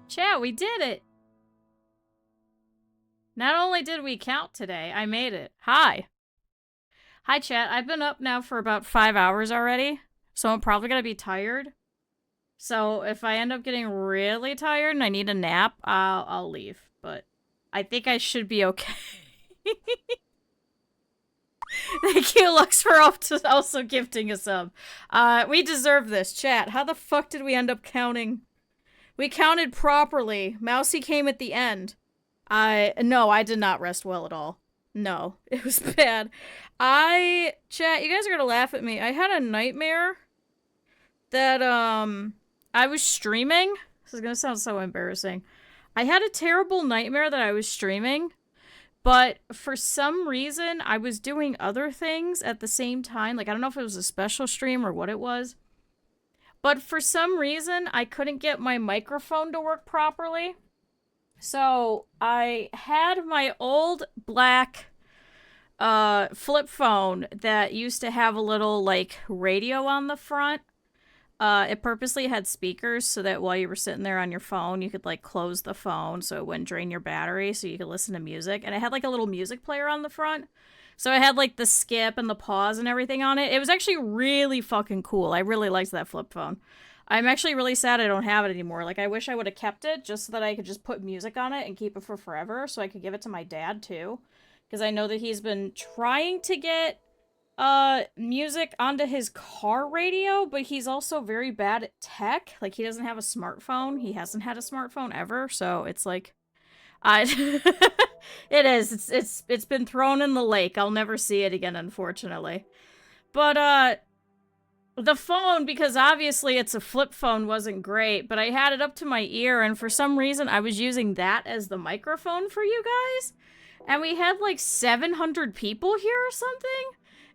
Chat, we did it! Not only did we count today, I made it. Hi. Hi, chat. I've been up now for about 5 hours already, so I'm probably gonna be tired. So if I end up getting really tired and I need a nap, I'll leave. But I think I should be okay. Thank you, Lux, for also gifting a sub. We deserve this, chat. How the fuck did we end up counting? We counted properly. Mousy came at the end. No, I did not rest well at all. No, it was bad. Chat, you guys are gonna laugh at me. I had a nightmare that, I was streaming. This is gonna sound so embarrassing. I had a terrible nightmare that I was streaming, but for some reason, I was doing other things at the same time. Like, I don't know if it was a special stream or what it was. But for some reason, I couldn't get my microphone to work properly. So, I had my old black flip phone that used to have a little, like, radio on the front. It purposely had speakers so that while you were sitting there on your phone, you could, like, close the phone so it wouldn't drain your battery so you could listen to music. And it had, like, a little music player on the front. So it had, like, the skip and the pause and everything on it. It was actually really fucking cool. I really liked that flip phone. I'm actually really sad I don't have it anymore. Like, I wish I would have kept it just so that I could just put music on it and keep it for forever so I could give it to my dad, too. Because I know that he's been trying to get music onto his car radio, but he's also very bad at tech. Like, he doesn't have a smartphone. He hasn't had a smartphone ever, so it's like... It is. It's been thrown in the lake. I'll never see it again, unfortunately. But, the phone, because obviously it's a flip phone, wasn't great, but I had it up to my ear, and for some reason I was using that as the microphone for you guys. And we had, like, 700 people here or something.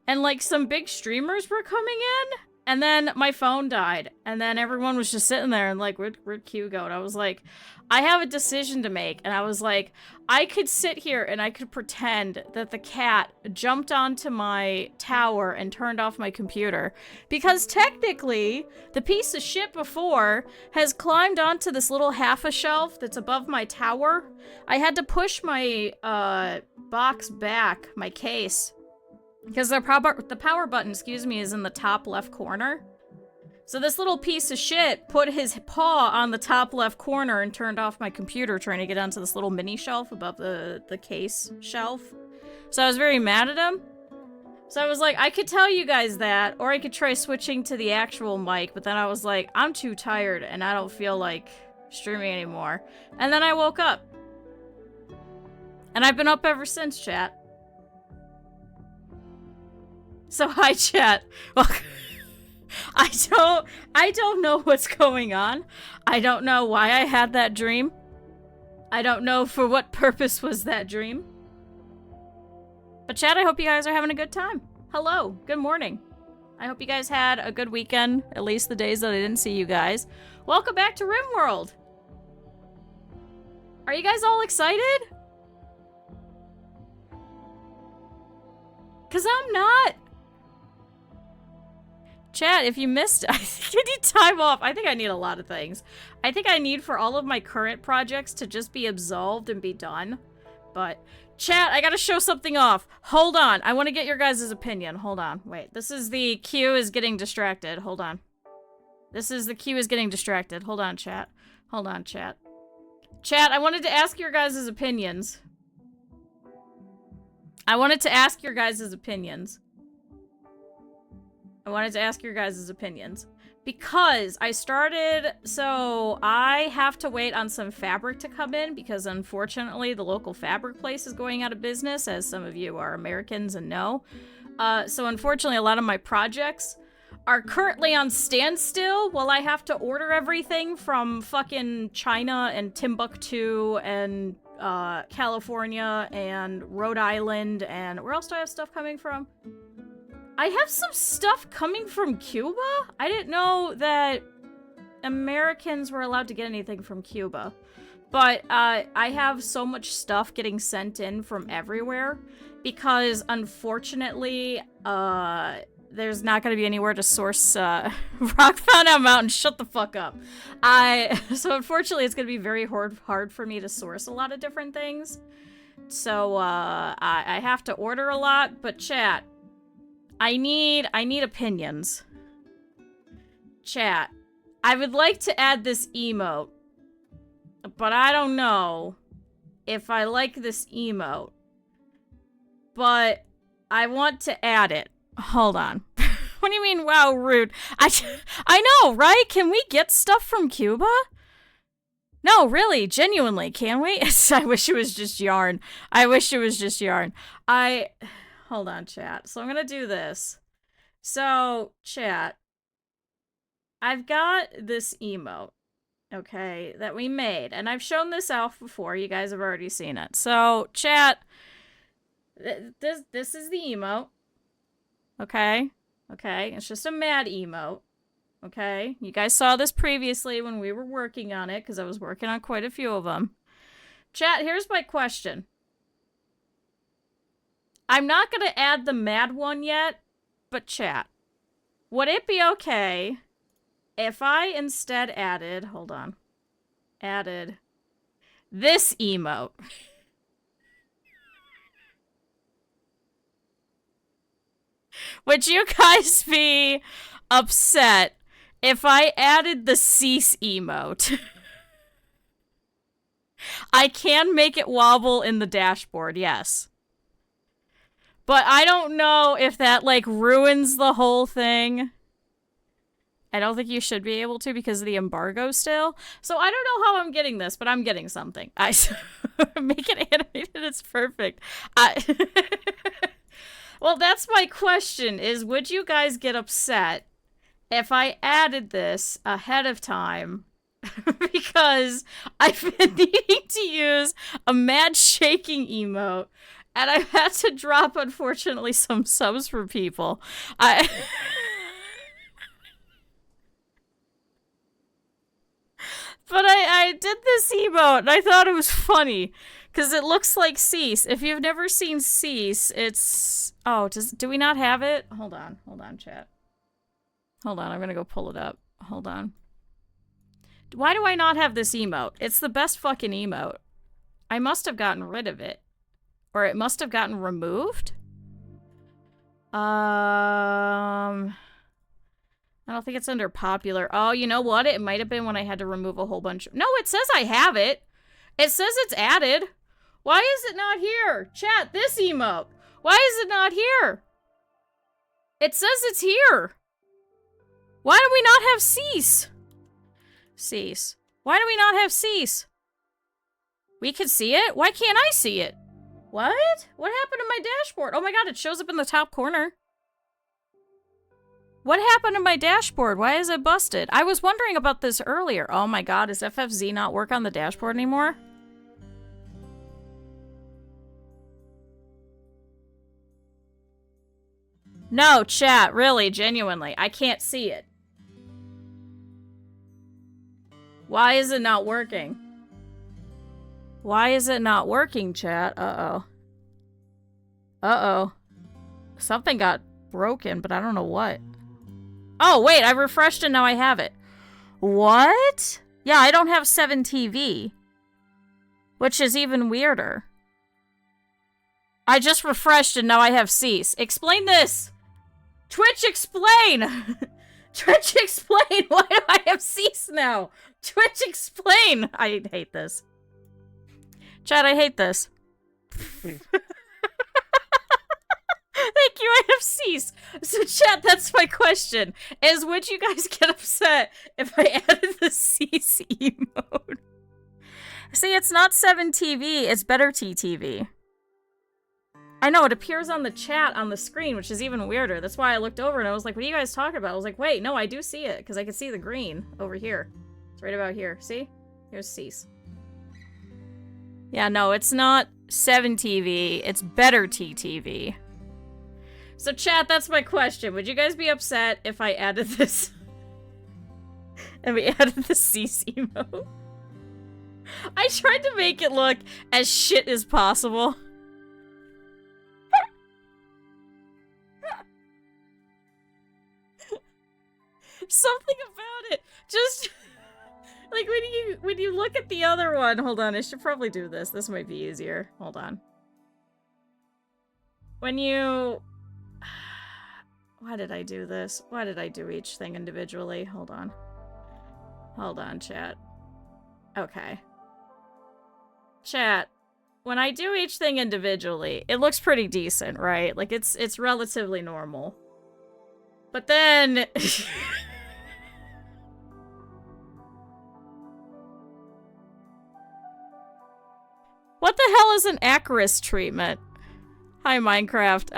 And, like, some big streamers were coming in. And then my phone died. And then everyone was just sitting there and like, where'd Q go? And I was like, I have a decision to make. And I was like, I could sit here and I could pretend that the cat jumped onto my tower and turned off my computer. Because technically, the piece of shit before has climbed onto this little half a shelf that's above my tower. I had to push my box back, my case. Because the power button, excuse me, is in the top left corner. So this little piece of shit put his paw on the top left corner and turned off my computer trying to get onto this little mini shelf above the case shelf. So I was very mad at him. So I was like, I could tell you guys that, or I could try switching to the actual mic, but then I was like, I'm too tired and I don't feel like streaming anymore. And then I woke up. And I've been up ever since, chat. So hi, chat. Well, I don't know what's going on. I don't know why I had that dream. I don't know for what purpose was that dream. But chat, I hope you guys are having a good time. Hello, good morning. I hope you guys had a good weekend, at least the days that I didn't see you guys. Welcome back to Rimworld. Are you guys all excited? 'Cause I'm not. Chat, if you missed, I think I need time off. I think I need a lot of things. I think I need for all of my current projects to just be absolved and be done. But, chat, I gotta show something off. Hold on. I want to get your guys' opinion. Hold on. Wait. This is the Q is getting distracted. Hold on. This is the Q is getting distracted. Hold on, chat. Hold on, chat. Chat, I wanted to ask your guys' opinions. I wanted to ask your guys' opinions. Because I started, so I have to wait on some fabric to come in because unfortunately the local fabric place is going out of business, as some of you are Americans and know. So unfortunately a lot of my projects are currently on standstill while I have to order everything from fucking China and Timbuktu and California and Rhode Island and where else do I have stuff coming from? I have some stuff coming from Cuba? I didn't know that Americans were allowed to get anything from Cuba. But I have so much stuff getting sent in from everywhere because unfortunately there's not going to be anywhere to source rock found out mountain. Shut the fuck up. So unfortunately it's going to be very hard for me to source a lot of different things. So I have to order a lot, but chat, I need opinions. Chat, I would like to add this emote, but I don't know if I like this emote. But I want to add it. Hold on. What do you mean, wow, rude? I know, right? Can we get stuff from Cuba? No, really, genuinely, can we? I wish it was just yarn. I wish it was just yarn. Hold on, chat. So I'm gonna do this. So, chat, I've got this emote, okay, that we made. And I've shown this off before. You guys have already seen it. So, chat, this is the emote. Okay? Okay? It's just a mad emote. Okay? You guys saw this previously when we were working on it, because I was working on quite a few of them. Chat, here's my question. I'm not going to add the mad one yet, but chat, would it be okay if I instead added, hold on, added this emote? Would you guys be upset if I added the cease emote? I can make it wobble in the dashboard, yes. But I don't know if that, like, ruins the whole thing. I don't think you should be able to because of the embargo still. So I don't know how I'm getting this, but I'm getting something. I make it animated, it's perfect. Well, that's my question, is would you guys get upset if I added this ahead of time? Because I've been needing to use a mad shaking emote, and I've had to drop, unfortunately, some subs for people. But I did this emote, and I thought it was funny. Because it looks like Cease. If you've never seen Cease, it's... Oh, do we not have it? Hold on, chat. Hold on, I'm gonna go pull it up. Hold on. Why do I not have this emote? It's the best fucking emote. I must have gotten rid of it. Or it must have gotten removed? I don't think it's under popular. Oh, you know what? It might have been when I had to remove a whole bunch. No, it says I have it. It says it's added. Why is it not here? Chat, this emote. Why is it not here? It says it's here. Why do we not have cease? Cease. Why do we not have cease? We can see it? Why can't I see it? What? What happened to my dashboard? Oh my god, it shows up in the top corner. What happened to my dashboard? Why is it busted? I was wondering about this earlier. Oh my god, does FFZ not work on the dashboard anymore? No, chat, really, genuinely. I can't see it. Why is it not working? Why is it not working, chat? Uh-oh. Uh-oh. Something got broken, but I don't know what. Oh, wait, I refreshed and now I have it. What? Yeah, I don't have 7TV. Which is even weirder. I just refreshed and now I have cease. Explain this! Twitch, explain! Twitch, explain! Why do I have cease now? Twitch, explain! I hate this. Chat, I hate this. Thank you, I have cease. So chat, that's my question. Is would you guys get upset if I added the cease emote? See, it's not 7TV, it's better TTV. I know, it appears on the chat on the screen, which is even weirder. That's why I looked over and I was like, what are you guys talking about? I was like, wait, no, I do see it, because I can see the green over here. It's right about here. See? Here's cease. Yeah, no, it's not 7TV, it's better TTV. So chat, that's my question. Would you guys be upset if I added this? And we added the cease emote? I tried to make it look as shit as possible. Just like when you look at the other one, hold on, I should probably do this. This might be easier. Hold on. When you why did I do this? Why did I do each thing individually? Hold on. Hold on, chat. Okay. Chat. When I do each thing individually, it looks pretty decent, right? Like it's relatively normal. But then what the hell is an Acarus treatment? Hi, Minecraft.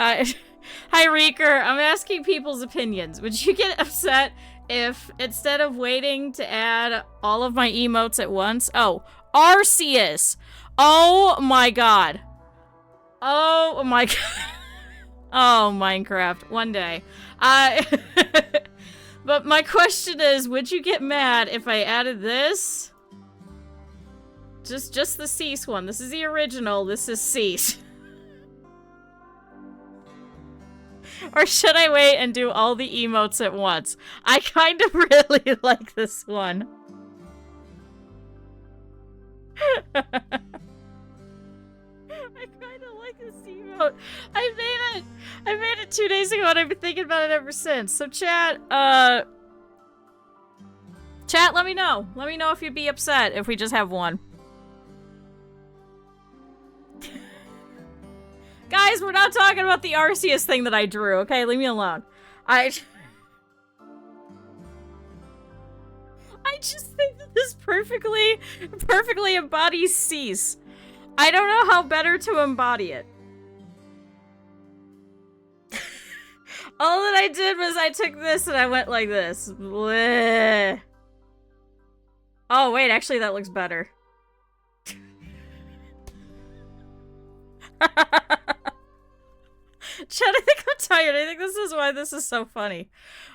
Hi, Reeker. I'm asking people's opinions. Would you get upset if, instead of waiting to add all of my emotes at once... Oh, Arceus! Oh my god. Oh my god. Oh, Minecraft. One day. But my question is, would you get mad if I added this? Just the Cease one. This is the original. This is Cease. Or should I wait and do all the emotes at once? I kind of really like this one. I kind of like this emote. I made it 2 days ago and I've been thinking about it ever since. So chat, let me know. Let me know if you'd be upset if we just have one. Guys, we're not talking about the Arceus thing that I drew, okay? Leave me alone. I just think that this perfectly embodies Cease. I don't know how better to embody it. All that I did was I took this and I went like this. Bleh. Oh, wait, actually that looks better. Chad, I think I'm tired. I think this is why this is so funny.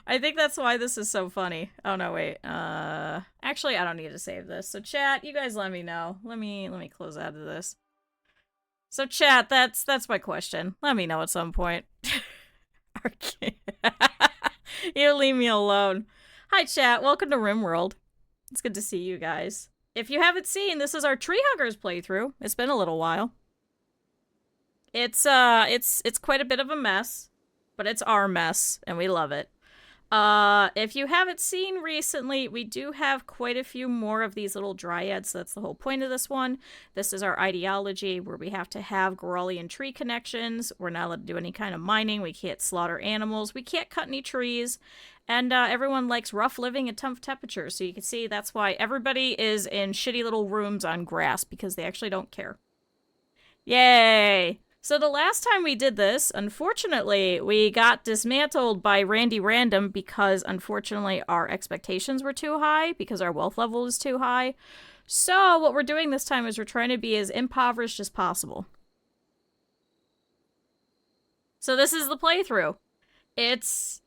I think that's why this is so funny. Oh, no, wait. Actually, I don't need to save this. So, chat, you guys let me know. Let me close out of this. So, chat, that's my question. Let me know at some point. You leave me alone. Hi, chat. Welcome to Rimworld. It's good to see you guys. If you haven't seen, this is our Tree Huggers playthrough. It's been a little while. It's quite a bit of a mess, but it's our mess, and we love it. If you haven't seen recently, we do have quite a few more of these little dryads, so that's the whole point of this one. This is our ideology, where we have to have Goralian tree connections. We're not allowed to do any kind of mining. We can't slaughter animals. We can't cut any trees. And everyone likes rough living and tough temperatures, so you can see that's why everybody is in shitty little rooms on grass, because they actually don't care. Yay! So the last time we did this, unfortunately, we got dismantled by Randy Random because, unfortunately, our expectations were too high because our wealth level was too high. So what we're doing this time is we're trying to be as impoverished as possible. So this is the playthrough. It's...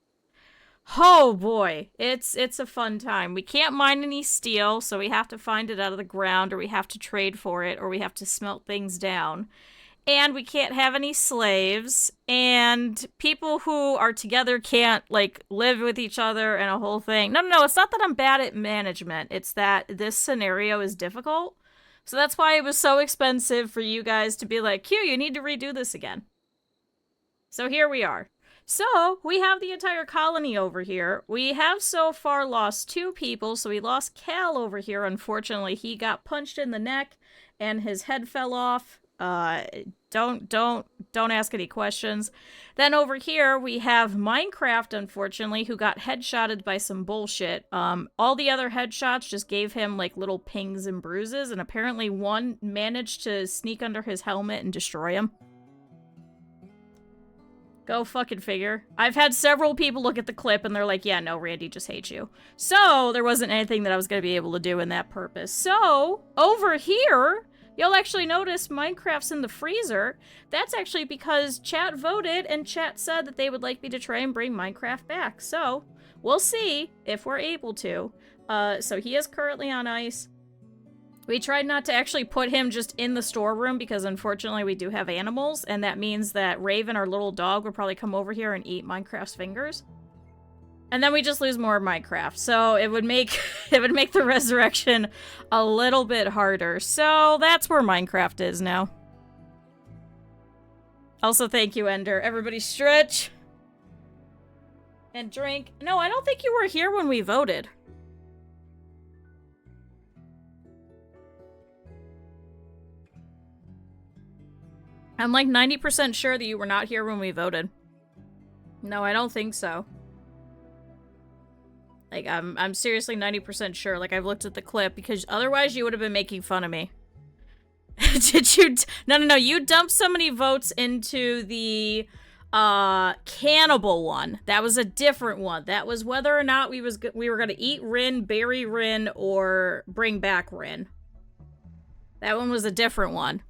oh boy, it's a fun time. We can't mine any steel, so we have to find it out of the ground, or we have to trade for it, or we have to smelt things down. And we can't have any slaves, and people who are together can't, like, live with each other and a whole thing. No, it's not that I'm bad at management. It's that this scenario is difficult. So that's why it was so expensive for you guys to be like, Q, you need to redo this again. So here we are. So, we have the entire colony over here. We have so far lost 2 people, so we lost Cal over here. Unfortunately, he got punched in the neck, and his head fell off. Don't ask any questions. Then over here, we have Minecraft, unfortunately, who got headshotted by some bullshit. All the other headshots just gave him, like, little pings and bruises, and apparently one managed to sneak under his helmet and destroy him. Go fucking figure. I've had several people look at the clip and they're like, yeah, no, Randy just hates you. So, there wasn't anything that I was going to be able to do in that purpose. So, over here... you'll actually notice Minecraft's in the freezer. That's actually because chat voted and chat said that they would like me to try and bring Minecraft back. So, we'll see if we're able to. So he is currently on ice. We tried not to actually put him just in the storeroom because unfortunately we do have animals, and that means that Raven, our little dog, would probably come over here and eat Minecraft's fingers. And then we just lose more of Minecraft. So it would make it would make the resurrection a little bit harder. So that's where Minecraft is now. Also, thank you, Ender. Everybody stretch. And drink. No, I don't think you were here when we voted. I'm like 90% sure that you were not here when we voted. No, I don't think so. Like, I'm seriously 90% sure. Like, I've looked at the clip because otherwise you would have been making fun of me. Did you? No. You dumped so many votes into the cannibal one. That was a different one. That was whether or not we were gonna eat Rin, bury Rin, or bring back Rin. That one was a different one.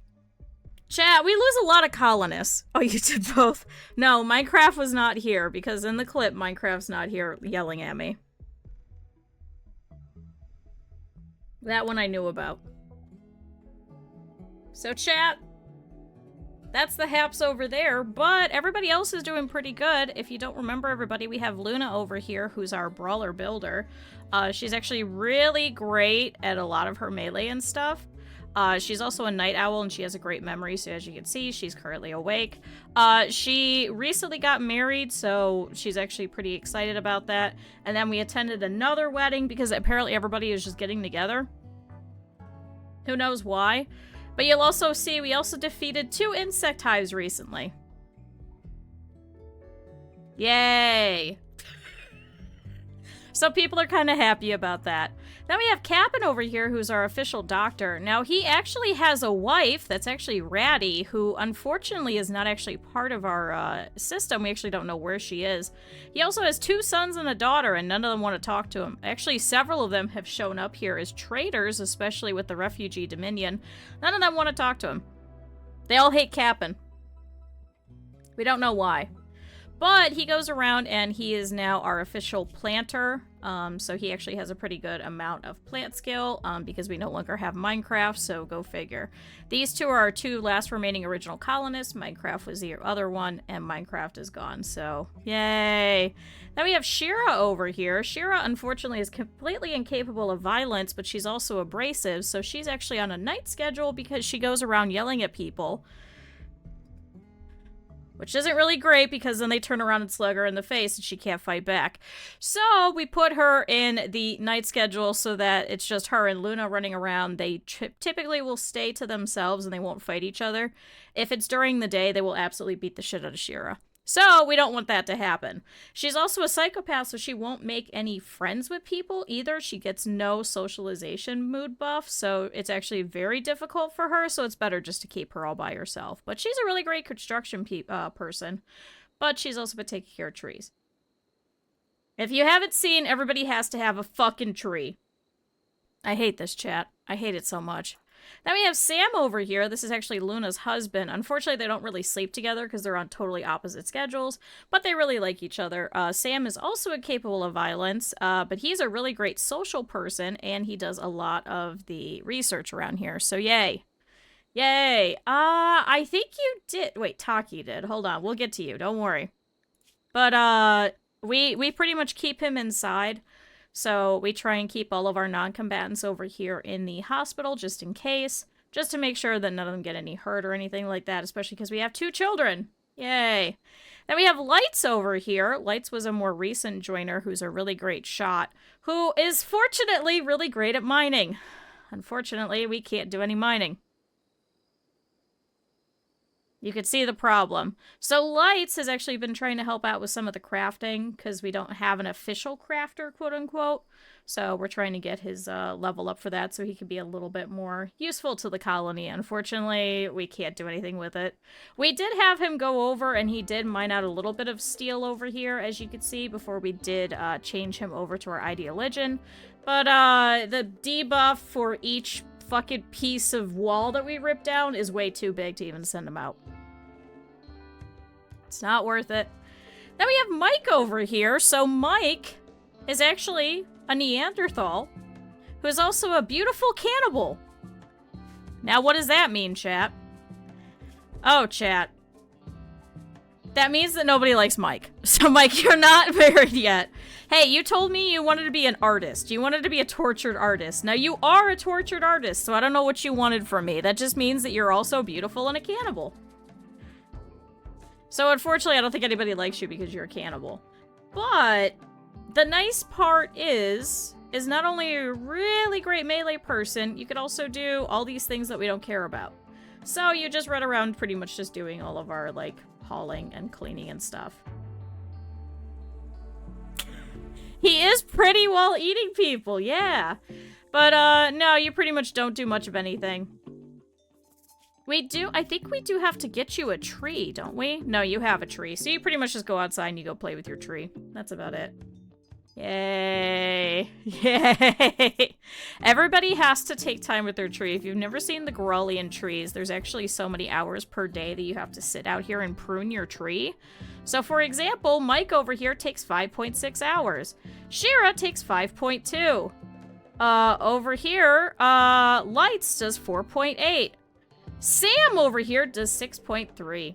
Chat, we lose a lot of colonists. Oh, you did both. No, Minecraft was not here because in the clip, Minecraft's not here yelling at me. That one I knew about. So chat, that's the haps over there, but everybody else is doing pretty good. If you don't remember everybody, we have Luna over here, who's our brawler builder. She's actually really great at a lot of her melee and stuff. She's also a night owl and she has a great memory, so as you can see, she's currently awake. She recently got married, so she's actually pretty excited about that. And then we attended another wedding because apparently everybody is just getting together. Who knows why? But you'll also see we also defeated 2 insect hives recently. Yay! So people are kind of happy about that. Then we have Cap'n over here, who's our official doctor. Now, he actually has a wife that's actually Ratty, who unfortunately is not actually part of our system. We actually don't know where she is. He also has 2 sons and a daughter, and none of them want to talk to him. Actually, several of them have shown up here as traitors, especially with the Refugee Dominion. None of them want to talk to him. They all hate Cap'n. We don't know why. But he goes around and he is now our official planter. So he actually has a pretty good amount of plant skill because we no longer have Minecraft, so go figure. These 2 are our 2 last remaining original colonists. Minecraft was the other one, and Minecraft is gone, so yay. Then we have Shira over here. Shira, unfortunately, is completely incapable of violence, but she's also abrasive, so she's actually on a night schedule because she goes around yelling at people. Which isn't really great because then they turn around and slug her in the face and she can't fight back. So we put her in the night schedule so that it's just her and Luna running around. They typically will stay to themselves and they won't fight each other. If it's during the day, they will absolutely beat the shit out of Shira. So we don't want that to happen. She's also a psychopath, so she won't make any friends with people either. She gets no socialization mood buff, so it's actually very difficult for her, so it's better just to keep her all by herself. But she's a really great construction person, but she's also been taking care of trees. If you haven't seen, everybody has to have a fucking tree. I hate this chat. I hate it so much. Then we have Sam over here. This is actually Luna's husband. Unfortunately, they don't really sleep together because they're on totally opposite schedules, but they really like each other. Sam is also incapable of violence, but he's a really great social person, and he does a lot of the research around here, so yay. Yay. I think you did. Wait, Taki did. Hold on, we'll get to you. Don't worry. But, we pretty much keep him inside. So we try and keep all of our non-combatants over here in the hospital just in case, just to make sure that none of them get any hurt or anything like that, especially because we have 2 children. Yay. Then we have Lights over here. Lights was a more recent joiner who's a really great shot, who is fortunately really great at mining. Unfortunately, we can't do any mining. You could see the problem. So Lights has actually been trying to help out with some of the crafting because we don't have an official crafter, quote unquote. So we're trying to get his level up for that so he can be a little bit more useful to the colony. Unfortunately, we can't do anything with it. We did have him go over and he did mine out a little bit of steel over here, as you could see, before we did change him over to our Ideologian. But the debuff for each fucking piece of wall that we ripped down is way too big to even send him out. It's not worth it. Then we have Mike over here. So Mike is actually a Neanderthal who is also a beautiful cannibal. Now what does that mean, chat? Oh, chat. That means that nobody likes Mike. So, Mike, you're not married yet. Hey, you told me you wanted to be an artist. You wanted to be a tortured artist. Now, you are a tortured artist, so I don't know what you wanted from me. That just means that you're also beautiful and a cannibal. So, unfortunately, I don't think anybody likes you because you're a cannibal. But the nice part is not only a really great melee person, you could also do all these things that we don't care about. So, you just run around pretty much just doing all of our, like, hauling and cleaning and stuff. He is pretty well eating people, yeah. But, no, you pretty much don't do much of anything. I think we do have to get you a tree, don't we? No, you have a tree. So you pretty much just go outside and you go play with your tree. That's about it. Yay. Yay. Everybody has to take time with their tree. If you've never seen the Goralian trees, there's actually so many hours per day that you have to sit out here and prune your tree. So for example, Mike over here takes 5.6 hours. Shira takes 5.2. Over here, Lights does 4.8. Sam over here does 6.3.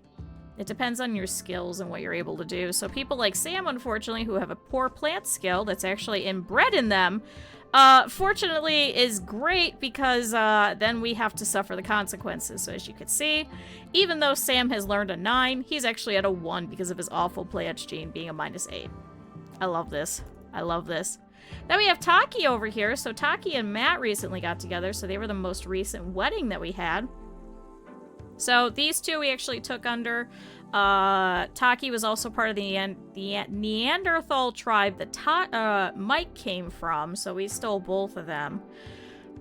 It depends on your skills and what you're able to do. So people like Sam, unfortunately, who have a poor plant skill that's actually inbred in them, fortunately is great because then we have to suffer the consequences. So as you can see, even though Sam has learned a 9, he's actually at a 1 because of his awful plant gene being a -8. I love this. I love this. Then we have Taki over here. So Taki and Matt recently got together, so they were the most recent wedding that we had. So these two we actually took under. Taki was also part of the Neanderthal tribe that Mike came from, so we stole both of them.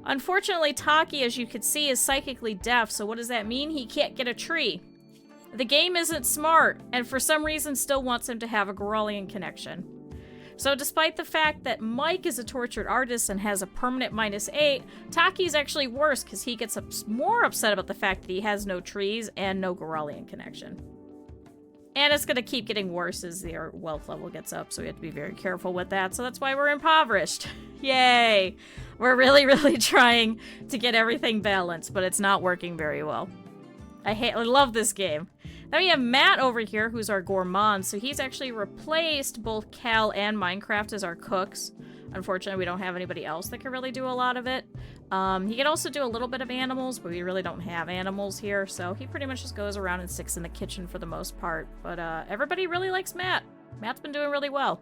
Unfortunately, Taki, as you can see, is psychically deaf, so what does that mean? He can't get a tree. The game isn't smart, and for some reason still wants him to have a Goralian connection. So despite the fact that Mike is a tortured artist and has a permanent -8, Taki's actually worse because he gets more upset about the fact that he has no trees and no Goralian connection. And it's going to keep getting worse as their wealth level gets up, so we have to be very careful with that. So that's why we're impoverished. Yay! We're really, really trying to get everything balanced, but it's not working very well. I love this game. Then we have Matt over here, who's our gourmand. So he's actually replaced both Cal and Minecraft as our cooks. Unfortunately, we don't have anybody else that can really do a lot of it. He can also do a little bit of animals, but we really don't have animals here. So he pretty much just goes around and sticks in the kitchen for the most part. But everybody really likes Matt. Matt's been doing really well.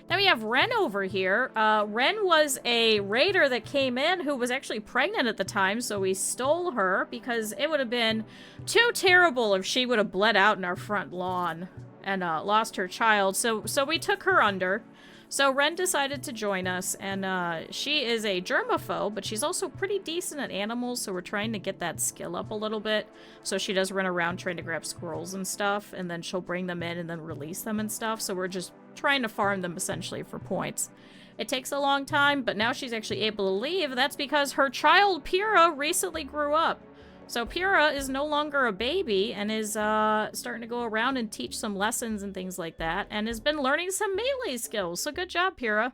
Then we have Ren over here. Ren was a raider that came in who was actually pregnant at the time, so we stole her because it would have been too terrible if she would have bled out in our front lawn and lost her child. So we took her under. So Ren decided to join us, and she is a germaphobe, but she's also pretty decent at animals, so we're trying to get that skill up a little bit. So she does run around trying to grab squirrels and stuff, and then she'll bring them in and then release them and stuff. So we're just trying to farm them essentially for points. It takes a long time, but now she's actually able to leave. That's because her child, Pyrrha, recently grew up. So Pyrrha is no longer a baby and is starting to go around and teach some lessons and things like that, and has been learning some melee skills. So good job, Pyrrha.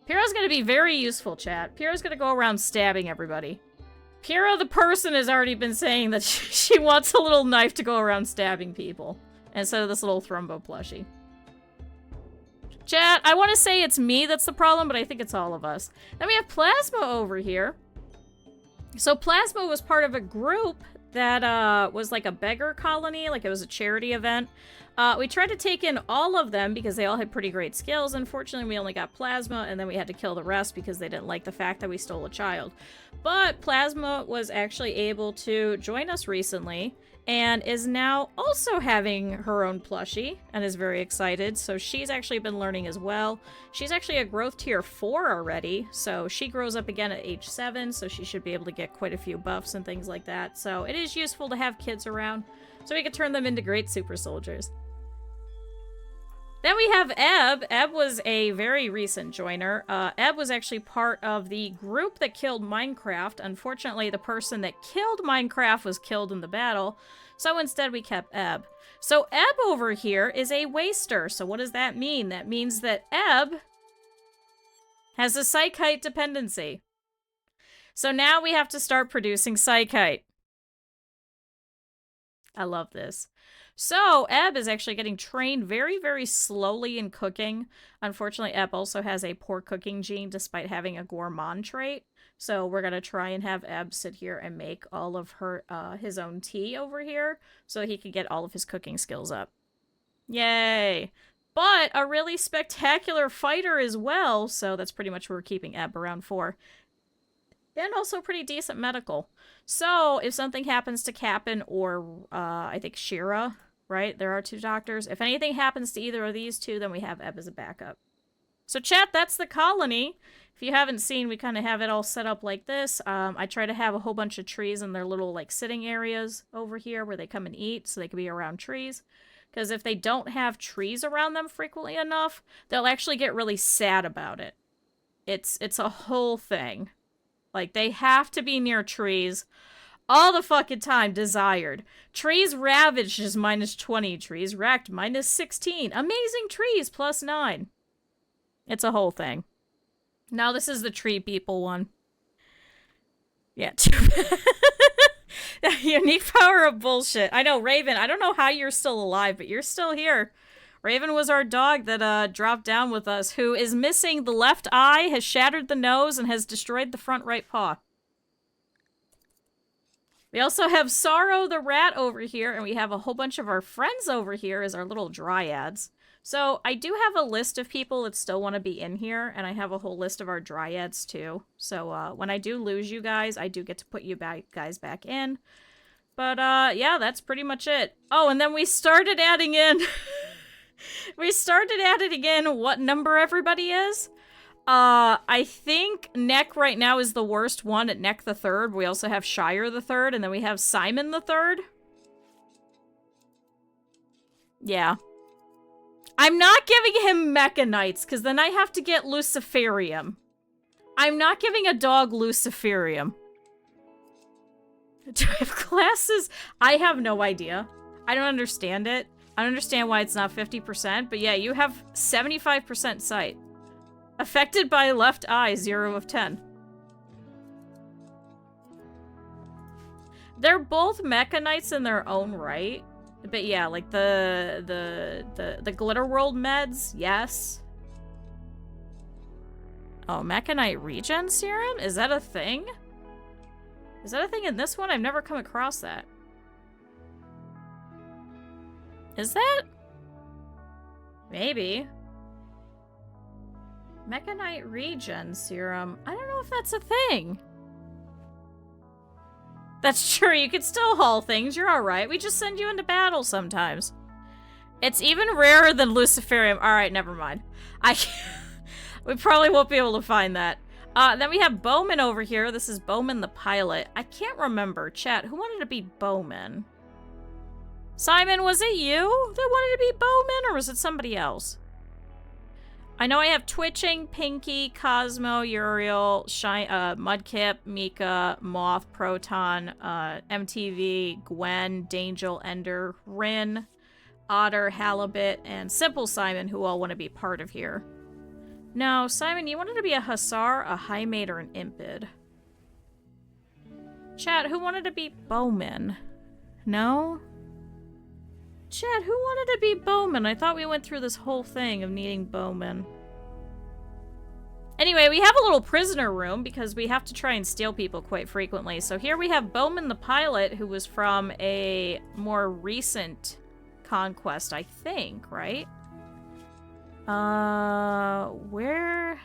Pyrrha's going to be very useful, chat. Pyrrha's going to go around stabbing everybody. Pyrrha the person has already been saying that she wants a little knife to go around stabbing people instead of this little Thrumbo plushie. Chat, I want to say it's me that's the problem, but I think it's all of us. Then we have Plasma over here. So Plasma was part of a group that was like a beggar colony, like it was a charity event. We tried to take in all of them because they all had pretty great skills. Unfortunately, we only got Plasma, and then we had to kill the rest because they didn't like the fact that we stole a child. But Plasma was actually able to join us recently and is now also having her own plushie and is very excited. So she's actually been learning as well. She's actually a growth tier 4 already, so she grows up again at age 7, so she should be able to get quite a few buffs and things like that. So it is useful to have kids around so we can turn them into great super soldiers. Then we have Ebb. Ebb was a very recent joiner. Ebb was actually part of the group that killed Minecraft. Unfortunately, the person that killed Minecraft was killed in the battle, so instead we kept Ebb. So Ebb over here is a waster. So what does that mean? That means that Ebb has a psychite dependency. So now we have to start producing psychite. I love this. So, Eb is actually getting trained very, very slowly in cooking. Unfortunately, Eb also has a poor cooking gene despite having a gourmand trait. So we're going to try and have Eb sit here and make all of his own tea over here so he can get all of his cooking skills up. Yay! But a really spectacular fighter as well, so that's pretty much what we're keeping Eb around for. And also pretty decent medical. So, if something happens to Cap'n or, I think Shira, right? There are 2 doctors. If anything happens to either of these 2, then we have Eb as a backup. So, chat, that's the colony. If you haven't seen, we kind of have it all set up like this. I try to have a whole bunch of trees in their little, like, sitting areas over here where they come and eat, so they can be around trees. Because if they don't have trees around them frequently enough, they'll actually get really sad about it. It's a whole thing. Like, they have to be near trees all the fucking time, desired. Trees ravaged is -20. Trees wrecked -16. Amazing trees +9. It's a whole thing. Now this is the tree people one. Yeah, unique power of bullshit. I know, Raven, I don't know how you're still alive, but you're still here. Raven was our dog that dropped down with us, who is missing the left eye, has shattered the nose, and has destroyed the front right paw. We also have Sorrow the rat over here, and we have a whole bunch of our friends over here as our little dryads. So I do have a list of people that still want to be in here, and I have a whole list of our dryads too. So when I do lose you guys, I do get to put you guys back in. But yeah, that's pretty much it. Oh, and then we started adding in... we started adding in what number everybody is. I think Neck right now is the worst one at Neck the Third. We also have Shire the Third, and then we have Simon the Third. Yeah. I'm not giving him Mechanites, because then I have to get Luciferium. I'm not giving a dog Luciferium. Do I have classes? I have no idea. I don't understand it. I don't understand why it's not 50%, but yeah, you have 75% sight. Affected by left eye, 0 of 10. They're both Mechanites in their own right. But yeah, like the Glitter World meds, yes. Oh, Mechanite regen serum? Is that a thing? Is that a thing in this one? I've never come across that. Is that? Maybe. Mechanite regen serum. I don't know if that's a thing. That's true, you can still haul things, you're alright. We just send you into battle sometimes. It's even rarer than Luciferium. Alright, never mind. We probably won't be able to find that. Then we have Bowman over here. This is Bowman the pilot. I can't remember. Chat, who wanted to be Bowman? Simon, was it you that wanted to be Bowman, or was it somebody else? I know I have Twitching, Pinky, Cosmo, Uriel, Mudkip, Mika, Moth, Proton, MTV, Gwen, Dangel, Ender, Rin, Otter, Halibut, and Simple Simon, who all want to be part of here. No, Simon, you wanted to be a Hussar, a High Mate, or an Impid. Chat, who wanted to be Bowman? No? Chat, who wanted to be Bowman? I thought we went through this whole thing of needing Bowman. Anyway, we have a little prisoner room because we have to try and steal people quite frequently. So here we have Bowman the pilot, who was from a more recent conquest, I think, right? Where?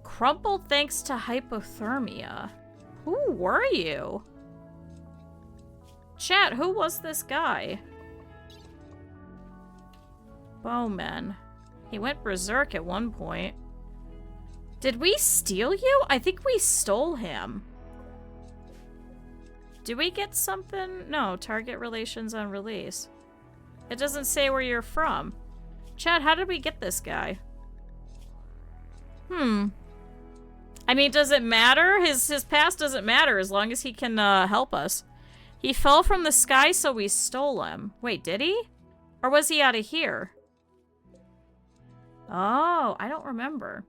Crumpled thanks to hypothermia. Who were you? Chat, who was this guy? Bowman. He went berserk at one point. Did we steal you? I think we stole him. Do we get something? No, target relations on release. It doesn't say where you're from. Chat, how did we get this guy? I mean, does it matter? His past doesn't matter as long as he can help us. He fell from the sky, so we stole him. Wait, did he? Or was he out of here? Oh, I don't remember.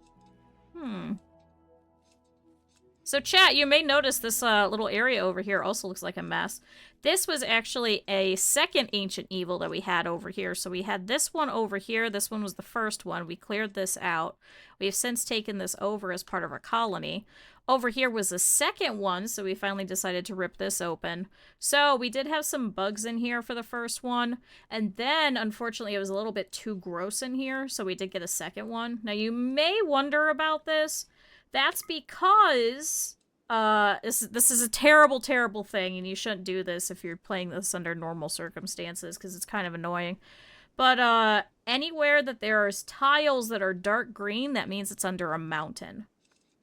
So chat, you may notice this little area over here also looks like a mess. This was actually a second ancient evil that we had over here. So we had this one over here. This one was the first one. We cleared this out. We have since taken this over as part of our colony. Over here was the second one, so we finally decided to rip this open. So we did have some bugs in here for the first one. And then, unfortunately, it was a little bit too gross in here, so we did get a second one. Now, you may wonder about this. That's because this is a terrible, terrible thing, and you shouldn't do this if you're playing this under normal circumstances, because it's kind of annoying. But anywhere that there's tiles that are dark green, that means it's under a mountain.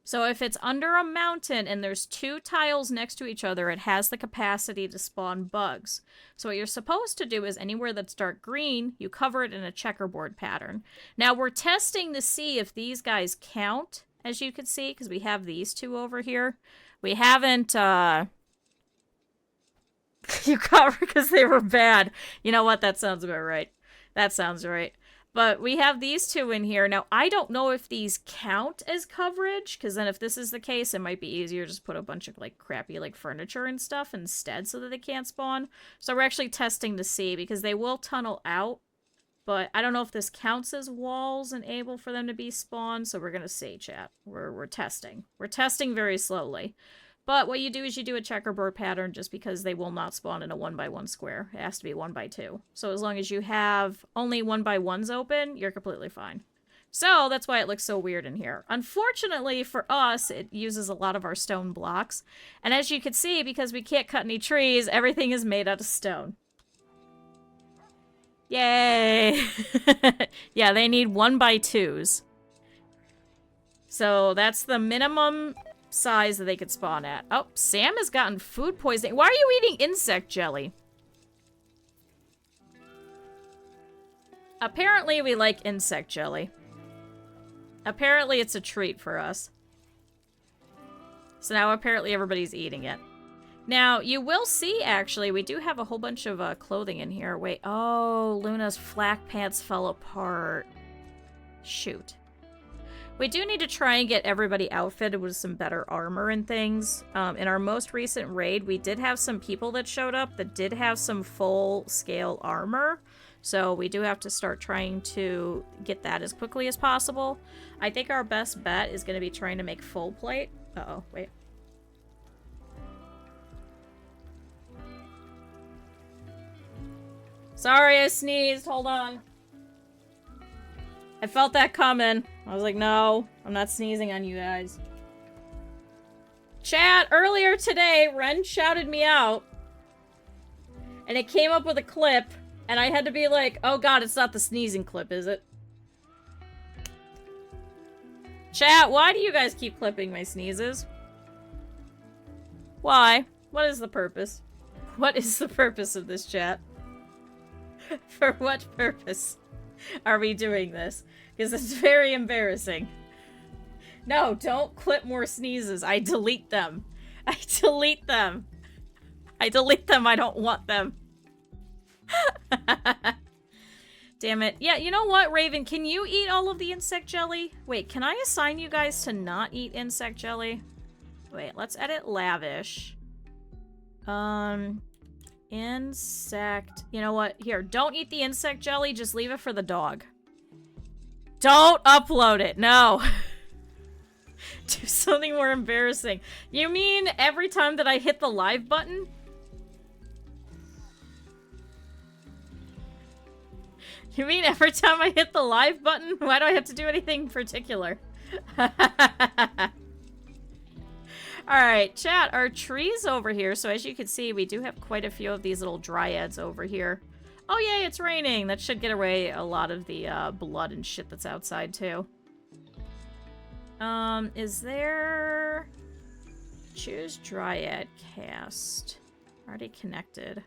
So if it's under a mountain and there's two tiles next to each other, it has the capacity to spawn bugs. So what you're supposed to do is anywhere that's dark green, you cover it in a checkerboard pattern. Now we're testing to see if these guys count, as you can see, because we have these two over here. We haven't, you cover because they were bad. You know what? That sounds about right. That sounds right. But we have these two in here. Now, I don't know if these count as coverage, because then if this is the case, it might be easier to just put a bunch of, like, crappy, like, furniture and stuff instead so that they can't spawn. So we're actually testing to see, because they will tunnel out. But I don't know if this counts as walls and able for them to be spawned, so we're going to see, chat. We're testing. We're testing very slowly. But what you do is you do a checkerboard pattern just because they will not spawn in a 1x1 square. It has to be 1x2. So as long as you have only 1x1s open, you're completely fine. So that's why it looks so weird in here. Unfortunately for us, it uses a lot of our stone blocks. And as you can see, because we can't cut any trees, everything is made out of stone. Yay! Yeah, they need 1x2s. So that's the minimum size that they could spawn at. Oh, Sam has gotten food poisoning. Why are you eating insect jelly? Apparently we like insect jelly. Apparently it's a treat for us. So now apparently everybody's eating it. Now, you will see, actually, we do have a whole bunch of clothing in here. Wait, oh, Luna's flak pants fell apart. Shoot. We do need to try and get everybody outfitted with some better armor and things. In our most recent raid, we did have some people that showed up that did have some full-scale armor. So we do have to start trying to get that as quickly as possible. I think our best bet is going to be trying to make full plate. Uh-oh, wait. Sorry, I sneezed. Hold on. I felt that coming. I was like, no, I'm not sneezing on you guys. Chat, earlier today, Ren shouted me out. And it came up with a clip. And I had to be like, oh god, it's not the sneezing clip, is it? Chat, why do you guys keep clipping my sneezes? Why? What is the purpose? What is the purpose of this, chat? For what purpose are we doing this? Because it's very embarrassing. No, don't clip more sneezes. I delete them. I delete them. I delete them. I don't want them. Damn it. Yeah, you know what, Raven? Can you eat all of the insect jelly? Wait, can I assign you guys to not eat insect jelly? Wait, let's edit lavish. Insect. You know what? Here, don't eat the insect jelly. Just leave it for the dog. Don't upload it. No. Do something more embarrassing. You mean every time that I hit the live button? You mean every time I hit the live button? Why do I have to do anything in particular? Alright, chat, our trees over here. So as you can see, we do have quite a few of these little dryads over here. Oh yay, it's raining! That should get away a lot of the blood and shit that's outside too. Is there... Choose dryad cast. Already connected.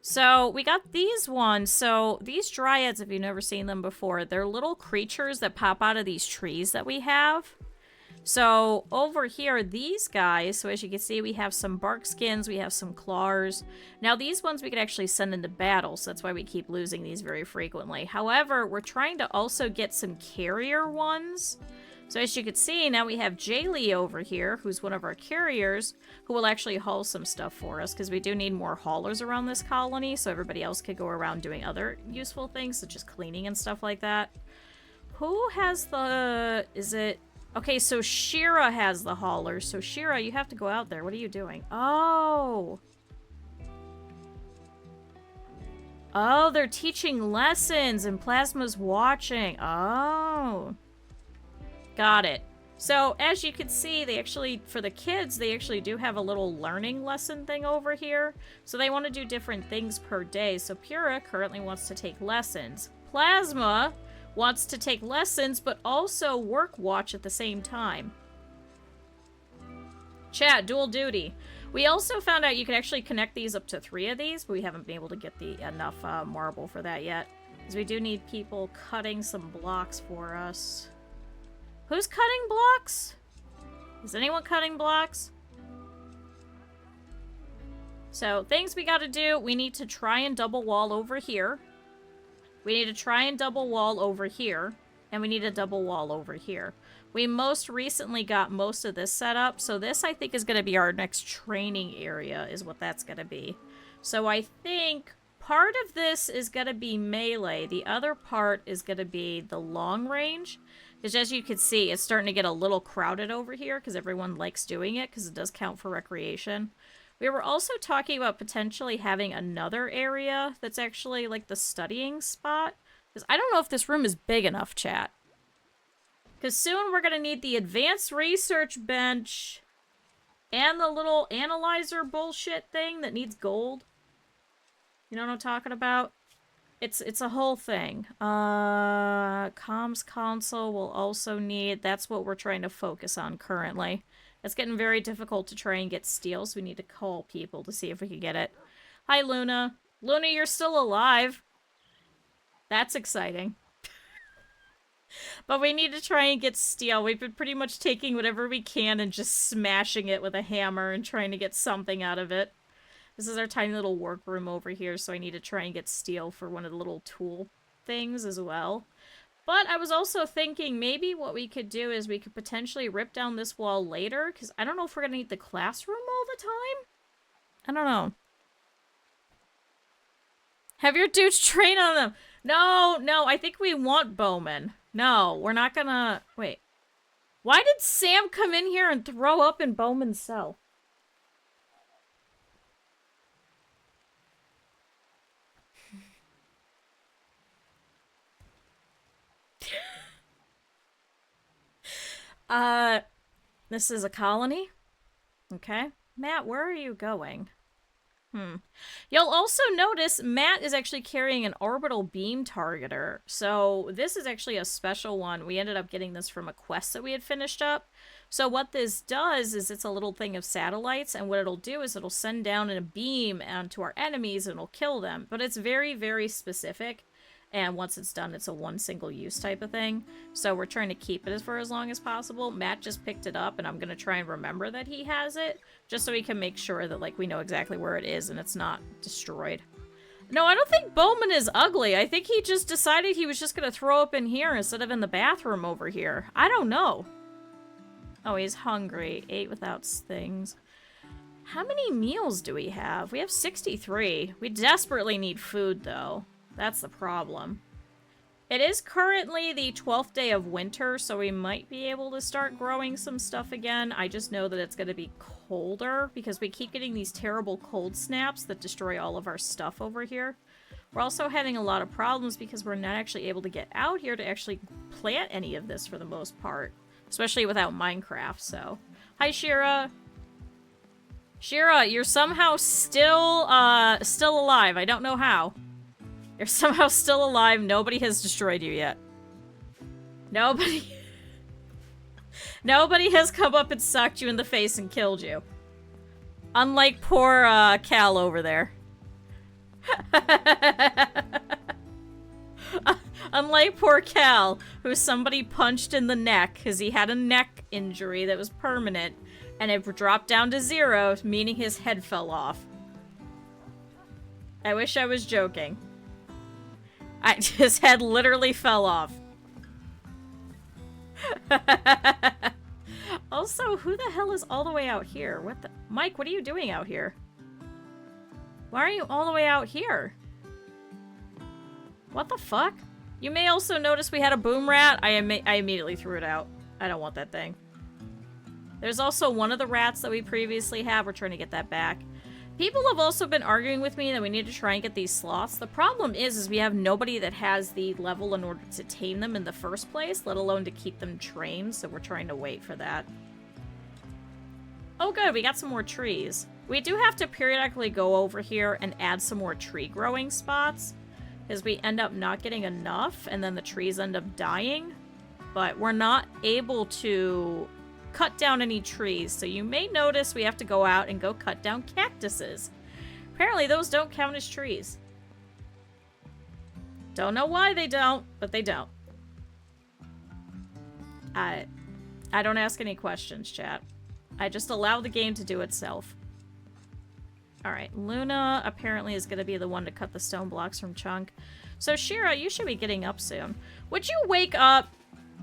So, we got these ones. So, these dryads, if you've never seen them before, they're little creatures that pop out of these trees that we have. So, over here, these guys, so as you can see, we have some bark skins, we have some claws. Now, these ones we could actually send into battle, so that's why we keep losing these very frequently. However, we're trying to also get some carrier ones. So as you can see, now we have Jaylee over here, who's one of our carriers, who will actually haul some stuff for us, because we do need more haulers around this colony, so everybody else could go around doing other useful things, such as cleaning and stuff like that. Who has the... is it... okay, so Shira has the hauler. So Shira, you have to go out there. What are you doing? Oh! Oh, they're teaching lessons and Plasma's watching. Oh. Got it. So, as you can see, they actually, for the kids, they actually do have a little learning lesson thing over here. So they want to do different things per day. So Pura currently wants to take lessons. Plasma wants to take lessons, but also work watch at the same time. Chat, dual duty. We also found out you can actually connect these up to 3 of these, but we haven't been able to get enough marble for that yet. Because we do need people cutting some blocks for us. Who's cutting blocks? Is anyone cutting blocks? So, things we gotta do. We need to try and double wall over here. We need to try and double wall over here. And we need a double wall over here. We most recently got most of this set up. So this, I think, is going to be our next training area, is what that's going to be. So I think part of this is going to be melee. The other part is going to be the long range. Because as you can see, it's starting to get a little crowded over here because everyone likes doing it because it does count for recreation. We were also talking about potentially having another area that's actually like the studying spot. Because I don't know if this room is big enough, chat. Because soon we're going to need the advanced research bench and the little analyzer bullshit thing that needs gold. You know what I'm talking about? It's a whole thing. Comms console will also need... that's what we're trying to focus on currently. It's getting very difficult to try and get steel, so we need to call people to see if we can get it. Hi, Luna. Luna, you're still alive. That's exciting. But we need to try and get steel. We've been pretty much taking whatever we can and just smashing it with a hammer and trying to get something out of it. This is our tiny little workroom over here, so I need to try and get steel for one of the little tool things as well. But I was also thinking maybe what we could do is we could potentially rip down this wall later, because I don't know if we're going to need the classroom all the time. I don't know. Have your dudes train on them. No, I think we want Bowman. No, we're not gonna... wait. Why did Sam come in here and throw up in Bowman's cell? This is a colony? Okay. Matt, where are you going? You'll also notice Matt is actually carrying an orbital beam targeter. So this is actually a special one. We ended up getting this from a quest that we had finished up. So what this does is it's a little thing of satellites, and what it'll do is it'll send down a beam onto our enemies and it'll kill them. But it's very, very specific. And once it's done, it's a one single use type of thing. So we're trying to keep it for as long as possible. Matt just picked it up, and I'm going to try and remember that he has it, just so we can make sure that, like, we know exactly where it is and it's not destroyed. No, I don't think Bowman is ugly. I think he just decided he was just going to throw up in here instead of in the bathroom over here. I don't know. Oh, he's hungry. Ate without things. How many meals do we have? We have 63. We desperately need food, though. That's the problem. It is currently the 12th day of winter, so we might be able to start growing some stuff again. I just know that it's going to be colder because we keep getting these terrible cold snaps that destroy all of our stuff over here. We're also having a lot of problems because we're not actually able to get out here to actually plant any of this for the most part, especially without Minecraft, so. Hi, Shira. Shira, you're somehow still alive. I don't know how. You're somehow still alive. Nobody has destroyed you yet. Nobody has come up and sucked you in the face and killed you. Unlike poor, Cal over there. Unlike poor Cal, who somebody punched in the neck because he had a neck injury that was permanent, and it dropped down to 0, meaning his head fell off. I wish I was joking. His head literally fell off. Also, who the hell is all the way out here? What the... Mike, what are you doing out here? Why are you all the way out here? What the fuck? You may also notice we had a boom rat. I immediately threw it out. I don't want that thing. There's also one of the rats that we previously had. We're trying to get that back. People have also been arguing with me that we need to try and get these sloths. The problem is we have nobody that has the level in order to tame them in the first place, let alone to keep them trained, so we're trying to wait for that. Oh good, we got some more trees. We do have to periodically go over here and add some more tree growing spots, because we end up not getting enough, and then the trees end up dying. But we're not able to cut down any trees, so you may notice we have to go out and go cut down cactuses. Apparently those don't count as trees. Don't know why they don't, but they don't. I don't ask any questions, chat. I just allow the game to do itself. Alright, Luna apparently is going to be the one to cut the stone blocks from Chunk. So Shira, you should be getting up soon. Would you wake up?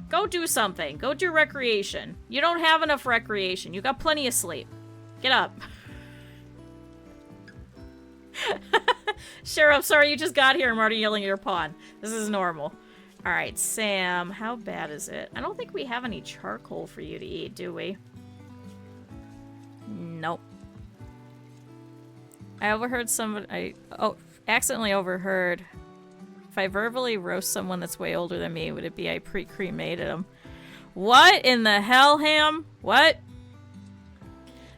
Go do something. Go do recreation. You don't have enough recreation. You got plenty of sleep. Get up. Shira, I'm sorry you just got here and I'm already yelling at your pawn. This is normal. Alright, Sam, how bad is it? I don't think we have any charcoal for you to eat, do we? Nope. I overheard somebody... accidentally overheard... If I verbally roast someone that's way older than me, would it be I pre-cremated them? What in the hell, Ham? What?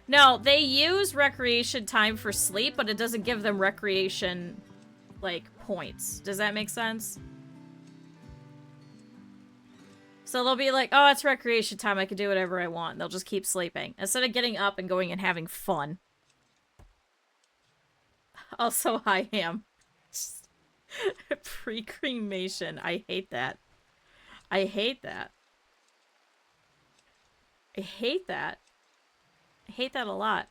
No, they use recreation time for sleep, but it doesn't give them recreation, like, points. Does that make sense? So they'll be like, oh, it's recreation time, I can do whatever I want. And they'll just keep sleeping. Instead of getting up and going and having fun. Also, hi, Ham. Pre-cremation. I hate that. I hate that. I hate that. I hate that a lot.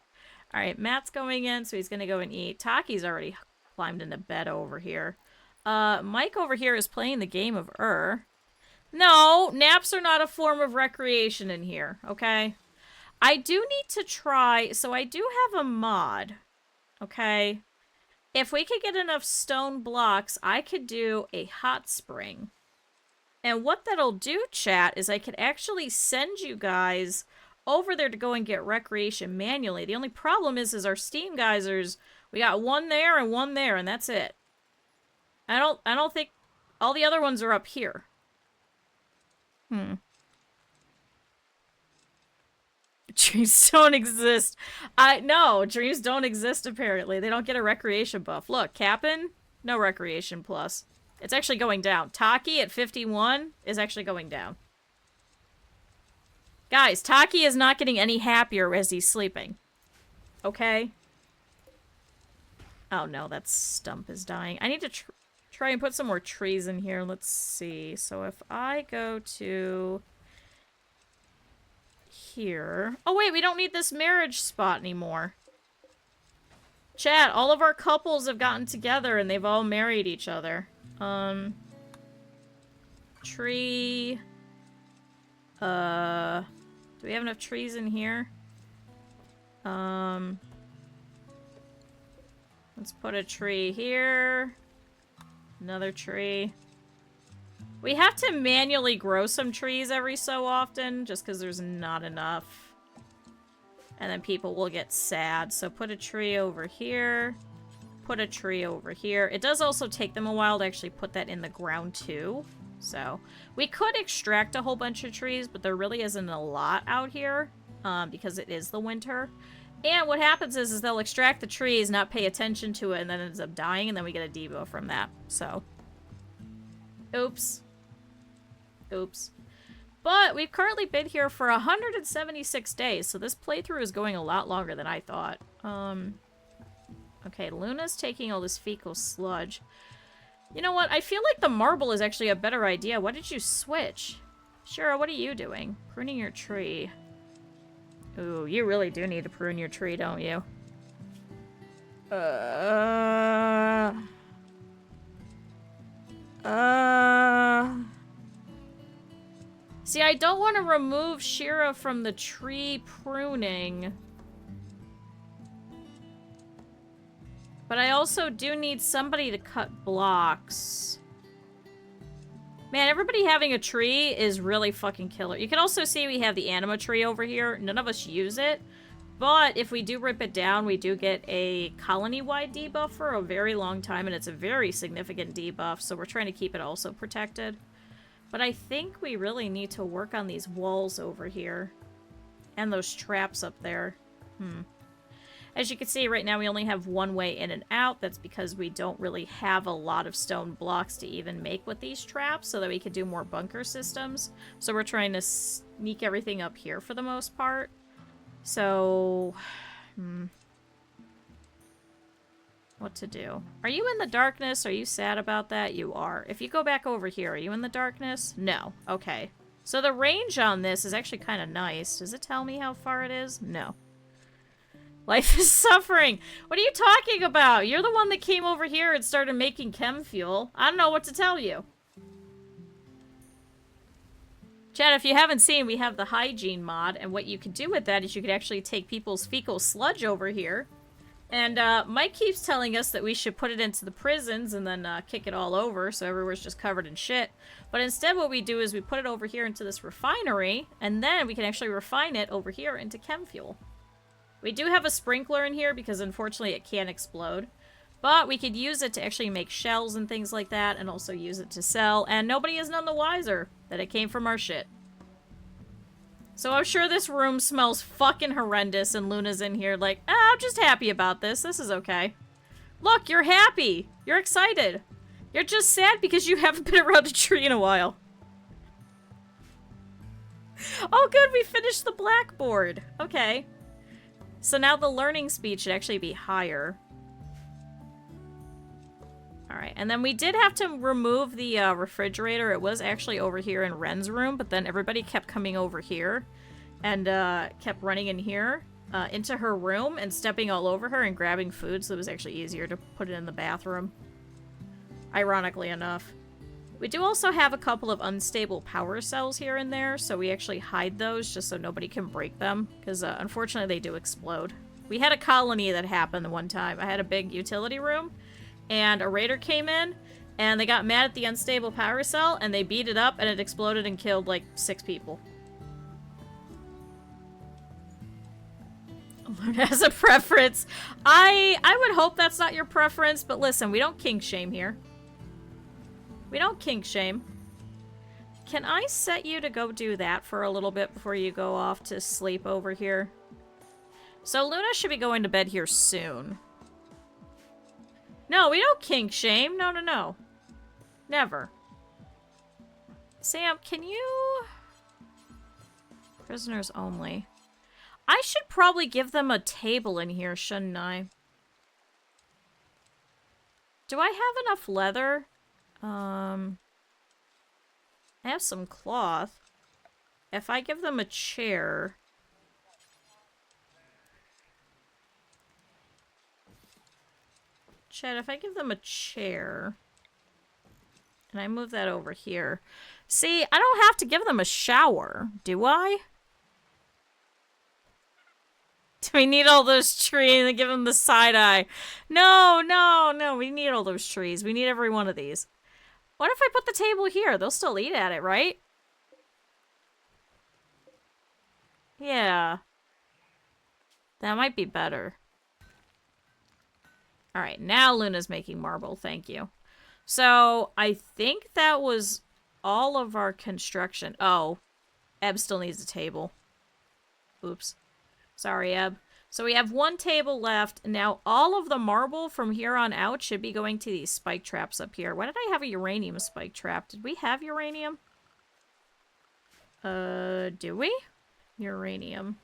Alright, Matt's going in, so he's gonna go and eat. Taki's already climbed into bed over here. Mike over here is playing the game of No, naps are not a form of recreation in here, okay? I do need to try... So I do have a mod, okay? If we could get enough stone blocks, I could do a hot spring. And what that'll do, chat, is I could actually send you guys over there to go and get recreation manually. The only problem is our steam geysers, we got one there, and that's it. I don't think... All the other ones are up here. Dreams don't exist. No, dreams don't exist apparently. They don't get a recreation buff. Look, Cap'n, no recreation plus. It's actually going down. Taki at 51 is actually going down. Guys, Taki is not getting any happier as he's sleeping. Okay? Oh no, that stump is dying. I need to try and put some more trees in here. Let's see. So if I go to... here. Oh wait, we don't need this marriage spot anymore. Chat, all of our couples have gotten together and they've all married each other. Tree. Do we have enough trees in here? Let's put a tree here. Another tree. We have to manually grow some trees every so often, just because there's not enough. And then people will get sad. So put a tree over here. Put a tree over here. It does also take them a while to actually put that in the ground, too. So, we could extract a whole bunch of trees, but there really isn't a lot out here, because it is the winter. And what happens is they'll extract the trees, not pay attention to it, and then it ends up dying, and then we get a devo from that. So, oops. Oops. But we've currently been here for 176 days, so this playthrough is going a lot longer than I thought. Okay, Luna's taking all this fecal sludge. You know what? I feel like the marble is actually a better idea. Why did you switch? Shira, what are you doing? Pruning your tree. Ooh, you really do need to prune your tree, don't you? See, I don't want to remove Shira from the tree pruning. But I also do need somebody to cut blocks. Man, everybody having a tree is really fucking killer. You can also see we have the anima tree over here. None of us use it. But if we do rip it down, we do get a colony-wide debuff for a very long time, and it's a very significant debuff, so we're trying to keep it also protected. But I think we really need to work on these walls over here. And those traps up there. As you can see, right now we only have one way in and out. That's because we don't really have a lot of stone blocks to even make with these traps, so that we could do more bunker systems. So we're trying to sneak everything up here for the most part. So, what to do? Are you in the darkness? Are you sad about that? You are. If you go back over here, are you in the darkness? No. Okay. So the range on this is actually kind of nice. Does it tell me how far it is? No. Life is suffering. What are you talking about? You're the one that came over here and started making chem fuel. I don't know what to tell you. Chad, if you haven't seen, we have the hygiene mod, and what you could do with that is you could actually take people's fecal sludge over here. And Mike keeps telling us that we should put it into the prisons and then kick it all over so everywhere's just covered in shit. But instead what we do is we put it over here into this refinery, and then we can actually refine it over here into chem fuel. We do have a sprinkler in here because unfortunately it can't explode. But we could use it to actually make shells and things like that, and also use it to sell, and nobody is none the wiser that it came from our shit. So I'm sure this room smells fucking horrendous, and Luna's in here like, I'm just happy about this. This is okay. Look, you're happy. You're excited. You're just sad because you haven't been around a tree in a while. Oh good, we finished the blackboard. Okay. So now the learning speed should actually be higher. Alright, and then we did have to remove the refrigerator. It was actually over here in Ren's room, but then everybody kept coming over here and kept running in here into her room and stepping all over her and grabbing food, so it was actually easier to put it in the bathroom. Ironically enough. We do also have a couple of unstable power cells here and there, so we actually hide those just so nobody can break them, because unfortunately they do explode. We had a colony that happened one time. I had a big utility room, and a raider came in, and they got mad at the unstable power cell, and they beat it up, and it exploded and killed like 6 people. Luna has a preference. I would hope that's not your preference, but listen, we don't kink shame here. We don't kink shame. Can I set you to go do that for a little bit before you go off to sleep over here? So Luna should be going to bed here soon. No, we don't kink shame. No, no, no. Never. Sam, can you... Prisoners only. I should probably give them a table in here, shouldn't I? Do I have enough leather? I have some cloth. If I give them a chair... Chad, if I give them a chair... And I move that over here... See, I don't have to give them a shower, do I? Do we need all those trees and give them the side eye? No, no, no, we need all those trees. We need every one of these. What if I put the table here? They'll still eat at it, right? Yeah. That might be better. Alright, now Luna's making marble. Thank you. So, I think that was all of our construction. Oh. Eb still needs a table. Oops. Sorry, Eb. So we have one table left. Now, all of the marble from here on out should be going to these spike traps up here. Why did I have a uranium spike trap? Did we have uranium? Do we? Uranium.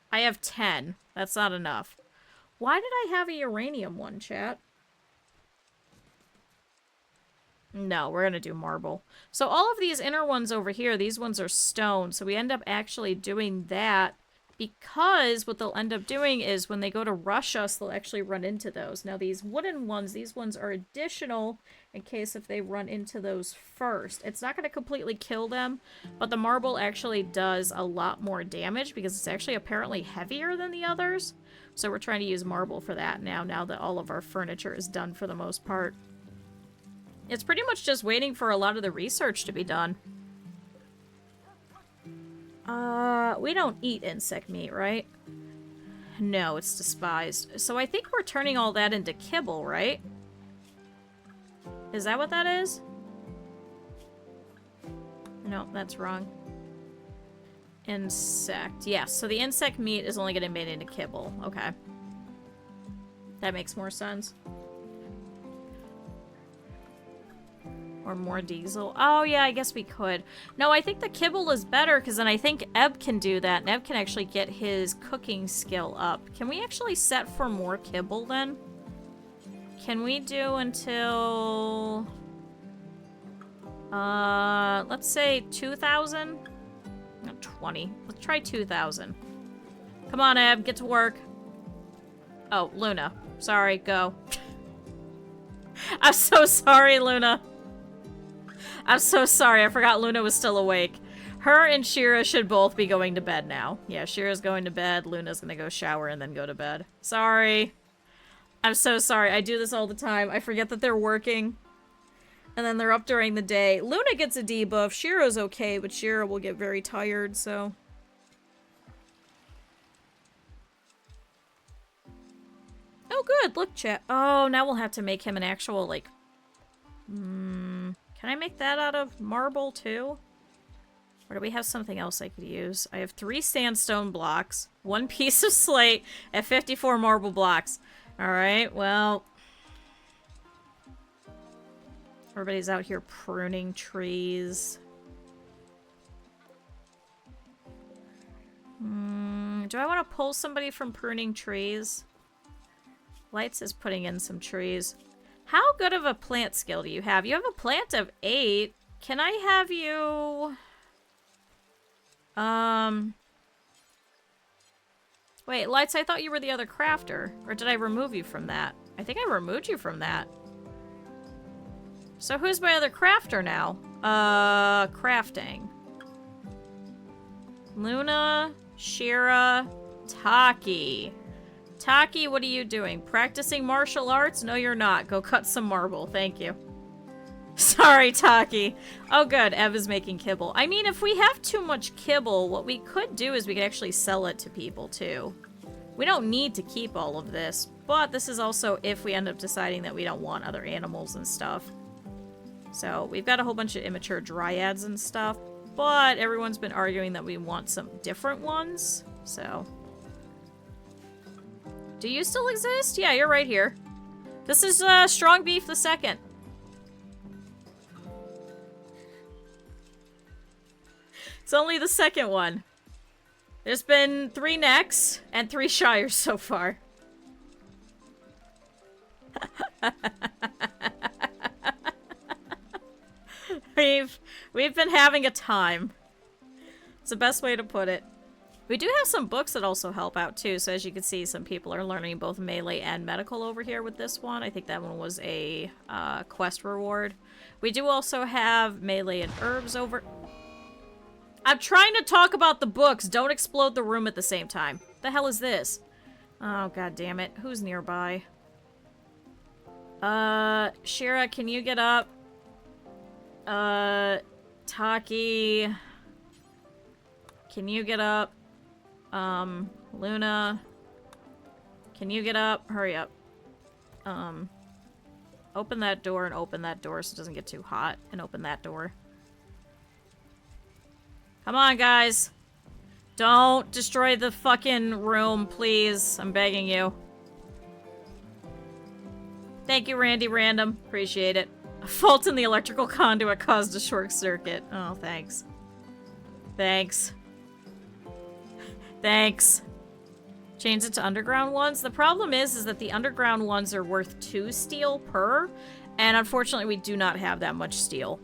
I have 10. That's not enough. Why did I have a uranium one, chat? No, we're gonna do marble. So all of these inner ones over here, these ones are stone. So we end up actually doing that because what they'll end up doing is when they go to rush us, they'll actually run into those. Now these wooden ones, these ones are additional in case if they run into those first. It's not going to completely kill them, but the marble actually does a lot more damage because it's actually apparently heavier than the others. So we're trying to use marble for that now that all of our furniture is done for the most part. It's pretty much just waiting for a lot of the research to be done. We don't eat insect meat, right? No, it's despised. So I think we're turning all that into kibble, right? Is that what that is? No, that's wrong. Insect. Yes, so the insect meat is only going to be made into kibble. Okay. That makes more sense. Or more diesel. Oh, yeah, I guess we could. No, I think the kibble is better, because then I think Ebb can do that, and Ebb can actually get his cooking skill up. Can we actually set for more kibble, then? Can we do until... let's say 2,000? Not 20. Let's try 2,000. Come on, Ebb, get to work. Oh, Luna. Sorry, go. I'm so sorry, Luna. I'm so sorry. I forgot Luna was still awake. Her and Shira should both be going to bed now. Yeah, Shira's going to bed. Luna's gonna go shower and then go to bed. Sorry. I'm so sorry. I do this all the time. I forget that they're working. And then they're up during the day. Luna gets a debuff. Shira's okay, but Shira will get very tired, so... Oh, good. Look, chat. Oh, now we'll have to make him an actual, like... Can I make that out of marble, too? Or do we have something else I could use? I have 3 sandstone blocks, 1 piece of slate, and 54 marble blocks. Alright, well... Everybody's out here pruning trees. Do I want to pull somebody from pruning trees? Lights is putting in some trees. How good of a plant skill do you have? You have a plant of 8. Can I have you... Wait, Lights, I thought you were the other crafter. Or did I remove you from that? I think I removed you from that. So who's my other crafter now? Crafting. Luna, Shira, Taki. Taki, what are you doing? Practicing martial arts? No, you're not. Go cut some marble. Thank you. Sorry, Taki. Oh, good. Ev is making kibble. I mean, if we have too much kibble, what we could do is we could actually sell it to people, too. We don't need to keep all of this, but this is also if we end up deciding that we don't want other animals and stuff. So, we've got a whole bunch of immature dryads and stuff, but everyone's been arguing that we want some different ones, so... Do you still exist? Yeah, you're right here. This is Strong Beef the Second. It's only the second one. There's been 3 necks and 3 shires so far. We've been having a time. It's the best way to put it. We do have some books that also help out too, so as you can see, some people are learning both melee and medical over here with this one. I think that one was a quest reward. We do also have melee and herbs over... I'm trying to talk about the books. Don't explode the room at the same time. The hell is this? Oh, god damn it. Who's nearby? Shira, can you get up? Taki... Can you get up? Luna... Can you get up? Hurry up. Open that door and open that door so it doesn't get too hot. And open that door. Come on, guys. Don't destroy the fucking room, please. I'm begging you. Thank you, Randy Random. Appreciate it. A fault in the electrical conduit caused a short circuit. Oh, thanks. Thanks. Thanks. Change it to underground ones. The problem is that the underground ones are worth 2 steel per, and unfortunately we do not have that much steel.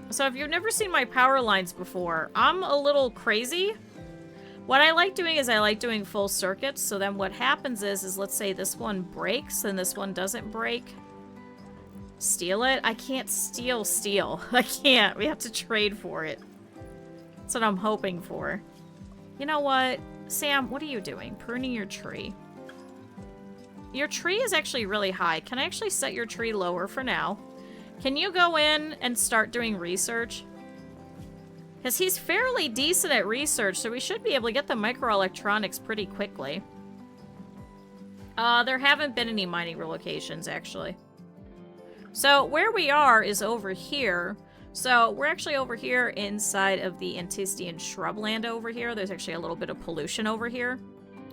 So if you've never seen my power lines before, I'm a little crazy. What I like doing is I like doing full circuits, so then what happens is let's say this one breaks and this one doesn't break. Steal it? I can't steal steel. I can't. We have to trade for it. That's what I'm hoping for. You know what? Sam, what are you doing? Pruning your tree. Your tree is actually really high. Can I actually set your tree lower for now? Can you go in and start doing research? Because he's fairly decent at research, so we should be able to get the microelectronics pretty quickly. There haven't been any mining relocations, actually. So where we are is over here. So we're actually over here inside of the Antistian shrubland over here. There's actually a little bit of pollution over here.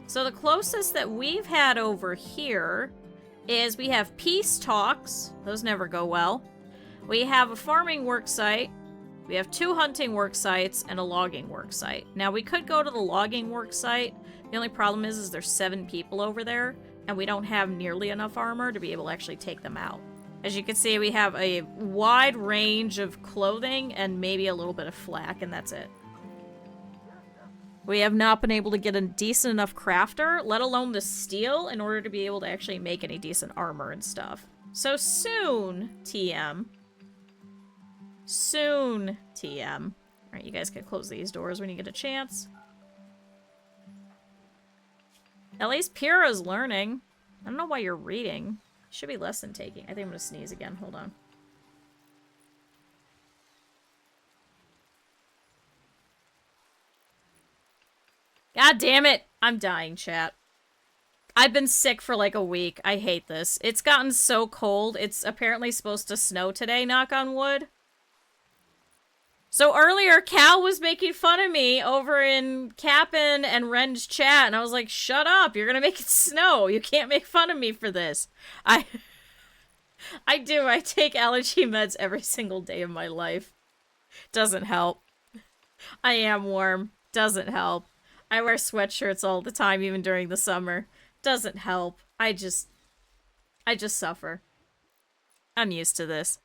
So the closest that we've had over here is we have peace talks. Those never go well. We have a farming work site. We have 2 hunting work sites and a logging work site. Now we could go to the logging work site. The only problem is there's 7 people over there and we don't have nearly enough armor to be able to actually take them out. As you can see, we have a wide range of clothing and maybe a little bit of flak, and that's it. We have not been able to get a decent enough crafter, let alone the steel, in order to be able to actually make any decent armor and stuff. So soon, TM. Soon, TM. Alright, you guys can close these doors when you get a chance. At least Pyrrha's learning. I don't know why you're reading. Should be lesson taking. I think I'm gonna sneeze again. Hold on. God damn it! I'm dying, chat. I've been sick for like a week. I hate this. It's gotten so cold. It's apparently supposed to snow today, knock on wood. So earlier, Cal was making fun of me over in Cap'n and Ren's chat, and I was like, shut up, you're gonna make it snow. You can't make fun of me for this. I do. I take allergy meds every single day of my life. Doesn't help. I am warm. Doesn't help. I wear sweatshirts all the time, even during the summer. Doesn't help. I just suffer. I'm used to this.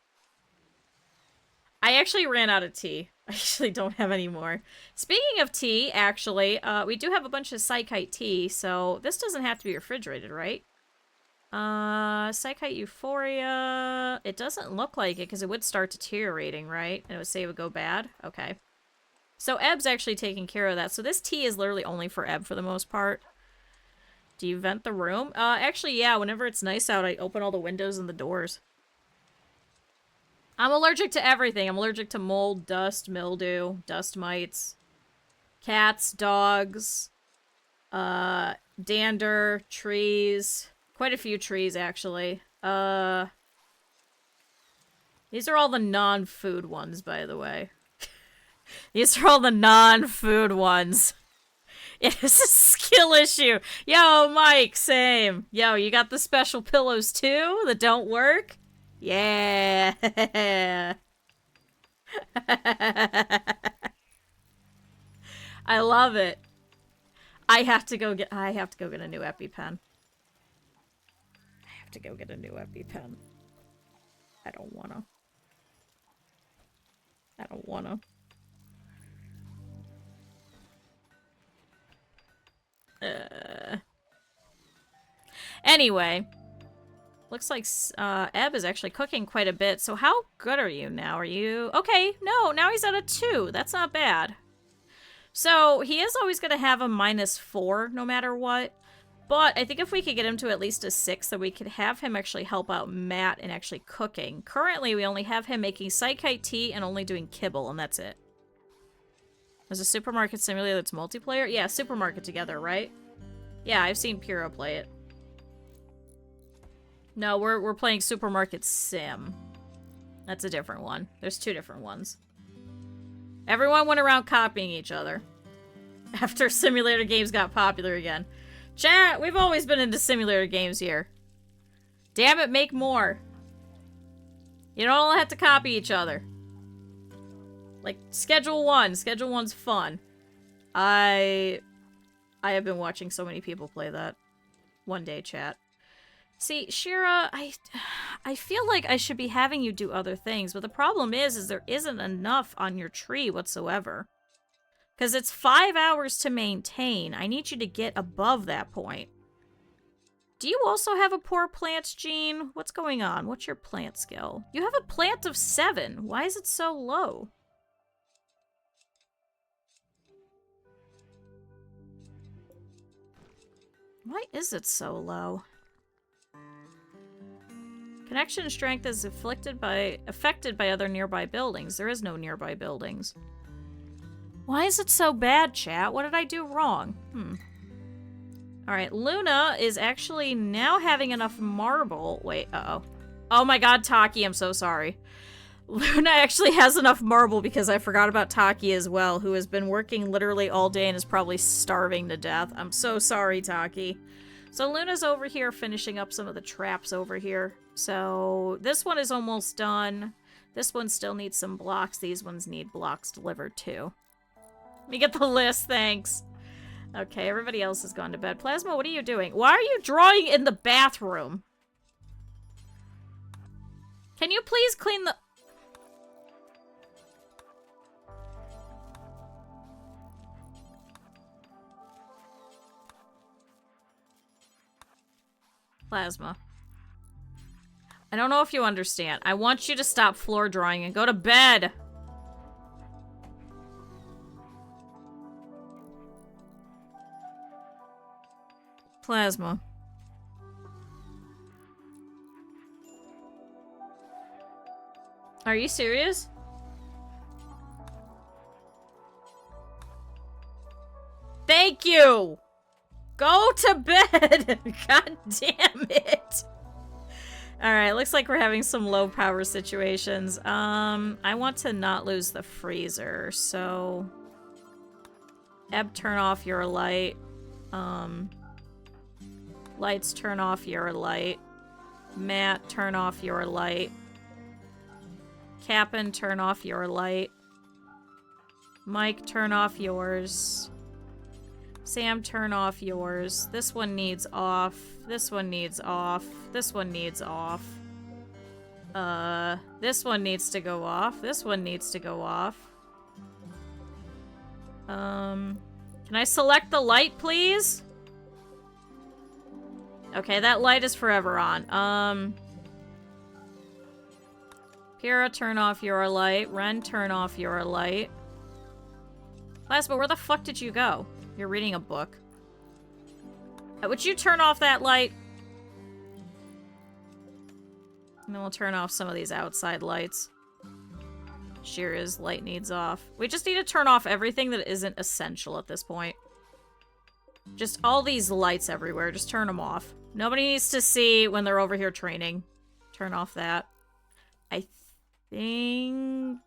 I actually ran out of tea. I actually don't have any more. Speaking of tea, actually, we do have a bunch of Psychite tea, so this doesn't have to be refrigerated, right? Psychite Euphoria. It doesn't look like it, because it would start deteriorating, right? And it would say it would go bad? Okay. So Eb's actually taking care of that. So this tea is literally only for Eb for the most part. Do you vent the room? Actually, yeah, whenever it's nice out, I open all the windows and the doors. I'm allergic to everything. I'm allergic to mold, dust, mildew, dust mites, cats, dogs, dander, trees. Quite a few trees, actually. These are all the non-food ones, by the way. These are all the non-food ones. It is a skill issue. Yo, Mike, same. Yo, you got the special pillows, too, that don't work? Yeah. I love it. I have to go get a new EpiPen. I have to go get a new EpiPen. I don't wanna. Anyway. Looks like Eb is actually cooking quite a bit. So how good are you now? Are you... Okay, no, now he's at a 2. That's not bad. So he is always going to have a -4 no matter what. But I think if we could get him to at least a 6, then we could have him actually help out Matt in actually cooking. Currently, we only have him making Psychite tea and only doing kibble, and that's it. There's a supermarket simulator that's multiplayer? Yeah, supermarket together, right? Yeah, I've seen Pyrrha play it. No, we're playing Supermarket Sim. That's a different one. There's 2 different ones. Everyone went around copying each other. After simulator games got popular again. Chat, we've always been into simulator games here. Damn it, make more. You don't all have to copy each other. Like, Schedule 1. Schedule 1's fun. I have been watching so many people play that. One day, chat. See, Shira, I feel like I should be having you do other things, but the problem is there isn't enough on your tree whatsoever. Because it's 5 hours to maintain. I need you to get above that point. Do you also have a poor plants gene? What's going on? What's your plant skill? You have a plant of 7. Why is it so low? Why is it so low? Connection strength is affected by other nearby buildings. There is no nearby buildings. Why is it so bad, chat? What did I do wrong? Alright, Luna is actually now having enough marble. Wait, uh-oh. Oh my god, Taki, I'm so sorry. Luna actually has enough marble because I forgot about Taki as well, who has been working literally all day and is probably starving to death. I'm so sorry, Taki. So Luna's over here finishing up some of the traps over here. So this one is almost done. This one still needs some blocks. These ones need blocks delivered too. Let me get the list, thanks. Okay, everybody else has gone to bed. Plasma, what are you doing? Why are you drawing in the bathroom? Can you please clean the... Plasma. I don't know if you understand. I want you to stop floor drawing and go to bed. Plasma. Are you serious? Thank you! Go to bed! God damn it! Alright, looks like we're having some low power situations. I want to not lose the freezer, so... Ebb, turn off your light. Lights, turn off your light. Matt, turn off your light. Cap'n, turn off your light. Mike, turn off yours. Sam, turn off yours. This one needs off. This one needs off. This one needs off. This one needs to go off. This one needs to go off. Can I select the light, please? Okay, that light is forever on. Pyrrha, turn off your light. Ren, turn off your light. Plasma, where the fuck did you go? You're reading a book. Would you turn off that light? And then we'll turn off some of these outside lights. Shira's light needs off. We just need to turn off everything that isn't essential at this point. Just all these lights everywhere. Just turn them off. Nobody needs to see when they're over here training. Turn off that. I think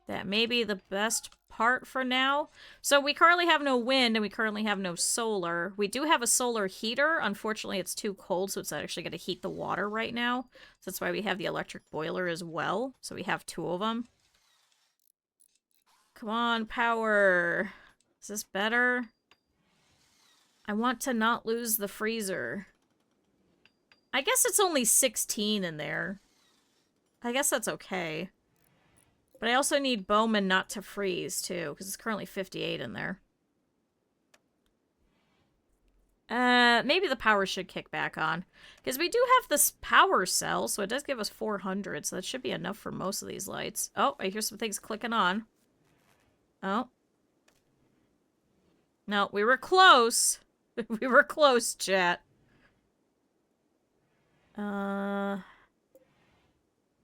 that may be the best part for now. So we currently have no wind and we currently have no solar. We do have a solar heater. Unfortunately, it's too cold, so it's actually going to heat the water right now. So that's why we have the electric boiler as well. So we have 2 of them. Come on, power. Is this better? I want to not lose the freezer. I guess it's only 16 in there. I guess that's okay. But I also need Bowman not to freeze, too, because it's currently 58 in there. Maybe the power should kick back on. Because we do have this power cell, so it does give us 400, so that should be enough for most of these lights. Oh, I hear some things clicking on. Oh. No, we were close. We were close, chat.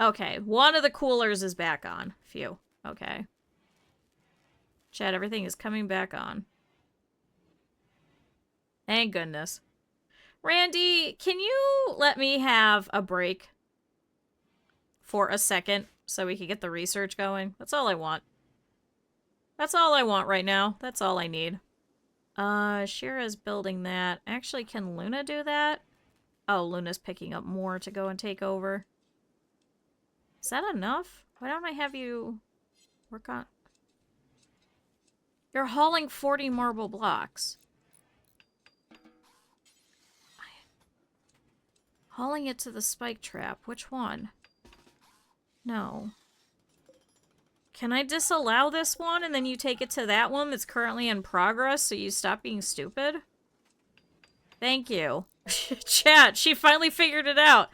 Okay, one of the coolers is back on. Phew. Okay. Chat, everything is coming back on. Thank goodness. Randy, can you let me have a break for a second so we can get the research going? That's all I want. That's all I want right now. That's all I need. Shira's building that. Actually, can Luna do that? Oh, Luna's picking up more to go and take over. Is that enough? Why don't I have you work on... You're hauling 40 marble blocks. Hauling it to the spike trap. Which one? No. Can I disallow this one and then you take it to that one that's currently in progress so you stop being stupid? Thank you. Chat, she finally figured it out.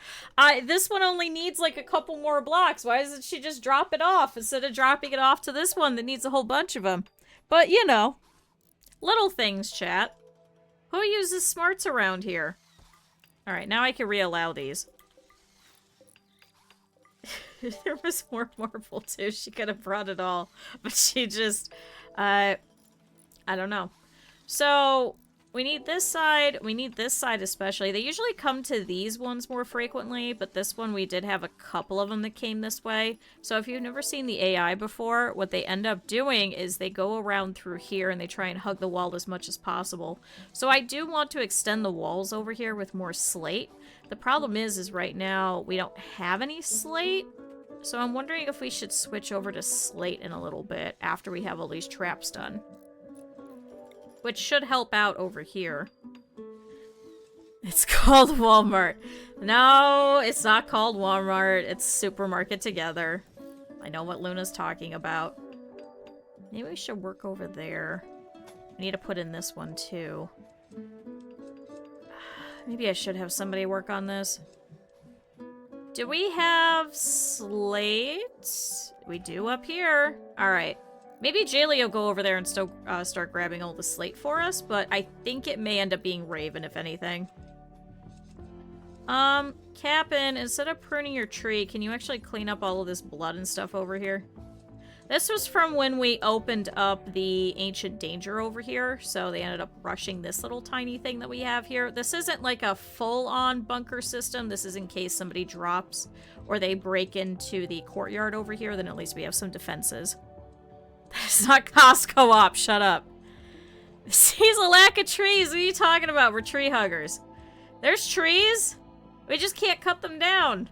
This one only needs like a couple more blocks. Why doesn't she just drop it off instead of dropping it off to this one that needs a whole bunch of them? But, you know, little things, chat. Who uses smarts around here? Alright, now I can re-allow these. There was more marble too. She could have brought it all. But she just... I don't know. So... we need this side. We need this side especially. They usually come to these ones more frequently, but this one we did have a couple of them that came this way. So if you've never seen the AI before, what they end up doing is they go around through here and they try and hug the wall as much as possible. So I do want to extend the walls over here with more slate. The problem is right now we don't have any slate. So I'm wondering if we should switch over to slate in a little bit after we have all these traps done. Which should help out over here. It's called Walmart. No, it's not called Walmart. It's Supermarket Together. I know what Luna's talking about. Maybe we should work over there. We need to put in this one too. Maybe I should have somebody work on this. Do we have slate? We do up here. Alright. Maybe Jaylee will go over there and still start grabbing all the slate for us, but I think it may end up being Raven, if anything. Cap'n, instead of pruning your tree, can you actually clean up all of this blood and stuff over here? This was from when we opened up the Ancient Danger over here, so they ended up rushing this little tiny thing that we have here. This isn't like a full-on bunker system. This is in case somebody drops or they break into the courtyard over here, then at least we have some defenses. It's not Costco op, shut up. Sees a lack of trees. What are you talking about? We're tree huggers. There's trees. We just can't cut them down.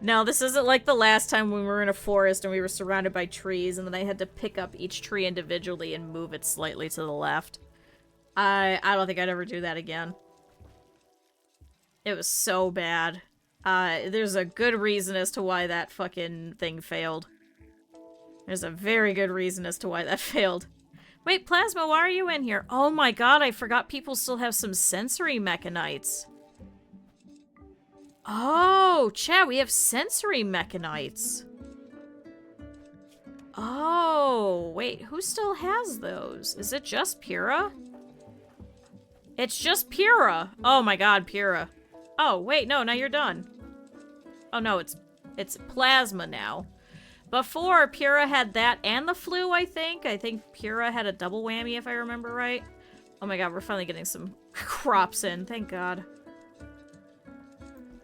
No, this isn't like the last time when we were in a forest and we were surrounded by trees and then I had to pick up each tree individually and move it slightly to the left. I don't think I'd ever do that again. It was so bad. There's a good reason as to why that fucking thing failed. There's a very good reason as to why that failed. Wait, Plasma, why are you in here? Oh my god, I forgot people still have some sensory mechanites. Oh, chat, we have sensory mechanites. Oh, wait, who still has those? Is it just Pyrrha? It's just Pyrrha. Oh my god, Pyrrha. Oh, wait, no, now you're done. Oh no, it's Plasma now. Before, Pyrrha had that and the flu, I think. I think Pyrrha had a double whammy, if I remember right. Oh my god, we're finally getting some crops in, thank god.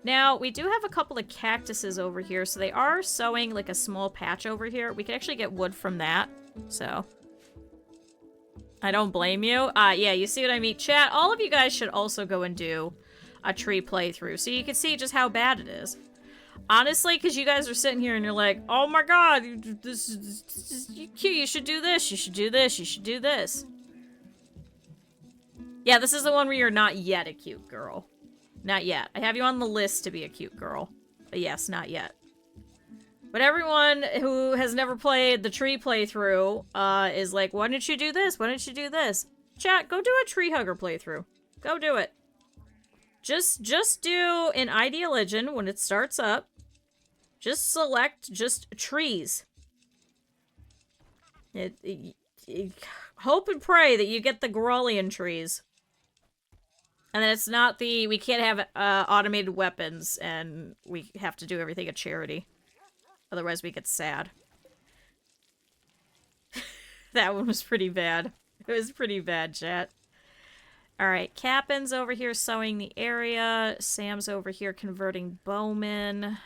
Now, we do have a couple of cactuses over here, so they are sowing like a small patch over here. We can actually get wood from that, so... I don't blame you. Yeah, you see what I mean? Chat, all of you guys should also go and do a tree playthrough, so you can see just how bad it is. Honestly, because you guys are sitting here and you're like, oh my god, this is cute, you should do this, you should do this, you should do this. Yeah, this is the one where you're not yet a cute girl. Not yet. I have you on the list to be a cute girl. But yes, not yet. But everyone who has never played the tree playthrough is like, why didn't you do this? Why didn't you do this? Chat, go do a tree hugger playthrough. Go do it. Just do an ID Legend when it starts up. Just select just trees. Hope and pray that you get the Grolian trees. And then it's not the, we can't have automated weapons and we have to do everything at charity. Otherwise we get sad. That one was pretty bad. It was pretty bad, chat. Alright, Cap'n's over here sewing the area. Sam's over here converting bowmen.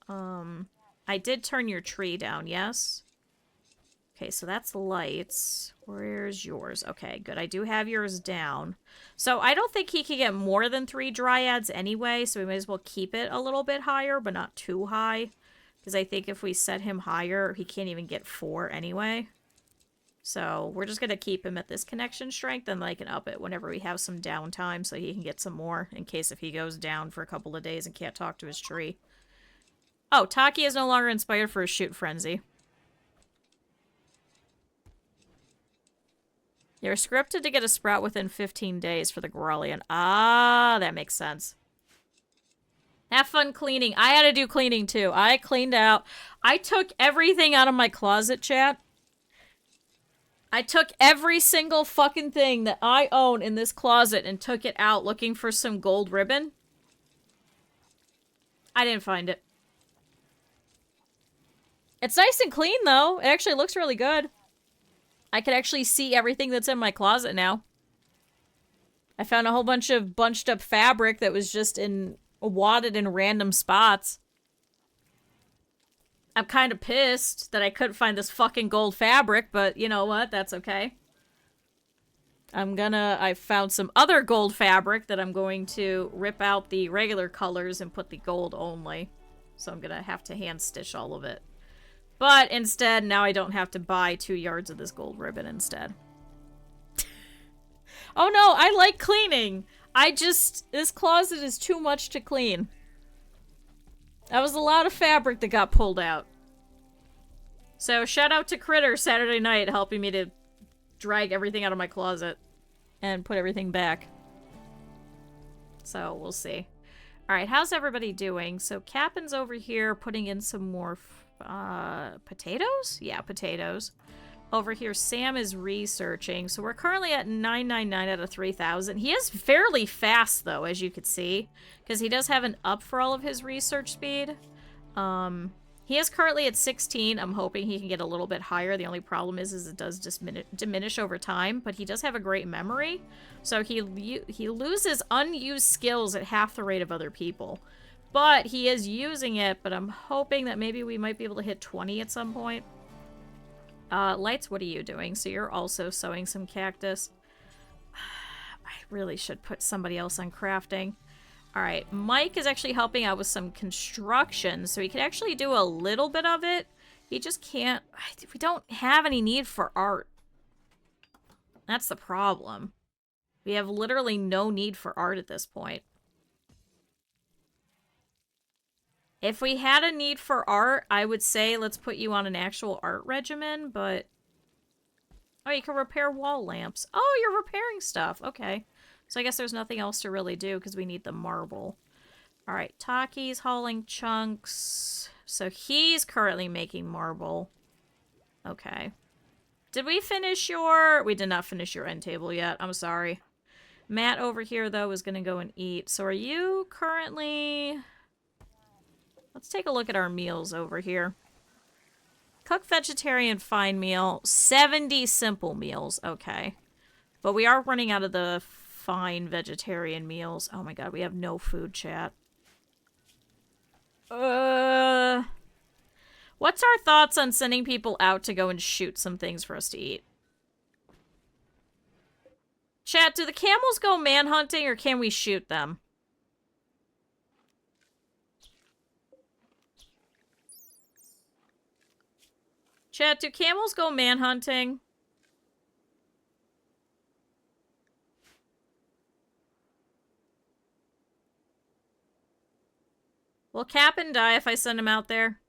I did turn your tree down, yes? Okay, so that's lights. Where's yours? Okay, good. I do have yours down. So I don't think he can get more than 3 dryads anyway, so we might as well keep it a little bit higher, but not too high. Because I think if we set him higher, he can't even get 4 anyway. So we're just going to keep him at this connection strength, and then I can up it whenever we have some downtime so he can get some more, in case if he goes down for a couple of days and can't talk to his tree. Oh, Taki is no longer inspired for a shoot frenzy. You're scripted to get a sprout within 15 days for the Goralian. Ah, that makes sense. Have fun cleaning. I had to do cleaning too. I cleaned out. I took everything out of my closet, chat. I took every single fucking thing that I own in this closet and took it out looking for some gold ribbon. I didn't find it. It's nice and clean, though. It actually looks really good. I can actually see everything that's in my closet now. I found a whole bunch of bunched up fabric that was just wadded in random spots. I'm kind of pissed that I couldn't find this fucking gold fabric, but you know what? That's okay. I found some other gold fabric that I'm going to rip out the regular colors and put the gold only. So I'm gonna have to hand stitch all of it. But instead, now I don't have to buy 2 yards of this gold ribbon instead. Oh no, I like cleaning! This closet is too much to clean. That was a lot of fabric that got pulled out. So shout out to Critter Saturday night helping me to drag everything out of my closet and put everything back. So we'll see. Alright, how's everybody doing? So Captain's over here putting in some more potatoes? Yeah, potatoes. Over here, Sam is researching. So we're currently at 999 out of 3,000. He is fairly fast, though, as you could see. Because he does have an up for all of his research speed. He is currently at 16. I'm hoping he can get a little bit higher. The only problem is it does diminish over time. But he does have a great memory. So he loses unused skills at half the rate of other people. But he is using it. But I'm hoping that maybe we might be able to hit 20 at some point. Lights, what are you doing? So you're also sowing some cactus. I really should put somebody else on crafting. Alright, Mike is actually helping out with some construction, so he could actually do a little bit of it. He just can't... We don't have any need for art. That's the problem. We have literally no need for art at this point. If we had a need for art, I would say let's put you on an actual art regimen, but... Oh, you can repair wall lamps. Oh, you're repairing stuff. Okay. So I guess there's nothing else to really do because we need the marble. Alright, Taki's hauling chunks. So he's currently making marble. Okay. Did we finish your... We did not finish your end table yet. I'm sorry. Matt over here, though, is going to go and eat. So are you currently... Let's take a look at our meals over here. Cook vegetarian fine meal. 70 simple meals. Okay. But we are running out of the fine vegetarian meals. Oh my god, we have no food, chat. What's our thoughts on sending people out to go and shoot some things for us to eat? Chat, do the camels go manhunting or can we shoot them? Chat, do camels go manhunting? Will Cap'n die if I send him out there?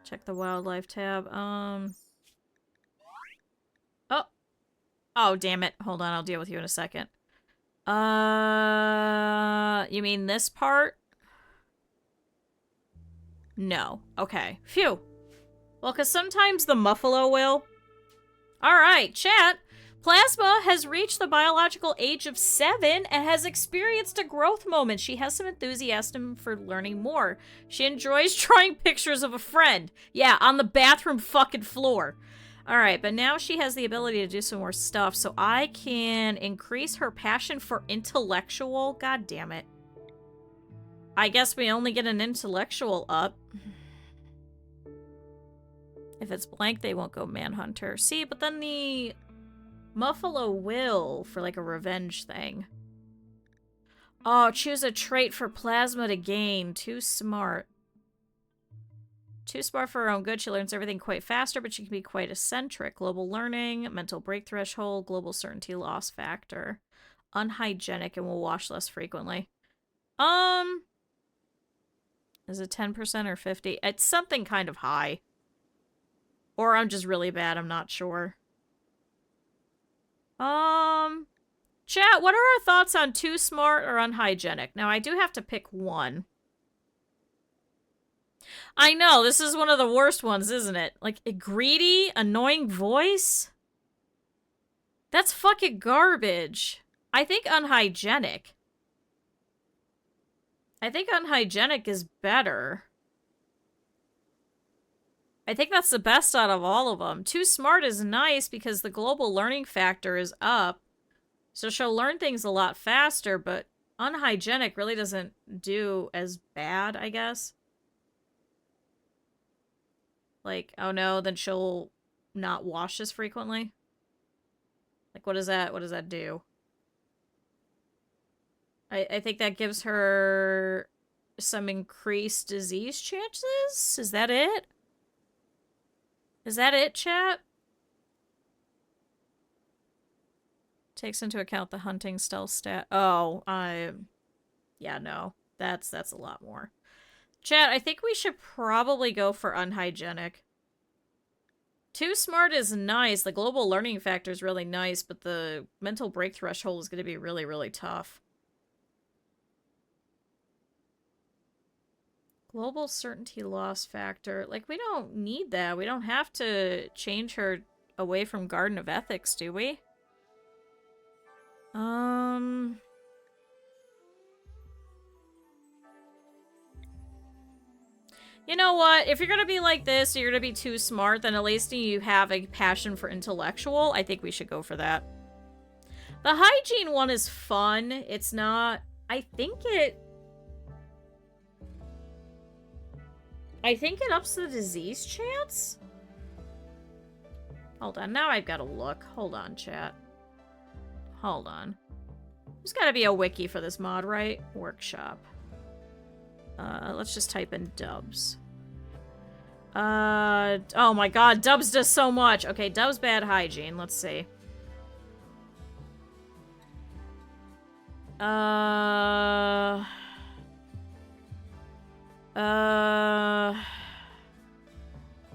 Check the wildlife tab. Oh. Oh, damn it. Hold on, I'll deal with you in a second. You mean this part? No. Okay. Phew. Well, because sometimes the Muffalo will. Alright, chat. Plasma has reached the biological age of 7 and has experienced a growth moment. She has some enthusiasm for learning more. She enjoys drawing pictures of a friend. Yeah, on the bathroom fucking floor. Alright, but now she has the ability to do some more stuff, so I can increase her passion for intellectual. God damn it. I guess we only get an intellectual up. If it's blank, they won't go manhunter. See, but then the Muffalo will for like a revenge thing. Oh, choose a trait for Plasma to gain. Too smart. Too smart for her own good. She learns everything quite faster, but she can be quite eccentric. Global learning, mental break threshold, global certainty loss factor. Unhygienic and will wash less frequently. Is it 10% or 50? It's something kind of high. Or I'm just really bad, I'm not sure. Chat, what are our thoughts on too smart or unhygienic? Now, I do have to pick one. I know, this is one of the worst ones, isn't it? Like, a greedy, annoying voice? That's fucking garbage. I think unhygienic. I think unhygienic is better. I think that's the best out of all of them. Too smart is nice because the global learning factor is up. So she'll learn things a lot faster, but unhygienic really doesn't do as bad, I guess. Like, oh no, then she'll not wash as frequently. Like, what does that do? I think that gives her some increased disease chances? Is that it? Is that it, chat? Takes into account the hunting stealth stat. Oh, yeah, no. That's a lot more. Chat, I think we should probably go for unhygienic. Too smart is nice. The global learning factor is really nice, but the mental break threshold is going to be really, really tough. Global certainty loss factor. Like, we don't need that. We don't have to change her away from Garden of Ethics, do we? You know what? If you're gonna be like this, you're gonna be too smart, then at least you have a passion for intellectual. I think we should go for that. The hygiene one is fun. It's not... I think it ups the disease chance? Hold on, now I've got to look. Hold on, chat. Hold on. There's got to be a wiki for this mod, right? Workshop. Let's just type in Dubs. Oh my god, Dubs does so much. Okay, Dubs bad hygiene. Let's see.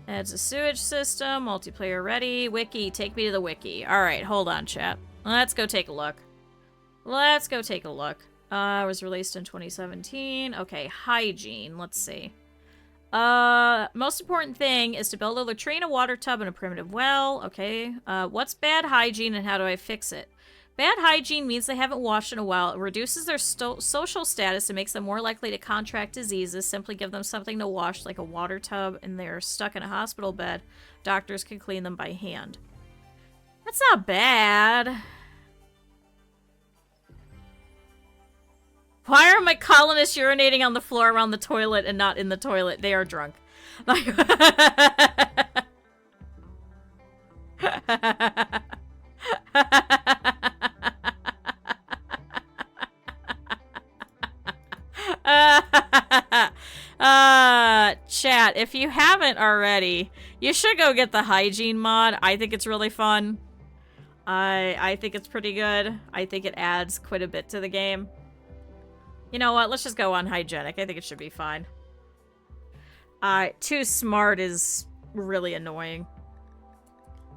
Adds a sewage system, multiplayer ready, wiki, take me to the wiki. Alright, hold on, chat. Let's go take a look. Let's go take a look. Was released in 2017. Okay, hygiene, let's see. Most important thing is to build a latrine, a water tub, and a primitive well. Okay, what's bad hygiene and how do I fix it? Bad hygiene means they haven't washed in a while. It reduces their social status and makes them more likely to contract diseases. Simply give them something to wash, like a water tub, and they're stuck in a hospital bed. Doctors can clean them by hand. That's not bad. Why are my colonists urinating on the floor around the toilet and not in the toilet? They are drunk. Chat, if you haven't already, you should go get the hygiene mod. I think it's really fun. I think it's pretty good. I think it adds quite a bit to the game. You know what? Let's just go on hygienic. I think it should be fine. Too smart is really annoying.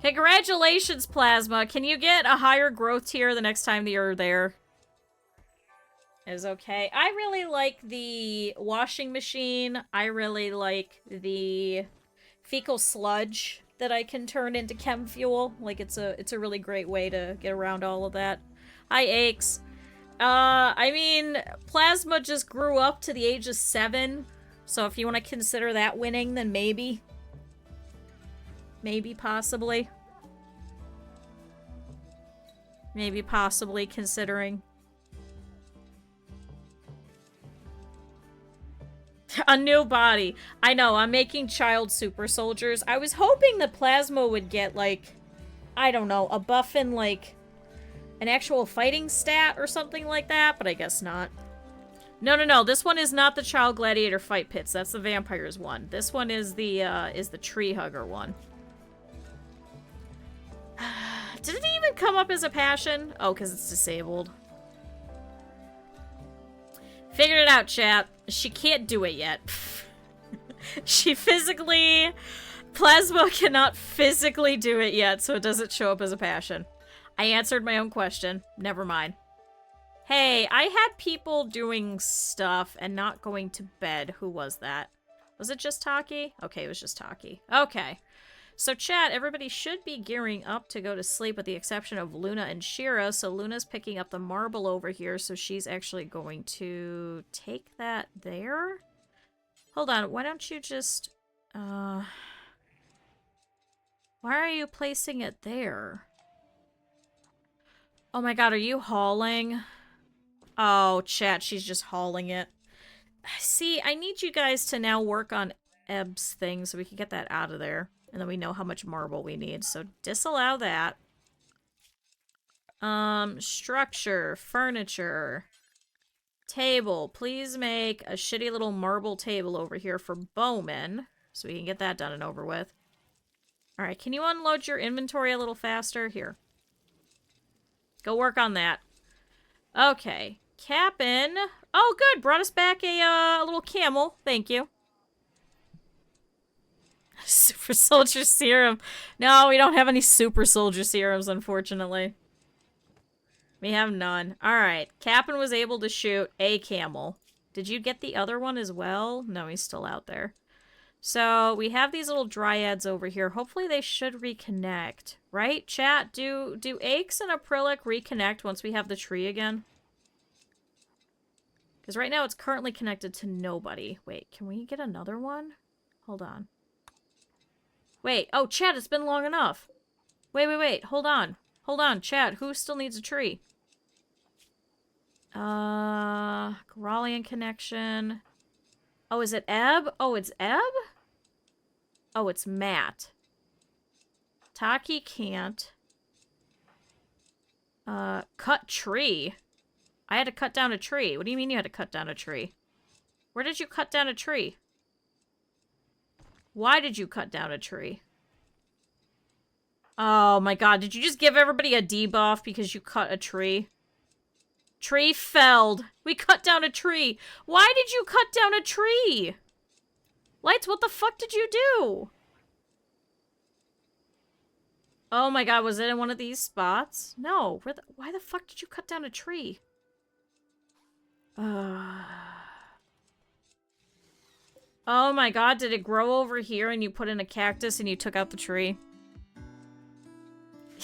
Congratulations, Plasma. Can you get a higher growth tier the next time that you're there? Is okay. I really like the washing machine. I really like the fecal sludge that I can turn into chem fuel. Like, it's a really great way to get around all of that. Hi, Aches. I mean, Plasma just grew up to the age of 7, so if you want to consider that winning, then maybe. Maybe, possibly. Maybe, possibly considering. A new body. I know, I'm making child super soldiers. I was hoping that Plasma would get, like, I don't know, a buff in, like, an actual fighting stat or something like that, but I guess not. No, this one is not the Child Gladiator Fight Pits. That's the Vampires one. This one is the Tree Hugger one. Did it even come up as a passion? Oh, because it's disabled. Figured it out, chat. She can't do it yet. She physically... Plasma cannot physically do it yet, so it doesn't show up as a passion. I answered my own question. Never mind. Hey, I had people doing stuff and not going to bed. Who was that? Was it just Taki? Okay, it was just Taki. Okay. So chat, everybody should be gearing up to go to sleep with the exception of Luna and Shira. So Luna's picking up the marble over here, so she's actually going to take that there. Hold on, why don't you just... Why are you placing it there? Oh my god, are you hauling? Oh, chat, she's just hauling it. See, I need you guys to now work on Eb's thing so we can get that out of there. And then we know how much marble we need. So disallow that. Structure, furniture, table. Please make a shitty little marble table over here for Bowman. So we can get that done and over with. Alright, can you unload your inventory a little faster? Here. Go work on that. Okay. Cap'n. Oh, good. Brought us back a little camel. Thank you. Super soldier serum. No, we don't have any super soldier serums, unfortunately. We have none. Alright. Cap'n was able to shoot a camel. Did you get the other one as well? No, he's still out there. So, we have these little dryads over here. Hopefully they should reconnect. Right, chat? Do Aches and Acrylic reconnect once we have the tree again? Because right now it's currently connected to nobody. Wait, can we get another one? Hold on. Wait, oh, chat, it's been long enough. Wait, hold on. Hold on, chat, who still needs a tree? Corallian connection. Oh, is it Eb? Oh, it's Eb? Oh, it's Matt. Taki can't. Cut tree. I had to cut down a tree. What do you mean you had to cut down a tree? Where did you cut down a tree? Why did you cut down a tree? Oh my god, did you just give everybody a debuff because you cut a tree? Tree felled. We cut down a tree. Why did you cut down a tree? Lights, what the fuck did you do? Oh my god, was it in one of these spots? No. Why the fuck did you cut down a tree? Oh my god, did it grow over here and you put in a cactus and you took out the tree?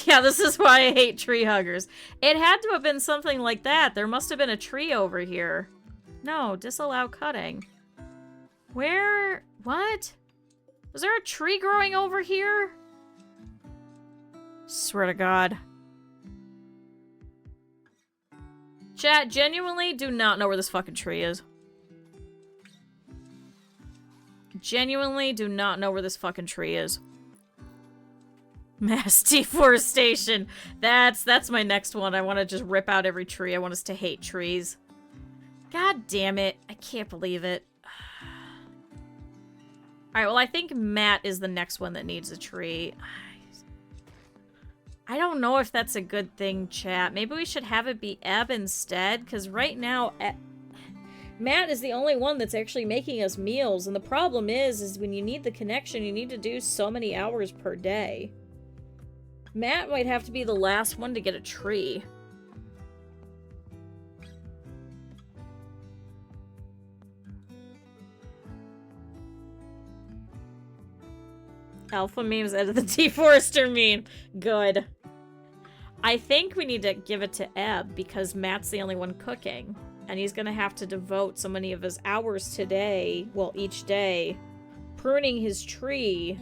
Yeah, this is why I hate tree huggers. It had to have been something like that. There must have been a tree over here. No, disallow cutting. Where? What? Was there a tree growing over here? Swear to God. Chat, genuinely do not know where this fucking tree is. Genuinely do not know where this fucking tree is. Mass deforestation. That's my next one. I want to just rip out every tree. I want us to hate trees. God damn it. I can't believe it. Alright, well I think Matt is the next one that needs a tree. I don't know if that's a good thing, chat. Maybe we should have it be Eb instead, because right now, Matt is the only one that's actually making us meals, and the problem is when you need the connection, you need to do so many hours per day. Matt might have to be the last one to get a tree. Alpha memes out of the deforester meme. Good. I think we need to give it to Eb because Matt's the only one cooking. And he's gonna have to devote so many of his hours today, well, each day, pruning his tree.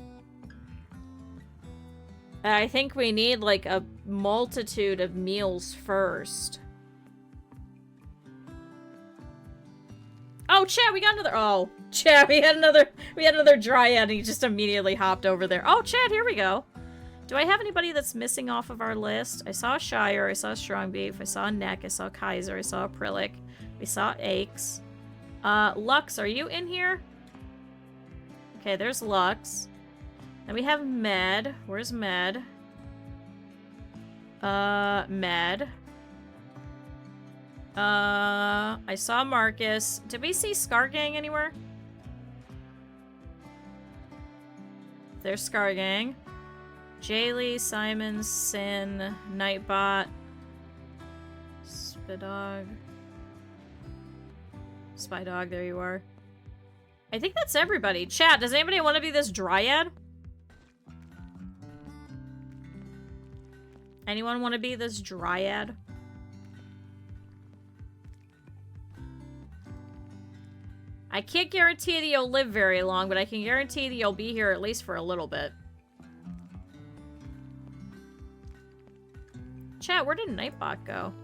I think we need, like, a multitude of meals first. Oh, chat, we got another- oh, chat, we had another dryad and he just immediately hopped over there. Oh, chat, here we go. Do I have anybody that's missing off of our list? I saw Shire, I saw Strong Beef, I saw Neck, I saw Kaiser, I saw Acrylic, we saw Aches. Lux, are you in here? Okay, there's Lux. Then we have Med. Where's Med? Med. I saw Marcus. Did we see Scar Gang anywhere? There's Scar Gang. Jaylee, Simon, Sin, Nightbot, Spydog. Spydog, there you are. I think that's everybody. Chat, does anybody want to be this Dryad? Anyone want to be this Dryad? I can't guarantee that you'll live very long, but I can guarantee that you'll be here at least for a little bit. Chat, where did Nightbot go?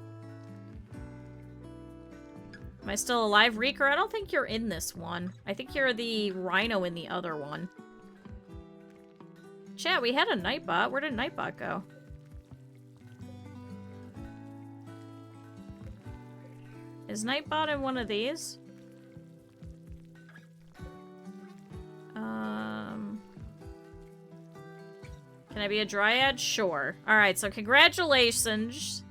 Am I still alive, Reeker? I don't think you're in this one. I think you're the Rhino in the other one. Chat, we had a Nightbot. Where did Nightbot go? Is Nightbot in one of these? Can I be a Dryad? Sure. Alright, so congratulations.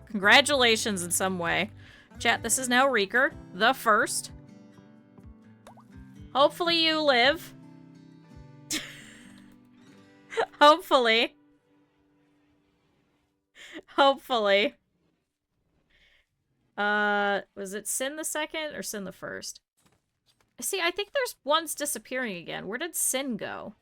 Congratulations in some way. Chat, this is now Reeker, the first. Hopefully you live. Hopefully. Hopefully. Was it Sin the second or Sin the first? See, I think there's one's disappearing again. Where did Sin go?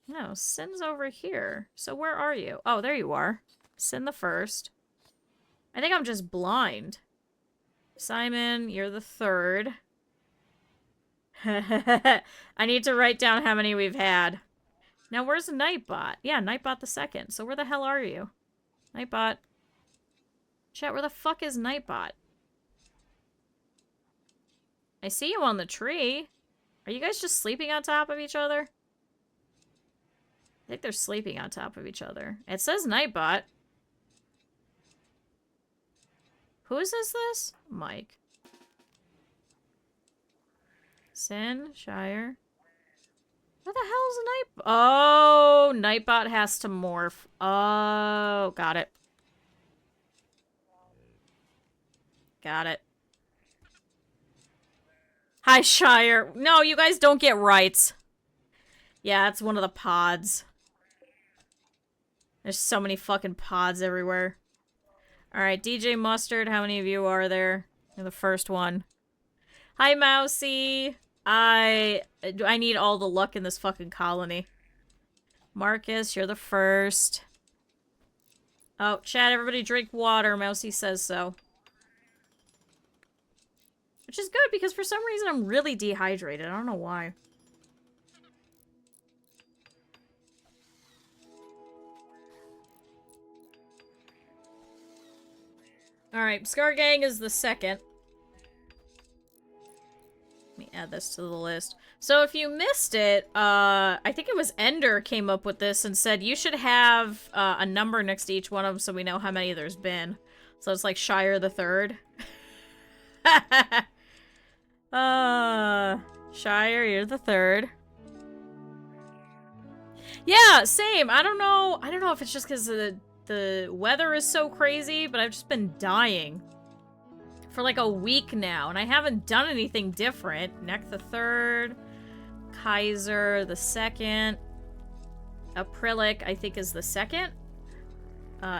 No, Sin's over here. So where are you? Oh, there you are. Sin the first. I think I'm just blind. Simon, you're the third. I need to write down how many we've had. Now, where's Nightbot? Yeah, Nightbot the second. So where the hell are you? Nightbot. Chat, where the fuck is Nightbot? I see you on the tree. Are you guys just sleeping on top of each other? I think they're sleeping on top of each other. It says Nightbot. Whose is this? Mike. Sin, Shire. Where the hell's Nightbot? Oh, Nightbot has to morph. Oh, got it. Got it. Hi, Shire. No, you guys don't get rights. Yeah, it's one of the pods. There's so many fucking pods everywhere. Alright, DJ Mustard, how many of you are there? You're the first one. Hi, Mousy. I need all the luck in this fucking colony. Marcus, you're the first. Oh, chat, everybody drink water. Mousy says so. Which is good, because for some reason I'm really dehydrated. I don't know why. Alright, Scar Gang is the second. Let me add this to the list. So if you missed it, I think it was Ender came up with this and said you should have a number next to each one of them so we know how many there's been. So it's like Shire the third. Shire, you're the third. Yeah, same. I don't know if it's just because the weather is so crazy, but I've just been dying for like a week now, and I haven't done anything different. Neck the third, Kaiser the second, Acrylic I think is the second.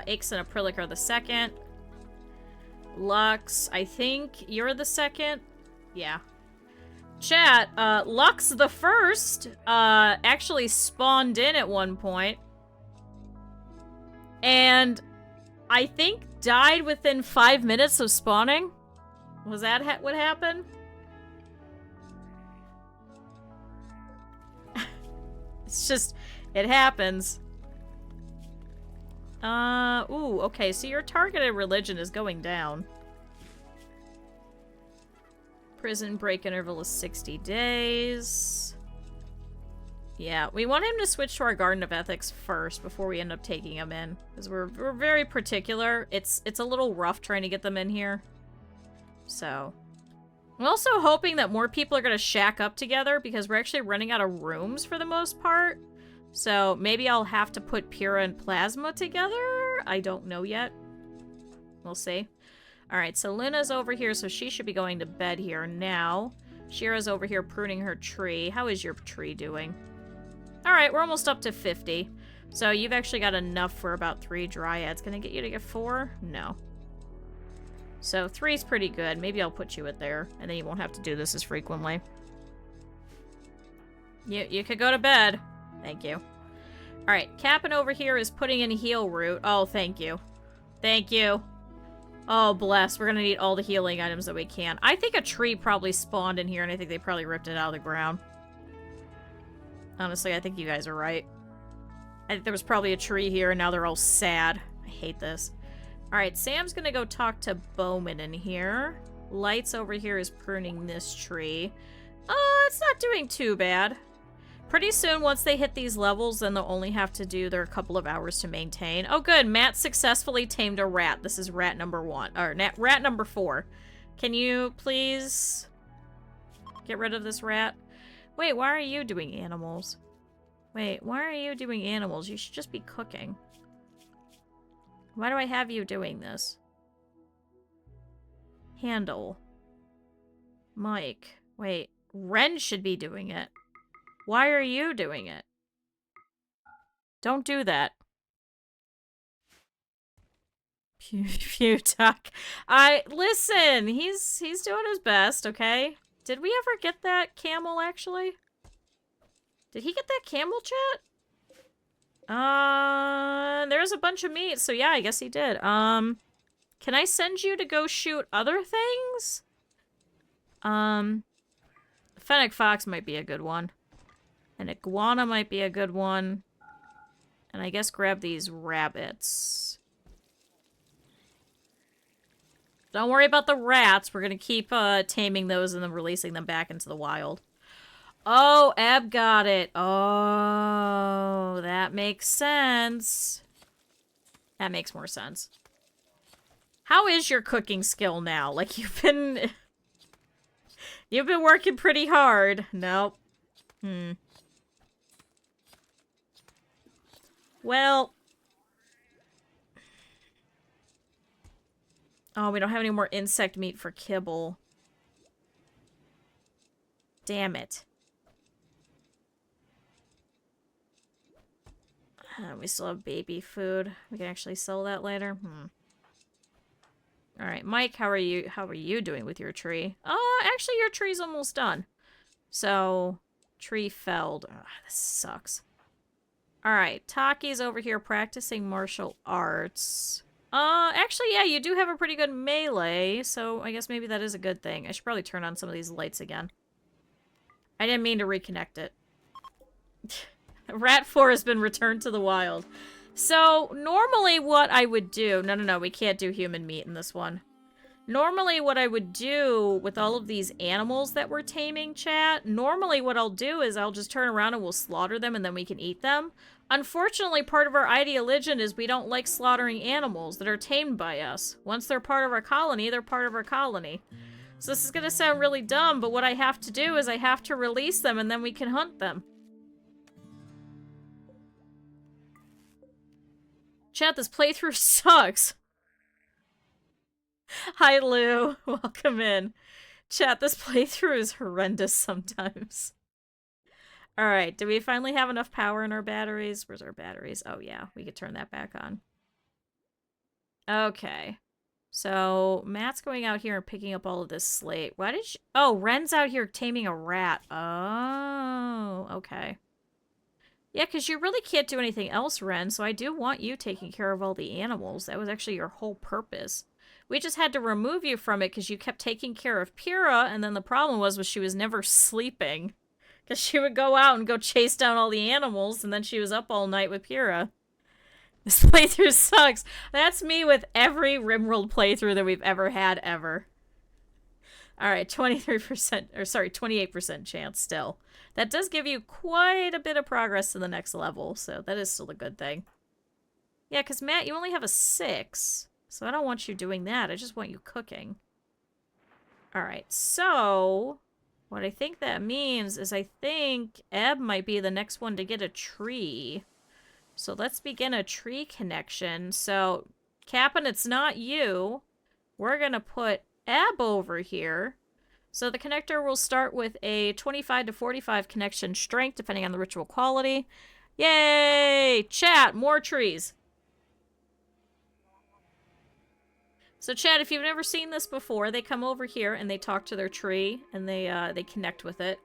Ix and Acrylic are the second. Lux, I think you're the second. Yeah. Chat, Lux the first, actually spawned in at one point. And I think died within 5 minutes of spawning. Was that what happened? It's just, it happens. Ooh, okay, so your targeted religion is going down. Prison break interval is 60 days. Yeah, we want him to switch to our Garden of Ethics first before we end up taking him in. Because we're very particular. It's a little rough trying to get them in here. So. I'm also hoping that more people are going to shack up together because we're actually running out of rooms for the most part. So maybe I'll have to put Pyrrha and Plasma together? I don't know yet. We'll see. Alright, so Luna's over here, so she should be going to bed here now. Shira's over here pruning her tree. How is your tree doing? Alright, we're almost up to 50. So you've actually got enough for about 3 dryads. Can I get you to get 4? No. So 3's pretty good. Maybe I'll put you at there, and then you won't have to do this as frequently. You could go to bed. Thank you. Alright, Cap'n over here is putting in heal root. Oh, thank you. Thank you. Oh, bless. We're gonna need all the healing items that we can. I think a tree probably spawned in here, and I think they probably ripped it out of the ground. Honestly, I think you guys are right. I think there was probably a tree here, and now they're all sad. I hate this. Alright, Sam's gonna go talk to Bowman in here. Lights over here is pruning this tree. It's not doing too bad. Pretty soon, once they hit these levels, then they'll only have to do their couple of hours to maintain. Oh, good. Matt successfully tamed a rat. This is rat number 1. Or rat number 4. Can you please get rid of this rat? Wait, why are you doing animals? Wait, why are you doing animals? You should just be cooking. Why do I have you doing this? Handle. Mike. Wait, Ren should be doing it. Why are you doing it? Don't do that. Pew Tuck. Listen, he's doing his best, okay? Did we ever get that camel, actually? Did he get that camel, chat? There's a bunch of meat, so yeah, I guess he did. Can I send you to go shoot other things? Fennec Fox might be a good one. An iguana might be a good one. And I guess grab these rabbits. Don't worry about the rats. We're gonna keep taming those and then releasing them back into the wild. Oh, Eb got it. Oh, that makes sense. That makes more sense. How is your cooking skill now? Like, you've been working pretty hard. Nope. Well. Oh, we don't have any more insect meat for kibble. Damn it. We still have baby food. We can actually sell that later. Alright, Mike, how are you doing with your tree? Oh, actually your tree's almost done. So, tree felled. Ugh, this sucks. Alright, Taki's over here practicing martial arts. Actually, yeah, you do have a pretty good melee, so I guess maybe that is a good thing. I should probably turn on some of these lights again. I didn't mean to reconnect it. Rat 4 has been returned to the wild. So, normally what I would do... No, we can't do human meat in this one. Normally what I would do with all of these animals that we're taming, chat, normally what I'll do is I'll just turn around and we'll slaughter them and then we can eat them. Unfortunately, part of our ideology is we don't like slaughtering animals that are tamed by us. Once they're part of our colony, they're part of our colony. So this is gonna sound really dumb, but what I have to do is I have to release them and then we can hunt them. Chat, this playthrough sucks. Hi, Lou. Welcome in. Chat, this playthrough is horrendous sometimes. Alright, do we finally have enough power in our batteries? Where's our batteries? Oh, yeah. We could turn that back on. Okay. So, Matt's going out here and picking up all of this slate. Why did you... Oh, Ren's out here taming a rat. Oh, okay. Yeah, because you really can't do anything else, Ren, so I do want you taking care of all the animals. That was actually your whole purpose. We just had to remove you from it because you kept taking care of Pyrrha, and then the problem was she was never sleeping. Because she would go out and go chase down all the animals, and then she was up all night with Pyrrha. This playthrough sucks. That's me with every Rimworld playthrough that we've ever had, ever. Alright, 23%, or sorry, 28% chance still. That does give you quite a bit of progress to the next level, so that is still a good thing. Yeah, because Matt, you only have a 6, so I don't want you doing that. I just want you cooking. Alright, so... what I think that means is I think Eb might be the next one to get a tree. So let's begin a tree connection. So Captain, it's not you. We're gonna put Ebb over here. So the connector will start with a 25 to 45 connection strength, depending on the ritual quality. Yay! Chat, more trees. So chat, if you've never seen this before, they come over here and they talk to their tree and they connect with it.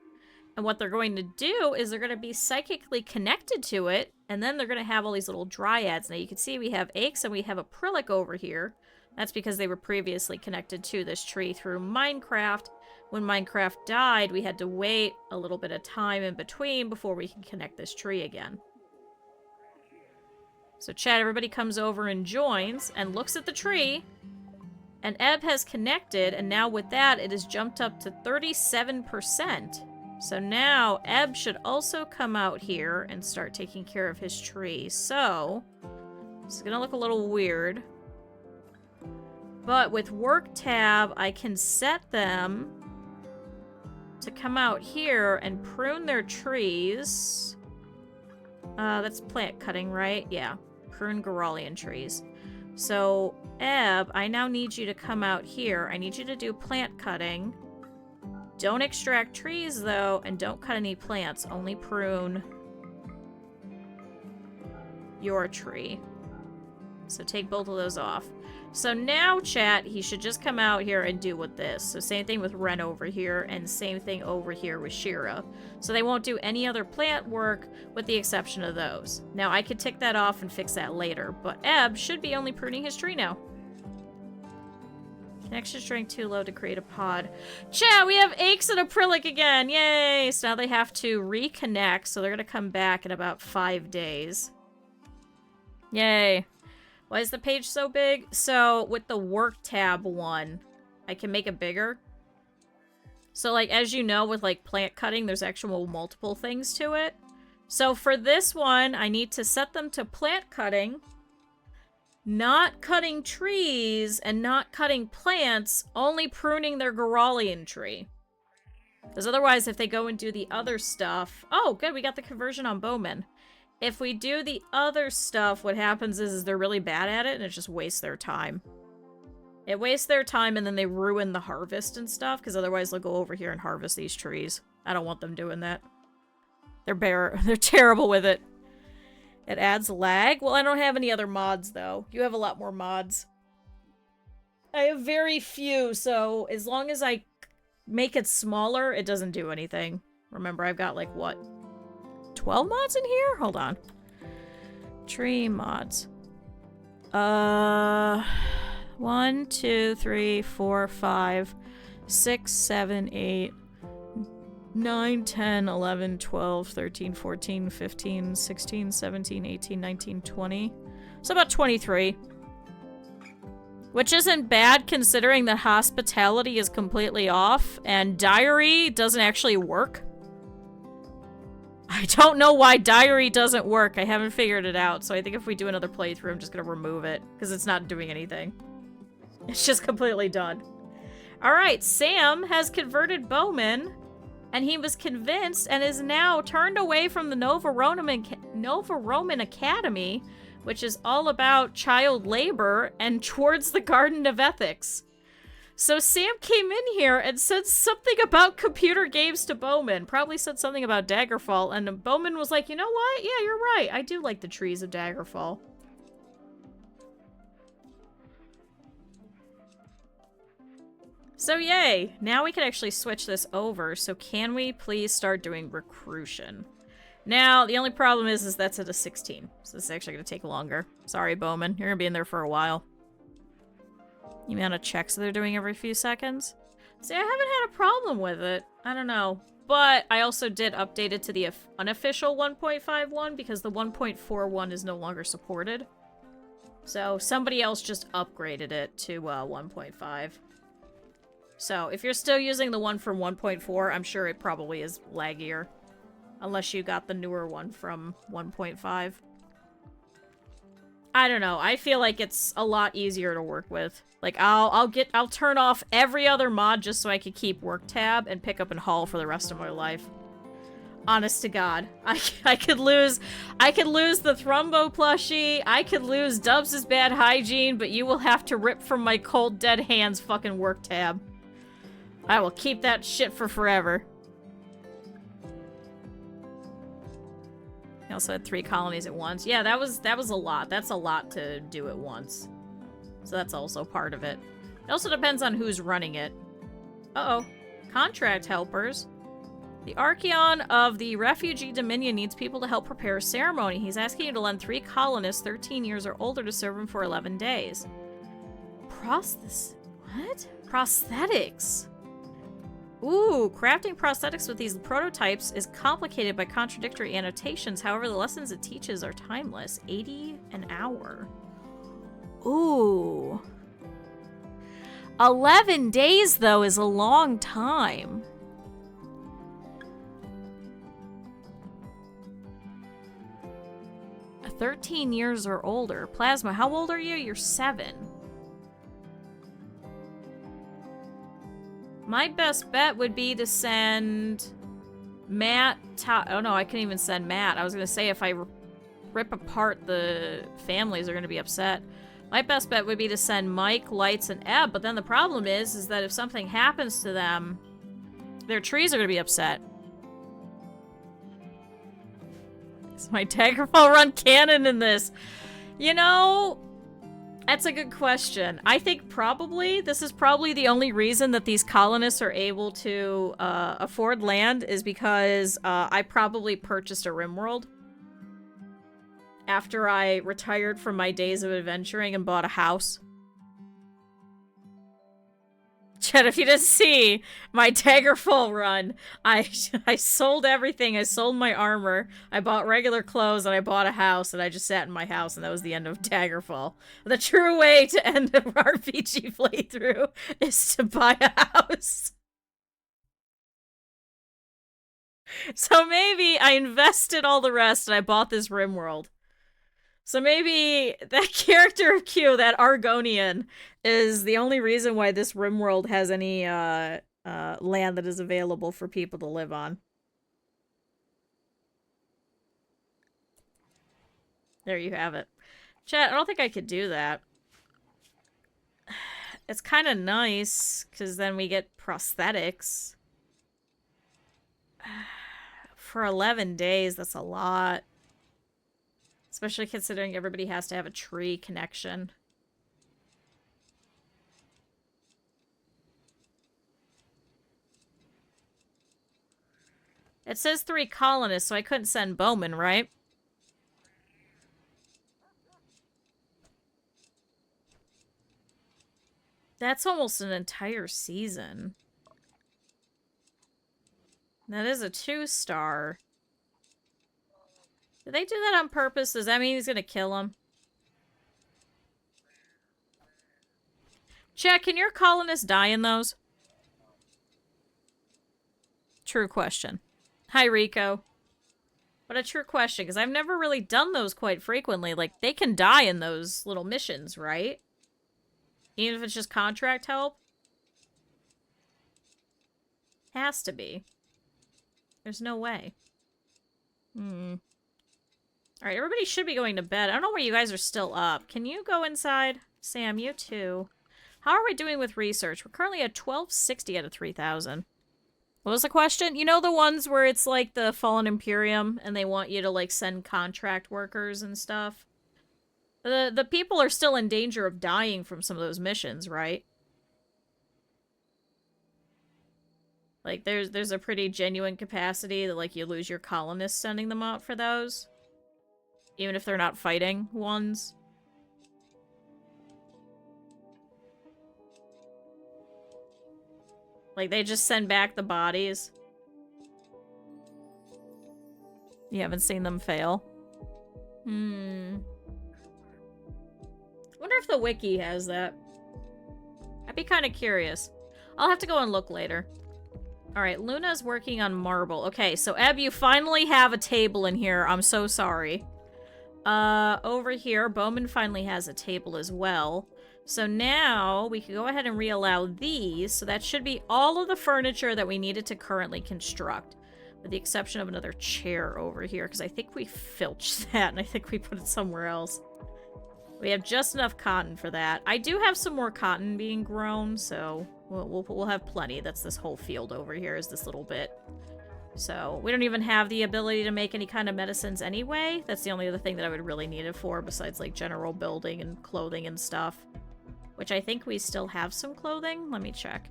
And what they're going to do is they're going to be psychically connected to it, and then they're going to have all these little dryads. Now you can see we have Aches and we have a Prillic over here. That's because they were previously connected to this tree through Minecraft. When Minecraft died, we had to wait a little bit of time in between before we can connect this tree again. So chat, everybody comes over and joins and looks at the tree. And Ebb has connected, and now with that, it has jumped up to 37%. So now, Ebb should also come out here and start taking care of his tree. So, this is gonna look a little weird. But with Work tab, I can set them to come out here and prune their trees. That's plant cutting, right? Yeah, prune Garalian trees. So, Ebb, I now need you to come out here. I need you to do plant cutting. Don't extract trees, though, and don't cut any plants. Only prune your tree. So take both of those off. So now, chat, he should just come out here and do with this. So same thing with Ren over here, and same thing over here with Shira. So they won't do any other plant work with the exception of those. Now, I could tick that off and fix that later, but Ebb should be only pruning his tree now. Connection strength too low to create a pod. Chat, we have Aches and a Prillic again. Yay! So now they have to reconnect, so they're going to come back in about 5 days. Yay. Why is the page so big? So, with the Work tab one, I can make it bigger. So, like, as you know, with, like, plant cutting, there's actual multiple things to it. So, for this one, I need to set them to plant cutting, not cutting trees, and not cutting plants, only pruning their Garalian tree. Because otherwise, if they go and do the other stuff... Oh, good, we got the conversion on Bowman. If we do the other stuff, what happens is they're really bad at it, and it just wastes their time. It wastes their time, and then they ruin the harvest and stuff, because otherwise they'll go over here and harvest these trees. I don't want them doing that. They're terrible with it. It adds lag. Well, I don't have any other mods, though. You have a lot more mods. I have very few, so as long as I make it smaller, it doesn't do anything. Remember, I've got, like, what? 12 mods in here? Hold on. Tree mods. 1, 2, 3, 4, 5, 6, 7, 8, 9, 10, 11, 12, 13, 14, 15, 16, 17, 18, 19, 20. So about 23. Which isn't bad considering that hospitality is completely off and diary doesn't actually work. I don't know why diary doesn't work. I haven't figured it out. So I think if we do another playthrough, I'm just going to remove it because it's not doing anything. It's just completely done. All right, Sam has converted Bowman, and he was convinced and is now turned away from the Nova Roman Academy, which is all about child labor, and towards the Garden of Ethics. So Sam came in here and said something about computer games to Bowman. Probably said something about Daggerfall, and Bowman was like, you know what? Yeah, you're right. I do like the trees of Daggerfall. So yay, now we can actually switch this over. So can we please start doing recruition? Now, the only problem is that's at a 16. So this is actually going to take longer. Sorry, Bowman. You're going to be in there for a while. The amount of checks they're doing every few seconds. See, I haven't had a problem with it. I don't know. But I also did update it to the unofficial 1.51 because the 1.41 is no longer supported. So somebody else just upgraded it to 1.5. So if you're still using the one from 1.4, I'm sure it probably is laggier. Unless you got the newer one from 1.5. I don't know. I feel like it's a lot easier to work with. Like, I'll turn off every other mod just so I could keep Work tab and pick up and haul for the rest of my life. Honest to God. I could lose the Thrumbo plushie, I could lose Dubs' bad hygiene, but you will have to rip from my cold dead hands fucking work tab. I will keep that shit for forever. I also had 3 colonies at once. Yeah, that was a lot. That's a lot to do at once. So that's also part of it. It also depends on who's running it. Uh-oh. Contract helpers. The Archeon of the Refugee Dominion needs people to help prepare a ceremony. He's asking you to lend 3 colonists 13 years or older to serve him for 11 days. What? Prosthetics. Ooh, crafting prosthetics with these prototypes is complicated by contradictory annotations. However, the lessons it teaches are timeless. 80 an hour. Ooh. 11 days, though, is a long time. A 13 years or older. Plasma, how old are you? You're 7. My best bet would be to send Matt. Oh no, I couldn't even send Matt. I was gonna say if I rip apart the families, they're gonna be upset. My best bet would be to send Mike, Lights, and Ebb, but then the problem is that if something happens to them, their trees are gonna be upset. Is my Daggerfall run canon in this? You know, that's a good question. I think this is probably the only reason that these colonists are able to afford land is because I probably purchased a Rimworld after I retired from my days of adventuring and bought a house. Chet, if you didn't see my Daggerfall run, I sold everything. I sold my armor, I bought regular clothes, and I bought a house, and I just sat in my house, and that was the end of Daggerfall. The true way to end an RPG playthrough is to buy a house. So maybe I invested all the rest, and I bought this Rimworld. So maybe that character of Q, that Argonian, is the only reason why this Rimworld has any land that is available for people to live on. There you have it. Chat, I don't think I could do that. It's kind of nice, because then we get prosthetics. For 11 days, that's a lot. Especially considering everybody has to have a tree connection. It says 3 colonists, so I couldn't send Bowman, right? That's almost an entire season. That is a 2-star. Did they do that on purpose? Does that mean he's gonna kill him? Chat, can your colonists die in those? True question. Hi, Rico. But a true question, because I've never really done those quite frequently. Like, they can die in those little missions, right? Even if it's just contract help? Has to be. There's no way. Alright, everybody should be going to bed. I don't know why you guys are still up. Can you go inside? Sam, you too. How are we doing with research? We're currently at 1260 out of 3000. What was the question? You know the ones where it's like the Fallen Imperium and they want you to like send contract workers and stuff? The people are still in danger of dying from some of those missions, right? Like there's a pretty genuine capacity that like you lose your colonists sending them out for those. Even if they're not fighting ones. Like, they just send back the bodies. You haven't seen them fail? Wonder if the wiki has that. I'd be kind of curious. I'll have to go and look later. Alright, Luna's working on marble. Okay, so Eb, you finally have a table in here. I'm so sorry. Over here, Bowman finally has a table as well. So now, we can go ahead and reallow these. So that should be all of the furniture that we needed to currently construct. With the exception of another chair over here, because I think we filched that, and I think we put it somewhere else. We have just enough cotton for that. I do have some more cotton being grown, so we'll have plenty. That's this whole field over here is this little bit. So we don't even have the ability to make any kind of medicines anyway. That's the only other thing that I would really need it for, besides like general building and clothing and stuff. Which I think we still have some clothing. Let me check.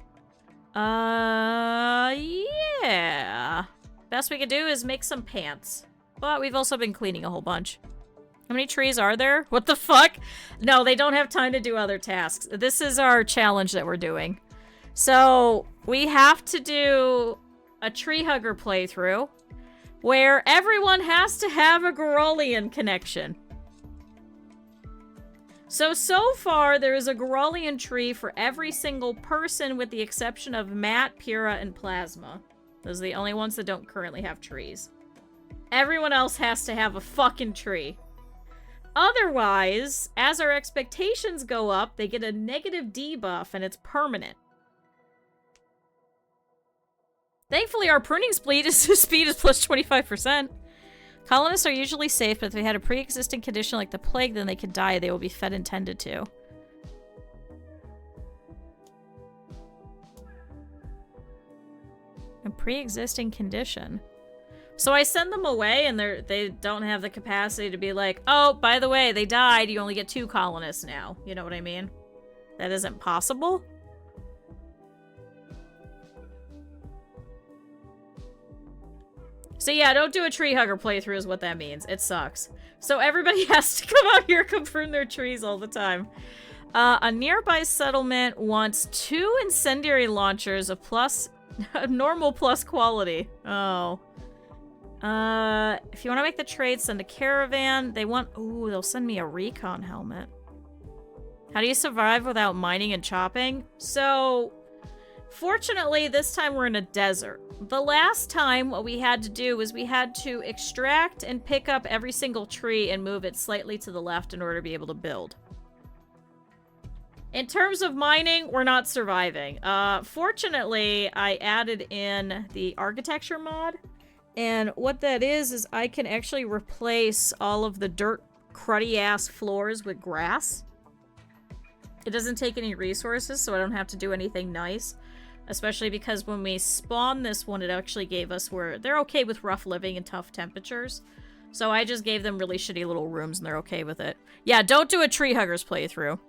Yeah. Best we could do is make some pants. But we've also been cleaning a whole bunch. How many trees are there? What the fuck? No, they don't have time to do other tasks. This is our challenge that we're doing. So, we have to do a tree hugger playthrough where everyone has to have a Garolian connection. So far, there is a Garolian tree for every single person with the exception of Matt, Pyrrha, and Plasma. Those are the only ones that don't currently have trees. Everyone else has to have a fucking tree. Otherwise, as our expectations go up, they get a negative debuff and it's permanent. Thankfully, our pruning speed is plus 25%. Colonists are usually safe, but if they had a pre-existing condition like the plague, then they could die. They will be fed and tended to. A pre-existing condition. So I send them away, and they don't have the capacity to be like, oh, by the way, they died. You only get 2 colonists now. You know what I mean? That isn't possible. So yeah, don't do a tree hugger playthrough is what that means. It sucks. So everybody has to come out here and prune their trees all the time. A nearby settlement wants 2 incendiary launchers of normal plus quality. Oh. If you want to make the trade, send a caravan. They want... Ooh, they'll send me a recon helmet. How do you survive without mining and chopping? So... Fortunately, this time we're in a desert. The last time, what we had to do was we had to extract and pick up every single tree and move it slightly to the left in order to be able to build. In terms of mining, we're not surviving. Fortunately, I added in the architecture mod. And what that is I can actually replace all of the dirt, cruddy-ass floors with grass. It doesn't take any resources, so I don't have to do anything nice. Especially because when we spawned this one, it actually gave us where they're okay with rough living and tough temperatures. So I just gave them really shitty little rooms and they're okay with it. Yeah, don't do a tree huggers playthrough.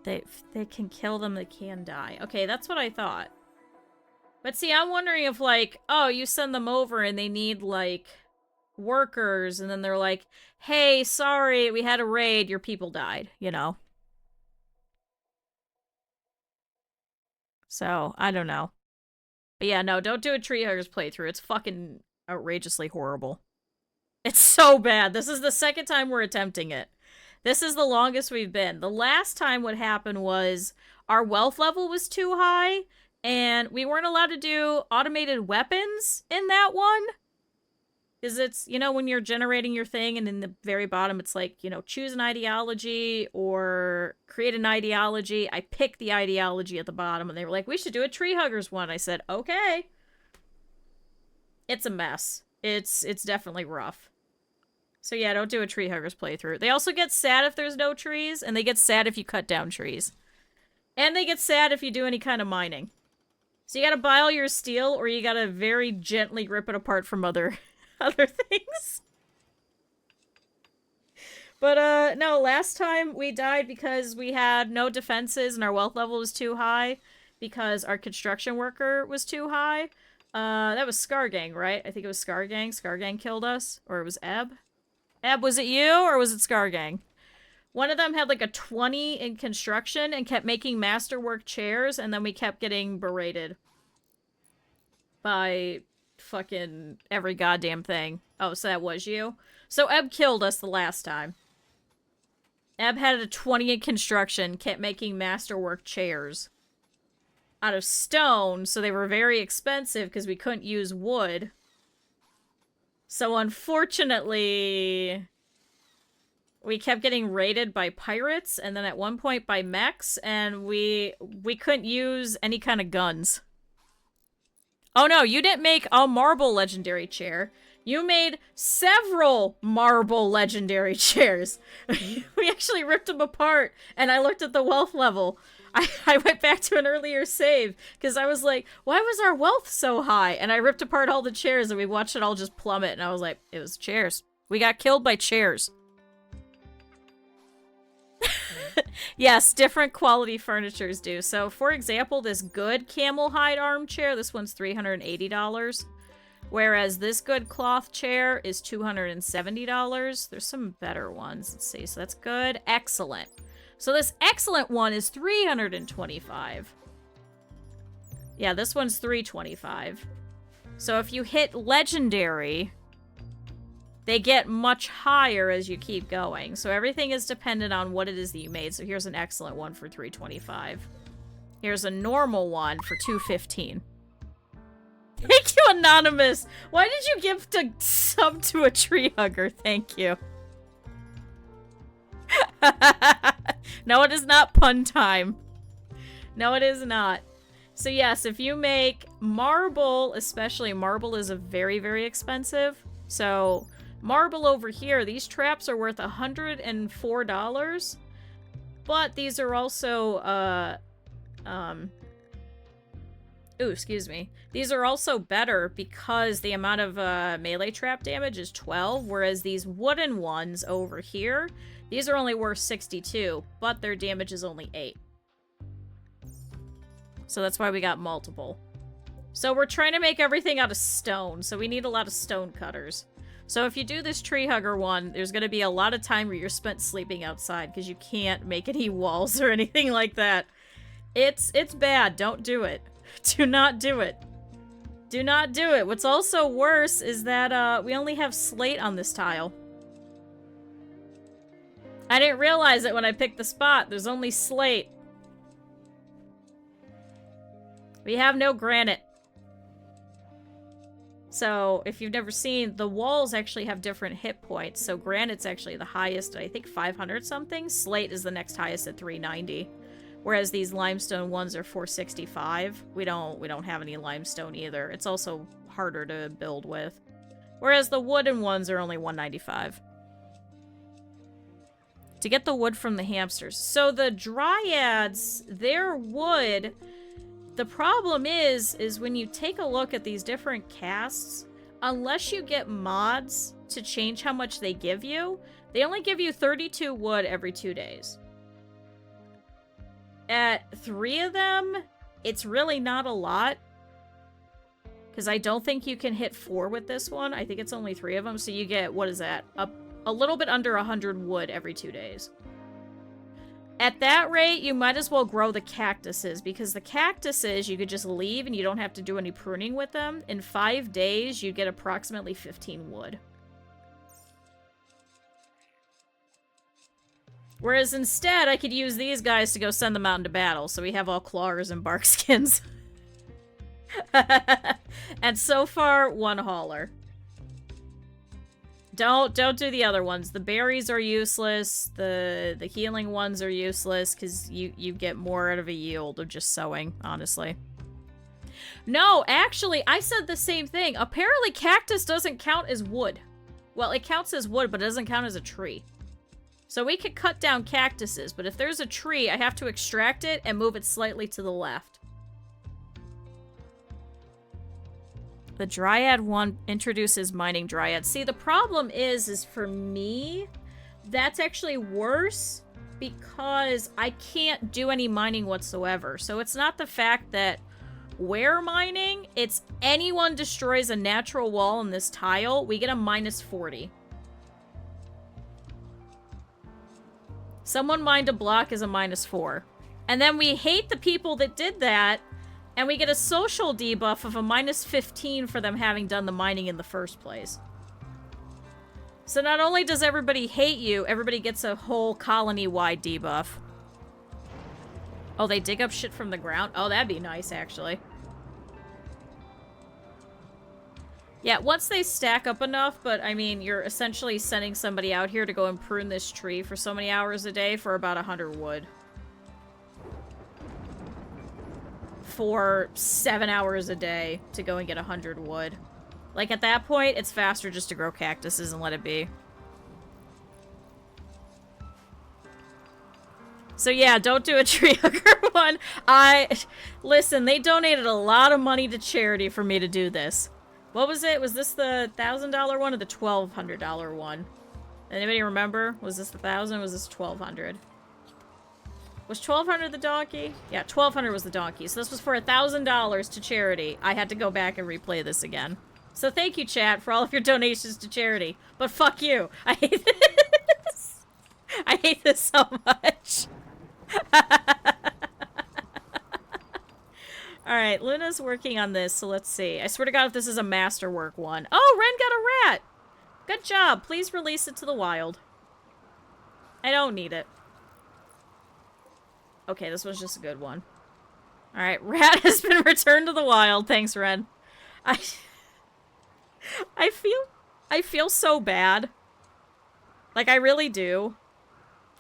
They can kill them, they can die. Okay, that's what I thought. But see, I'm wondering if like, oh, you send them over and they need like workers and then they're like, hey, sorry, we had a raid, your people died, you know? So, I don't know. But yeah, no, don't do a tree huggers playthrough. It's fucking outrageously horrible. It's so bad. This is the second time we're attempting it. This is the longest we've been. The last time what happened was our wealth level was too high, and we weren't allowed to do automated weapons in that one. Because it's, you know, when you're generating your thing and in the very bottom it's like, you know, choose an ideology or create an ideology. I picked the ideology at the bottom and they were like, we should do a tree huggers one. I said, okay. It's a mess. It's definitely rough. So yeah, don't do a tree huggers playthrough. They also get sad if there's no trees, and they get sad if you cut down trees. And they get sad if you do any kind of mining. So you gotta buy all your steel, or you gotta very gently rip it apart from other things. But, no, last time we died because we had no defenses and our wealth level was too high because our construction worker was too high. That was Scargang, right? I think it was Scargang. Scargang killed us. Or it was Eb. Eb, was it you or was it Scargang? One of them had like a 20 in construction and kept making masterwork chairs, and then we kept getting berated by fucking every goddamn thing. Oh, so that was you? So Eb killed us the last time. Eb had a 20 in construction, kept making masterwork chairs out of stone, so they were very expensive because we couldn't use wood. So unfortunately, we kept getting raided by pirates, and then at one point by mechs, and we couldn't use any kind of guns. Oh no, you didn't make a marble legendary chair. You made several marble legendary chairs. We actually ripped them apart, and I looked at the wealth level. I went back to an earlier save, because I was like, why was our wealth so high? And I ripped apart all the chairs, and we watched it all just plummet, and I was like, it was chairs. We got killed by chairs. Yes, different quality furnitures do. So, for example, this good camel hide armchair, this one's $380. Whereas this good cloth chair is $270. There's some better ones. Let's see. So that's good. Excellent. So this excellent one is $325. Yeah, this one's $325. So if you hit legendary, they get much higher as you keep going. So everything is dependent on what it is that you made. So here's an excellent one for $325. Here's a normal one for $215. Thank you, Anonymous! Why did you gift a sub to a tree hugger? Thank you. No, it is not pun time. No, it is not. So yes, if you make marble, especially marble is a very, very expensive. So marble over here, these traps are worth $104. But these are also, ooh, excuse me. These are also better because the amount of melee trap damage is 12, whereas these wooden ones over here, these are only worth 62, but their damage is only 8. So that's why we got multiple. So we're trying to make everything out of stone, so we need a lot of stone cutters. So if you do this tree hugger one, there's going to be a lot of time where you're spent sleeping outside because you can't make any walls or anything like that. It's bad. Don't do it. Do not do it. Do not do it. What's also worse is that we only have slate on this tile. I didn't realize it when I picked the spot. There's only slate. We have no granite. So, if you've never seen, the walls actually have different hit points. So, granite's actually the highest, I think 500 something. Slate is the next highest at 390. Whereas these limestone ones are 465. We don't have any limestone either. It's also harder to build with. Whereas the wooden ones are only 195. To get the wood from the hamsters. So the dryads, their wood, the problem is when you take a look at these different casts, unless you get mods to change how much they give you, they only give you 32 wood every 2 days. At 3 of them, it's really not a lot. Because I don't think you can hit 4 with this one. I think it's only 3 of them. So you get, what is that? A little bit under 100 wood every 2 days. At that rate, you might as well grow the cactuses. Because the cactuses, you could just leave and you don't have to do any pruning with them. In 5 days, you get approximately 15 wood. Whereas instead, I could use these guys to go send them out into battle, so we have all clawers and bark skins. And so far, 1 hauler. Don't do the other ones. The berries are useless. The healing ones are useless, because you get more out of a yield of just sowing, honestly. No, actually, I said the same thing. Apparently, cactus doesn't count as wood. Well, it counts as wood, but it doesn't count as a tree. So we could cut down cactuses, but if there's a tree, I have to extract it and move it slightly to the left. The Dryad one introduces mining Dryad. See, the problem is for me, that's actually worse because I can't do any mining whatsoever. So it's not the fact that we're mining, it's anyone destroys a natural wall in this tile, we get a -40. Someone mined a block is a -4. And then we hate the people that did that, and we get a social debuff of a -15 for them having done the mining in the first place. So not only does everybody hate you, everybody gets a whole colony-wide debuff. Oh, they dig up shit from the ground? Oh, that'd be nice, actually. Yeah, once they stack up enough, but I mean, you're essentially sending somebody out here to go and prune this tree for so many hours a day for about 100 wood. For 7 hours a day to go and get 100 wood. Like, at that point, it's faster just to grow cactuses and let it be. So yeah, don't do a tree hugger one. Listen, they donated a lot of money to charity for me to do this. What was it? Was this the $1,000 one or the $1,200 one? Anybody remember? Was this the 1,000? Was this 1,200? Was 1,200 the donkey? Yeah, 1,200 was the donkey. So this was for $1,000 to charity. I had to go back and replay this again. So thank you, chat, for all of your donations to charity. But fuck you. I hate this. I hate this so much. Alright, Luna's working on this, so let's see. I swear to God if this is a masterwork one. Oh, Ren got a rat! Good job. Please release it to the wild. I don't need it. Okay, this was just a good one. Alright, rat has been returned to the wild. Thanks, Ren. I feel so bad. Like, I really do.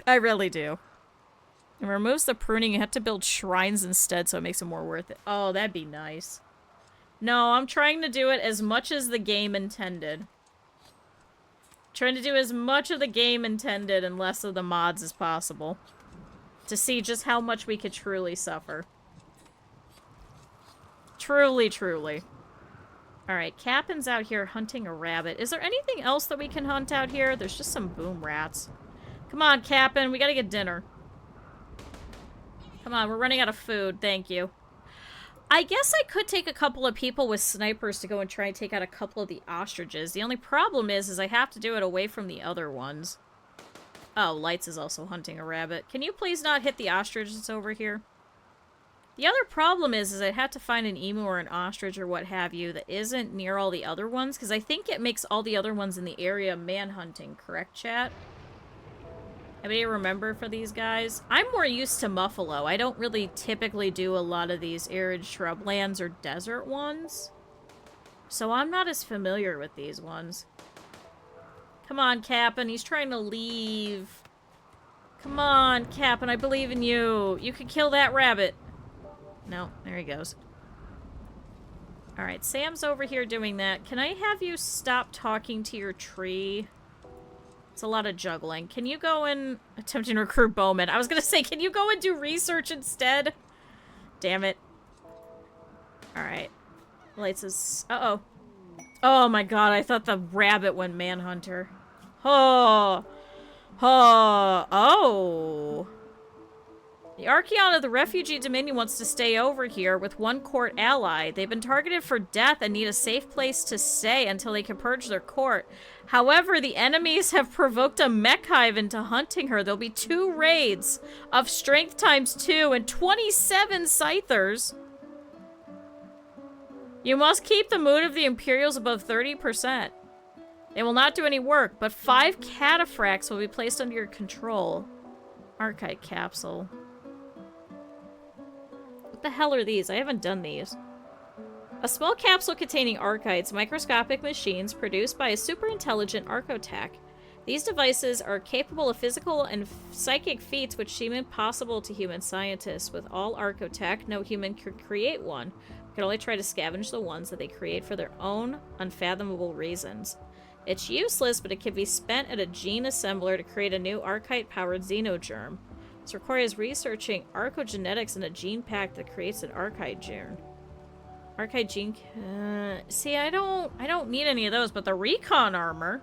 I really do. It removes the pruning. You have to build shrines instead, so it makes it more worth it. Oh, that'd be nice. No, I'm trying to do it as much as the game intended. Trying to do as much of the game intended and less of the mods as possible. To see just how much we could truly suffer. Truly, truly. Alright, Captain's out here hunting a rabbit. Is there anything else that we can hunt out here? There's just some boom rats. Come on, Captain. We gotta get dinner. Come on, we're running out of food. Thank you. I guess I could take a couple of people with snipers to go and try and take out a couple of the ostriches. The only problem is I have to do it away from the other ones. Oh, Lights is also hunting a rabbit. Can you please not hit the ostrich that's over here? The other problem is I'd have to find an emu or an ostrich or what have you that isn't near all the other ones, because I think it makes all the other ones in the area manhunting, correct, chat? Anybody remember for these guys? I'm more used to Muffalo. I don't really typically do a lot of these arid shrublands or desert ones. So I'm not as familiar with these ones. Come on, Cap'n. He's trying to leave. Come on, Cap'n. I believe in you. You can kill that rabbit. No, there he goes. Alright, Sam's over here doing that. Can I have you stop talking to your tree? It's a lot of juggling. Can you go and... Attempting to recruit bowmen. I was gonna say, can you go and do research instead? Damn it. Alright. Lights is... Uh-oh. Oh my god, I thought the rabbit went manhunter. Oh. Oh. Oh. The Archaeon of the Refugee Dominion wants to stay over here with one court ally. They've been targeted for death and need a safe place to stay until they can purge their court. However, the enemies have provoked a mech hive into hunting her. There'll be 2 raids of strength ×2 and 27 scythers. You must keep the mood of the Imperials above 30%. They will not do any work, but 5 cataphracts will be placed under your control. Archite capsule. What the hell are these? I haven't done these. A small capsule containing archites, microscopic machines produced by a super-intelligent archotech. These devices are capable of physical and psychic feats which seem impossible to human scientists. With all archotech, no human could create one. We can only try to scavenge the ones that they create for their own unfathomable reasons. It's useless, but it can be spent at a gene assembler to create a new archite-powered xenogerm. This requires researching archogenetics in a gene pack that creates an archite gene. Archite gene... see, I don't need any of those, but the recon armor...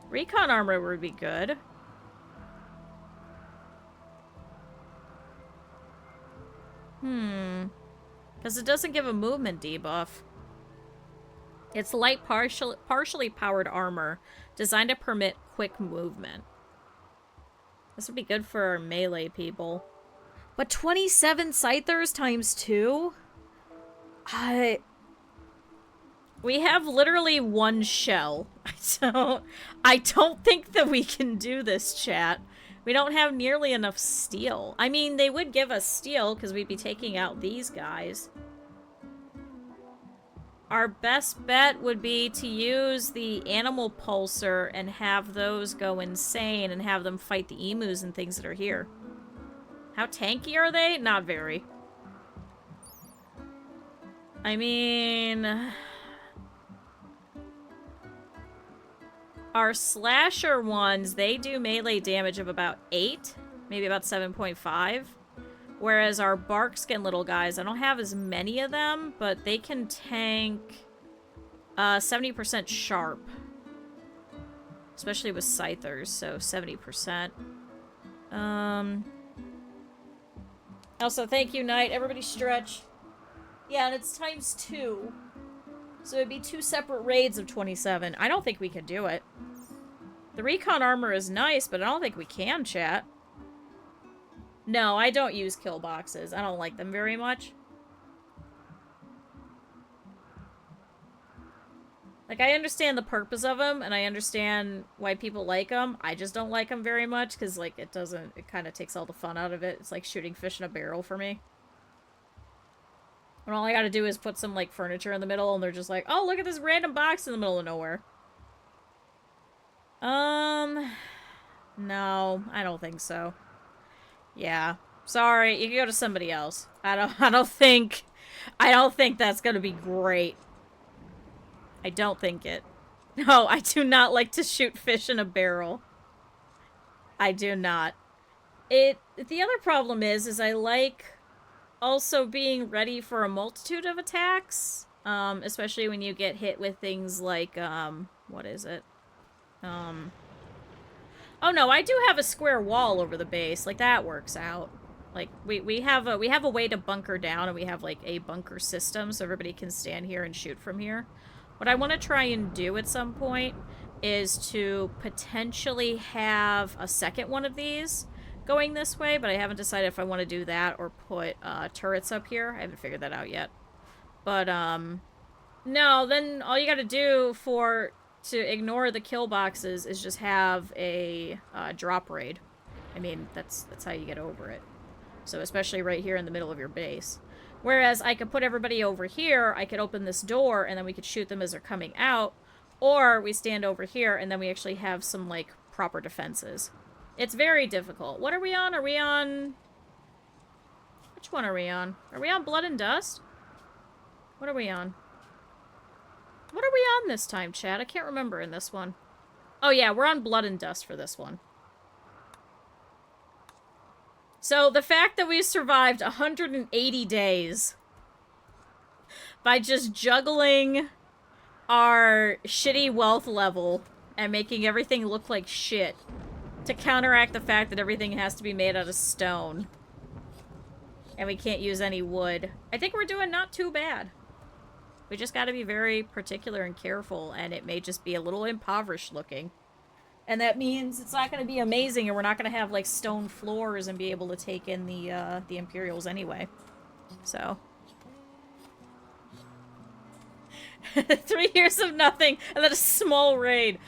Recon armor would be good. Because it doesn't give a movement debuff. It's light partially powered armor designed to permit quick movement. This would be good for our melee people. But 27 scythers ×2? We have literally 1 shell. I don't think that we can do this, chat. We don't have nearly enough steel. I mean, they would give us steel because we'd be taking out these guys. Our best bet would be to use the animal pulsar and have those go insane and have them fight the emus and things that are here. How tanky are they? Not very. I mean... Our slasher ones, they do melee damage of about 8, maybe about 7.5. Whereas our bark skin little guys, I don't have as many of them, but they can tank 70% sharp. Especially with scythers, so 70%. Also, thank you, Knight. Everybody stretch. Yeah, and it's ×2. So it'd be 2 separate raids of 27. I don't think we could do it. The recon armor is nice, but I don't think we can, chat. No, I don't use kill boxes. I don't like them very much. Like, I understand the purpose of them, and I understand why people like them. I just don't like them very much, because, like, it kind of takes all the fun out of it. It's like shooting fish in a barrel for me. And all I gotta do is put some, like, furniture in the middle, and they're just like, oh, look at this random box in the middle of nowhere. No, I don't think so. Yeah. Sorry, you can go to somebody else. I don't think that's gonna be great. I don't think it. No, I do not like to shoot fish in a barrel. I do not. The other problem is I like also being ready for a multitude of attacks. Especially when you get hit with things like, what is it? Oh no, I do have a square wall over the base. Like, that works out. Like, we have a way to bunker down, and we have, like, a bunker system, so everybody can stand here and shoot from here. What I want to try and do at some point is to potentially have a second one of these going this way, but I haven't decided if I want to do that or put turrets up here. I haven't figured that out yet. But, no, then all you gotta do to ignore the kill boxes is just have a drop raid. I mean, that's how you get over it. So especially right here in the middle of your base. Whereas I could put everybody over here, I could open this door, and then we could shoot them as they're coming out. Or we stand over here, and then we actually have some, like, proper defenses. It's very difficult. What are we on? Are we on... Which one are we on? Are we on Blood and Dust? What are we on? What are we on this time, chat? I can't remember in this one. Oh yeah, we're on Blood and Dust for this one. So, the fact that we survived 180 days by just juggling our shitty wealth level and making everything look like shit to counteract the fact that everything has to be made out of stone and we can't use any wood. I think we're doing not too bad. We just gotta be very particular and careful, and it may just be a little impoverished looking. And that means it's not going to be amazing, and we're not going to have, like, stone floors and be able to take in the Imperials anyway. So. 3 years of nothing, and then a small raid.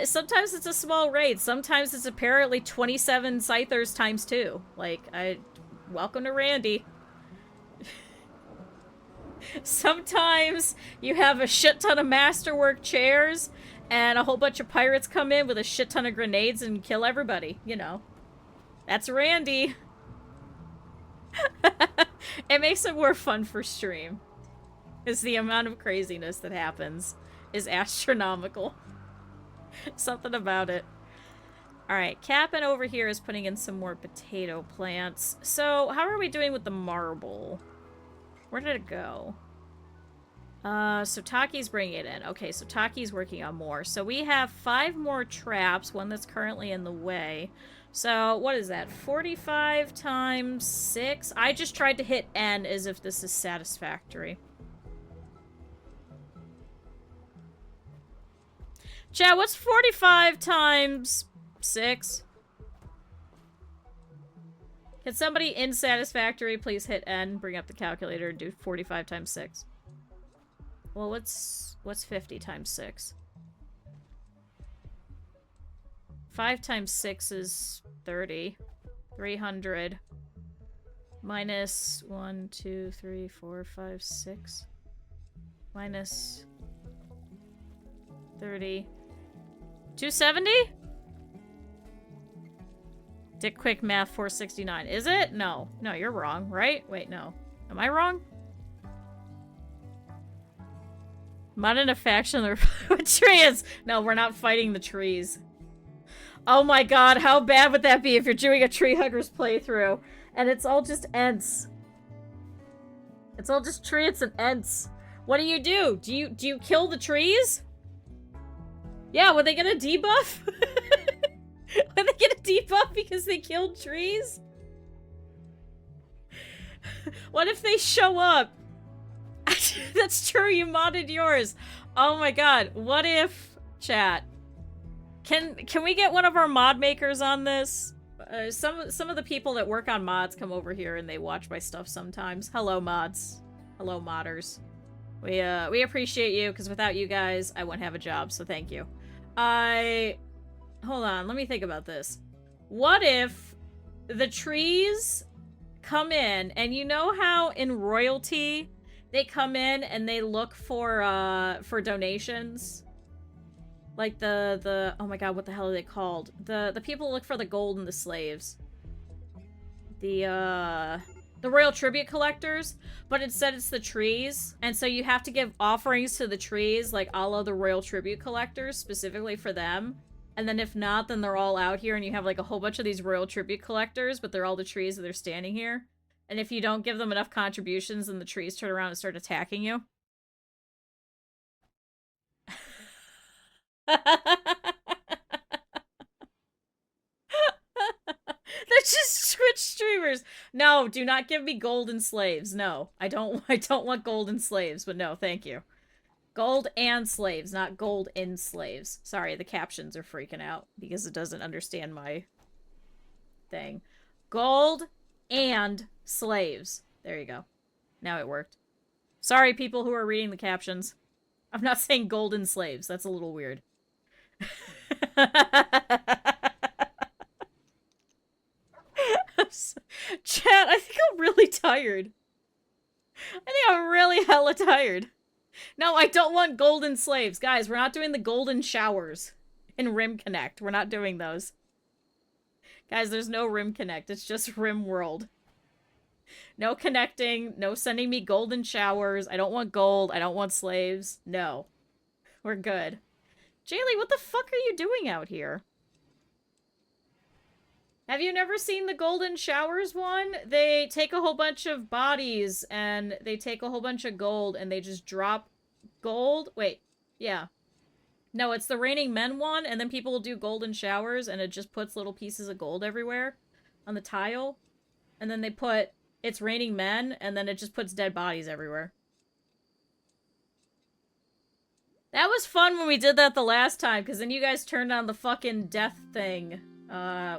Sometimes it's a small raid. Sometimes it's apparently 27 Scythers times 2. Like, welcome to Randy. Sometimes you have a shit ton of masterwork chairs, and a whole bunch of pirates come in with a shit ton of grenades and kill everybody, you know. That's Randy. It makes it more fun for stream. Because the amount of craziness that happens is astronomical. Something about it. Alright, Cap'n over here is putting in some more potato plants. So, how are we doing with the marble? Where did it go? So Taki's bringing it in. Okay, so Taki's working on more. So we have 5 more traps, one that's currently in the way. So, what is that? 45 times 6? I just tried to hit N as if this is satisfactory. Chat, what's 45 times 6? Can somebody in satisfactory please hit N, bring up the calculator, and do 45 times 6? Well, what's 50 times 6? 5 times 6 is 30. 300. Minus 1, 2, 3, 4, 5, 6. Minus 30. 270? Dick quick math 469. Is it? No. No, you're wrong, right? Wait, no. Am I wrong? Mod in a faction with trees. No, we're not fighting the trees. Oh my god, how bad would that be if you're doing a Tree Huggers playthrough and it's all just Ents? It's all just trees and Ents. What do? Do you kill the trees? Yeah, would they get a debuff? Would they get a debuff because they killed trees? What if they show up? That's true, you modded yours. Oh my god, what if... Chat. Can we get one of our mod makers on this? Some of the people that work on mods come over here and they watch my stuff sometimes. Hello, mods. Hello, modders. We appreciate you, because without you guys, I wouldn't have a job, so thank you. Hold on, let me think about this. What if the trees come in, and you know how in royalty they come in and they look for donations? Like the oh my god, what the hell are they called? The people who look for the gold and the slaves. The royal tribute collectors, but instead it's the trees. And so you have to give offerings to the trees, like a la the royal tribute collectors, specifically for them. And then if not, then they're all out here and you have like a whole bunch of these royal tribute collectors, but they're all the trees that they're standing here. And if you don't give them enough contributions, then the trees turn around and start attacking you. They're just Twitch streamers. No, do not give me golden slaves. No, I don't want golden slaves, but no, thank you. Gold and slaves, not gold in slaves. Sorry, the captions are freaking out because it doesn't understand my thing. Gold and slaves. There you go. Now it worked. Sorry, people who are reading the captions. I'm not saying golden slaves. That's a little weird. Chat, I think I'm really tired. I think I'm really hella tired. No, I don't want golden slaves. Guys, we're not doing the golden showers in Rim Connect. We're not doing those. Guys, there's no Rim Connect. It's just Rimworld. No connecting. No sending me golden showers. I don't want gold. I don't want slaves. No. We're good. Jaylee, what the fuck are you doing out here? Have you never seen the golden showers one? They take a whole bunch of bodies and they take a whole bunch of gold and they just drop gold. Wait, yeah. No, it's the Raining Men one, and then people will do golden showers and it just puts little pieces of gold everywhere on the tile. And then they put, it's Raining Men, and then it just puts dead bodies everywhere. That was fun when we did that the last time, because then you guys turned on the fucking death thing.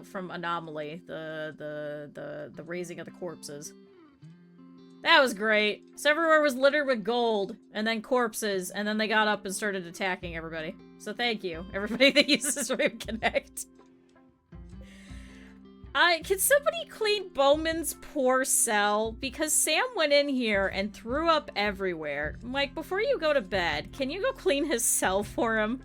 From Anomaly, the raising of the corpses. That was great. So everywhere was littered with gold, and then corpses, and then they got up and started attacking everybody. So thank you, everybody that uses Rim Connect. Can somebody clean Bowman's poor cell? Because Sam went in here and threw up everywhere. Mike, before you go to bed, can you go clean his cell for him?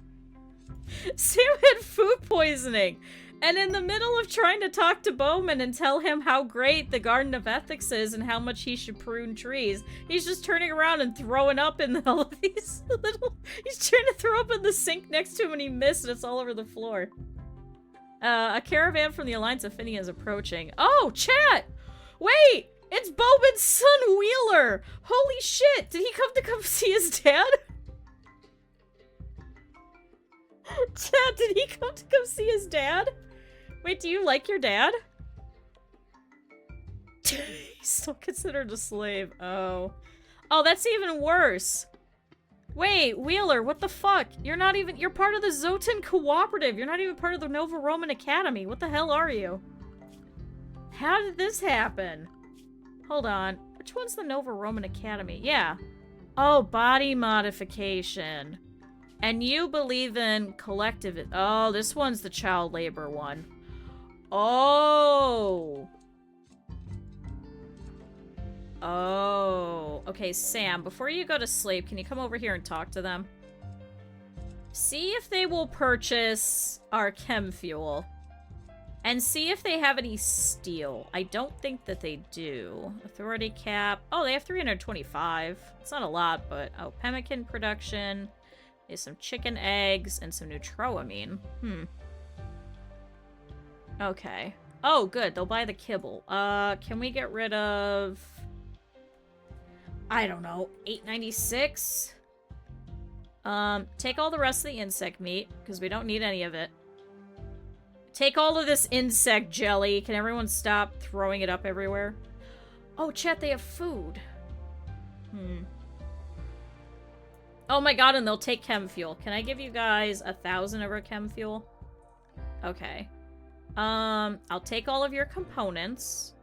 Sam had food poisoning. And in the middle of trying to talk to Bowman and tell him how great the Garden of Ethics is and how much he should prune trees, he's just turning around and throwing up in all of these little... He's trying to throw up in the sink next to him and he missed and it's all over the floor. A caravan from the Alliance of Finny is approaching. Oh, chat! Wait! It's Bowman's son, Wheeler! Holy shit! Did he come see his dad? Chat, did he come see his dad? Wait, do you like your dad? He's still considered a slave. Oh. Oh, that's even worse. Wait, Wheeler, what the fuck? You're not even- you're part of the Zotan Cooperative. You're not even part of the Nova Roman Academy. What the hell are you? How did this happen? Hold on. Which one's the Nova Roman Academy? Yeah. Oh, body modification. And you believe in collective- oh, this one's the child labor one. Oh. Oh. Okay, Sam, before you go to sleep, can you come over here and talk to them? See if they will purchase our chem fuel. And see if they have any steel. I don't think that they do. Authority cap. Oh, they have 325. It's not a lot, but... Oh, pemmican production. There's some chicken eggs and some neutroamine. Okay. Oh, good. They'll buy the kibble. Can we get rid of... I don't know. 896? Take all the rest of the insect meat, because we don't need any of it. Take all of this insect jelly. Can everyone stop throwing it up everywhere? Oh, chat, they have food. Oh my god, and they'll take chem fuel. Can I give you guys 1,000 of our chem fuel? Okay. I'll take all of your components.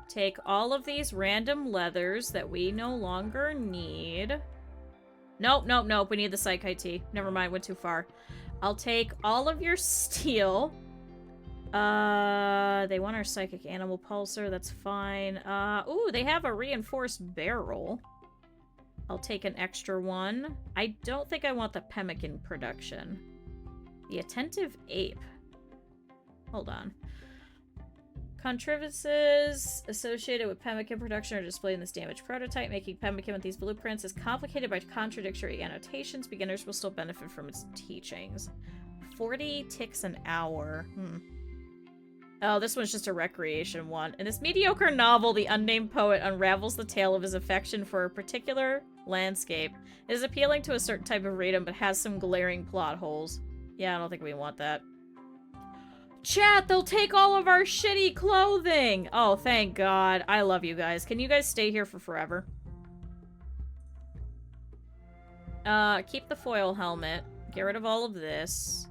Take all of these random leathers that we no longer need. Nope, nope, nope. We need the Psych IT. Never mind, went too far. I'll take all of your steel. They want our Psychic Animal Pulsar. That's fine. Ooh, they have a reinforced barrel. I'll take an extra one. I don't think I want the pemmican production. The Attentive Ape. Hold on. Contrivances associated with pemmican production are displayed in this damaged prototype. Making pemmican with these blueprints is complicated by contradictory annotations. Beginners will still benefit from its teachings. 40 ticks an hour. Oh, this one's just a recreation one. In this mediocre novel, the unnamed poet unravels the tale of his affection for a particular landscape. It is appealing to a certain type of reader, but has some glaring plot holes. Yeah, I don't think we want that. Chat, they'll take all of our shitty clothing! Oh, thank God. I love you guys. Can you guys stay here for forever? Keep the foil helmet. Get rid of all of this.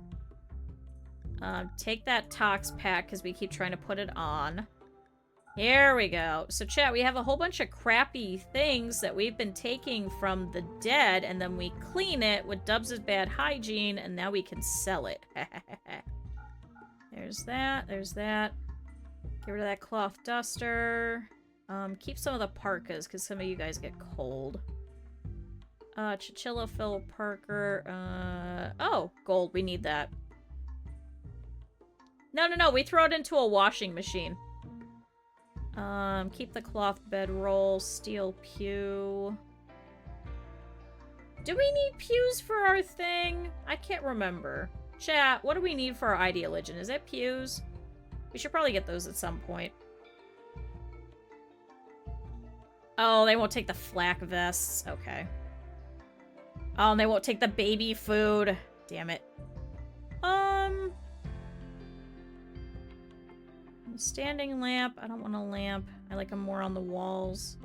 Take that tox pack, because we keep trying to put it on. Here we go. So, chat, we have a whole bunch of crappy things that we've been taking from the dead, and then we clean it with Dubs' bad hygiene, and now we can sell it. There's that. There's that. Get rid of that cloth duster. Keep some of the parkas, because some of you guys get cold. Chichilla, Phil, Parker. Oh, gold. We need that. No, no, no. We throw it into a washing machine. Keep the cloth bedroll. Steel pew. Do we need pews for our thing? I can't remember. Chat, what do we need for our Ideologion? Is it pews? We should probably get those at some point. Oh, they won't take the flak vests. Okay. Oh, and they won't take the baby food. Damn it. Standing lamp. I don't want a lamp. I like them more on the walls.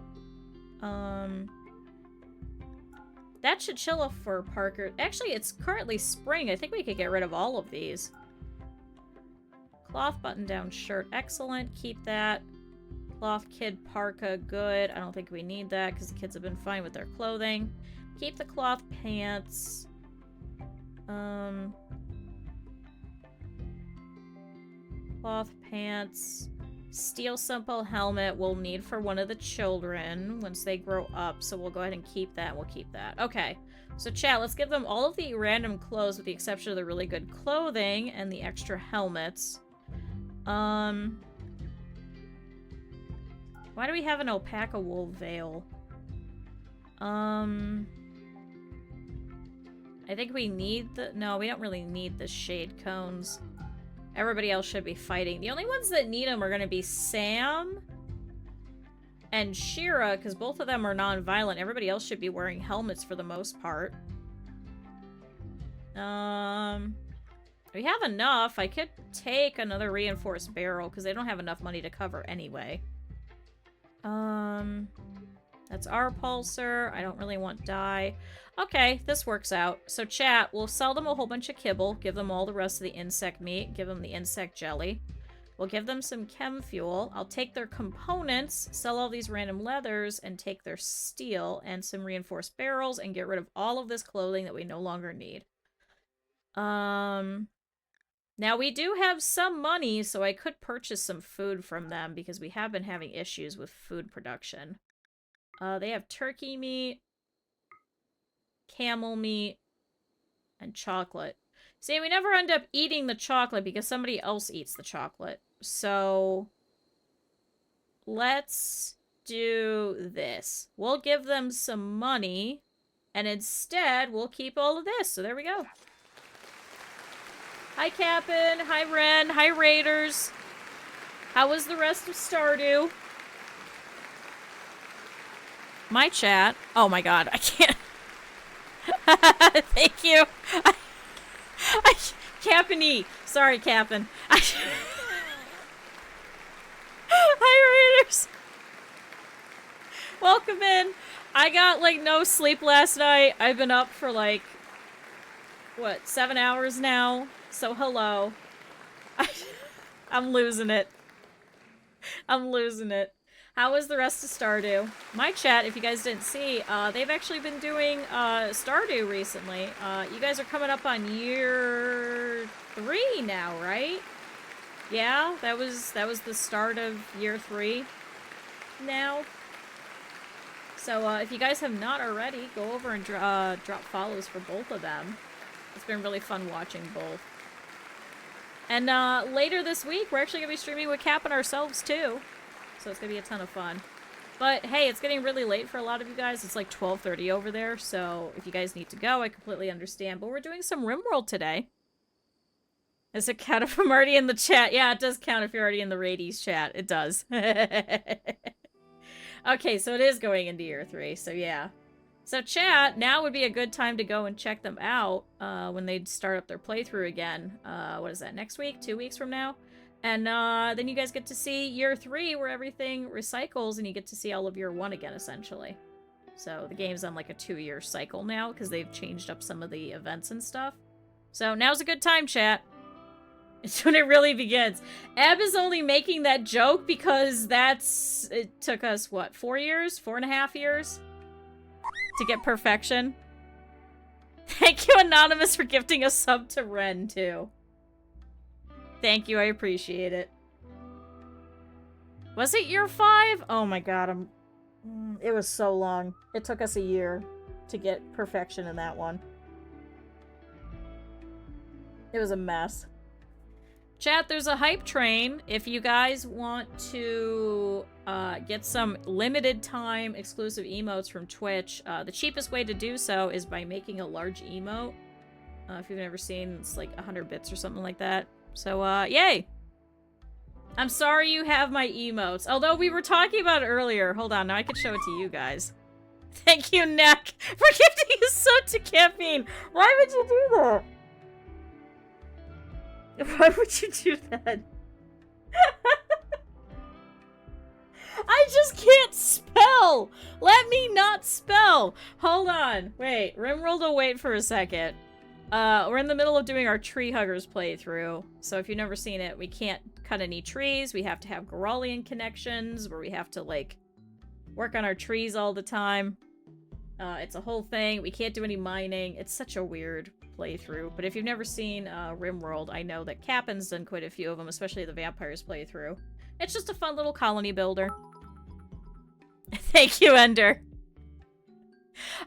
That chinchilla for Parker. Actually, it's currently spring. I think we could get rid of all of these. Cloth button-down shirt. Excellent. Keep that. Cloth kid parka. Good. I don't think we need that because the kids have been fine with their clothing. Keep the cloth pants. Cloth pants. Steel simple helmet we'll need for one of the children once they grow up, so we'll go ahead and keep that, and we'll keep that. Okay, so chat, let's give them all of the random clothes with the exception of the really good clothing and the extra helmets. Why do we have an alpaca wool veil? I think we need the... No, we don't really need the shade cones. Everybody else should be fighting. The only ones that need them are going to be Sam and Shira, because both of them are non-violent. Everybody else should be wearing helmets for the most part. We have enough. I could take another reinforced barrel, because they don't have enough money to cover anyway. That's our pulsar. I don't really want dye. Okay, this works out. So chat, we'll sell them a whole bunch of kibble, give them all the rest of the insect meat, give them the insect jelly. We'll give them some chem fuel. I'll take their components, sell all these random leathers, and take their steel and some reinforced barrels and get rid of all of this clothing that we no longer need. Now, we do have some money, so I could purchase some food from them because we have been having issues with food production. They have turkey meat, camel meat, and chocolate. See, we never end up eating the chocolate because somebody else eats the chocolate. So, let's do this. We'll give them some money, and instead, we'll keep all of this. So there we go. Hi, Cap'n. Hi, Ren. Hi, Raiders. How was the rest of Stardew? My chat. Oh my god, I can't. Thank you. Cap'n E. Sorry, Cap'n. Hi, Raiders. Welcome in. I got, like, no sleep last night. I've been up for, like, what, 7 hours now? So, hello. I'm losing it. I'm losing it. How was the rest of Stardew? My chat, if you guys didn't see, they've actually been doing Stardew recently. You guys are coming up on year 3 now, right? Yeah, that was the start of year 3 now. So if you guys have not already, go over and drop follows for both of them. It's been really fun watching both. And later this week, we're actually going to be streaming with Cap and ourselves, too. So it's going to be a ton of fun. But, hey, it's getting really late for a lot of you guys. It's like 12:30 over there, so if you guys need to go, I completely understand. But we're doing some Rimworld today. Does it count if I'm already in the chat? Yeah, it does count if you're already in the Radies chat. It does. Okay, so it is going into year 3, so yeah. So chat, now would be a good time to go and check them out when they start up their playthrough again. What is that, next week? 2 weeks from now? And then you guys get to see year 3 where everything recycles and you get to see all of year 1 again, essentially. So the game's on like a 2-year cycle now because they've changed up some of the events and stuff. So now's a good time, chat. It's when it really begins. Eb is only making that joke because it took us, what, 4 years? 4.5 years? To get perfection. Thank you, Anonymous, for gifting a sub to Ren, too. Thank you, I appreciate it. Was it year 5? Oh my god, it was so long. It took us a year to get perfection in that one. It was a mess. Chat, there's a hype train. If you guys want to get some limited time exclusive emotes from Twitch, the cheapest way to do so is by making a large emote. If you've never seen, it's like 100 bits or something like that. So, yay! I'm sorry you have my emotes. Although we were talking about it earlier. Hold on, now I can show it to you guys. Thank you, Neck, for gifting a sub to Caffeine. Why would you do that? Why would you do that? I just can't spell! Let me not spell! Hold on. Wait, Rimworld will wait for a second. We're in the middle of doing our Tree Huggers playthrough. So if you've never seen it, we can't cut any trees. We have to have Goralian connections where we have to, like, work on our trees all the time. It's a whole thing. We can't do any mining. It's such a weird playthrough. But if you've never seen Rimworld, I know that Cap'n's done quite a few of them, especially the vampires playthrough. It's just a fun little colony builder. Thank you, Ender.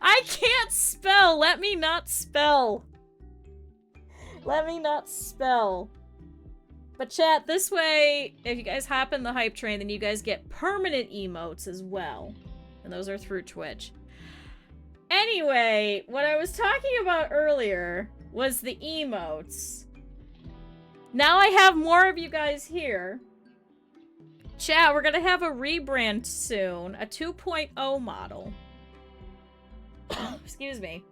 I can't spell! Let me not spell! Let me not spell. But chat, this way, if you guys hop in the hype train, then you guys get permanent emotes as well. And those are through Twitch. Anyway, what I was talking about earlier was the emotes. Now I have more of you guys here. Chat, we're gonna have a rebrand soon. A 2.0 model. Excuse me.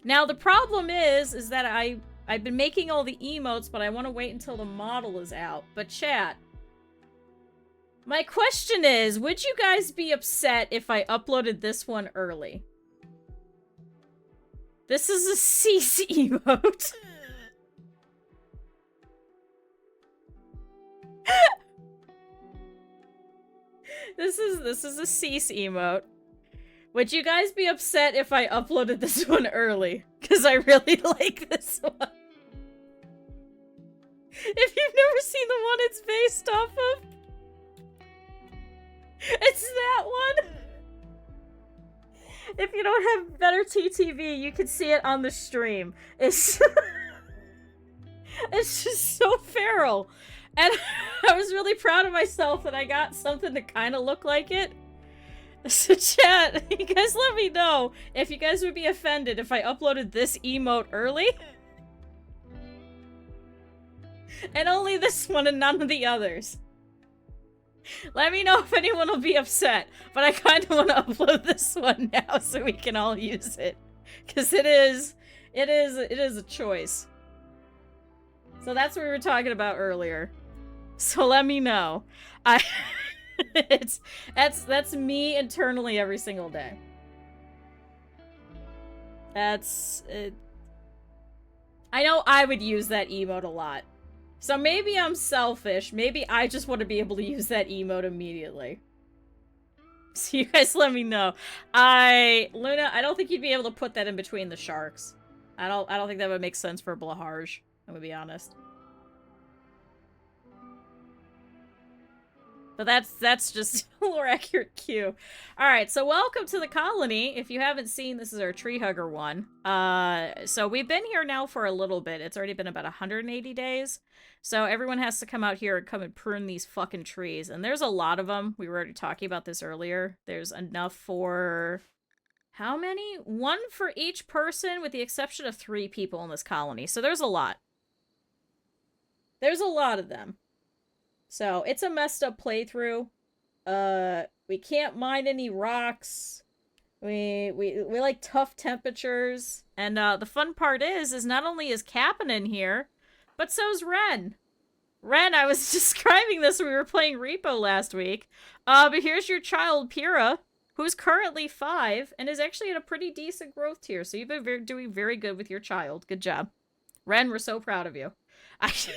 Now the problem is that I've been making all the emotes, but I want to wait until the model is out. But chat, my question is, would you guys be upset if I uploaded this one early? This is a cease emote. This is a cease emote. Would you guys be upset if I uploaded this one early? Because I really like this one. If you've never seen the one it's based off of, it's that one. If you don't have better TTV, you can see it on the stream. It's it's just so feral. And I was really proud of myself that I got something to kind of look like it. So chat, you guys let me know if you guys would be offended if I uploaded this emote early. And only this one and none of the others. Let me know if anyone will be upset, but I kind of want to upload this one now so we can all use it. Because it is a choice. So that's what we were talking about earlier. So let me know. That's me internally every single day. That's it. I know I would use that emote a lot. So maybe I'm selfish. Maybe I just want to be able to use that emote immediately. So you guys let me know. Luna, I don't think you'd be able to put that in between the sharks. I don't think that would make sense for Blaharj, I'm gonna be honest. But that's just a more accurate cue. Alright, so welcome to the colony. If you haven't seen, this is our tree hugger one. So we've been here now for a little bit. It's already been about 180 days. So everyone has to come out here and come and prune these fucking trees. And there's a lot of them. We were already talking about this earlier. There's enough for... how many? One for each person, with the exception of 3 people in this colony. So there's a lot. There's a lot of them. So, it's a messed up playthrough. We can't mine any rocks. We like tough temperatures. And, the fun part is not only is Cap'n in here, but so's Ren. Ren, I was describing this when we were playing Repo last week. But here's your child, Pyrrha, who's currently 5, and is actually at a pretty decent growth tier. So you've been doing very good with your child. Good job. Ren, we're so proud of you. If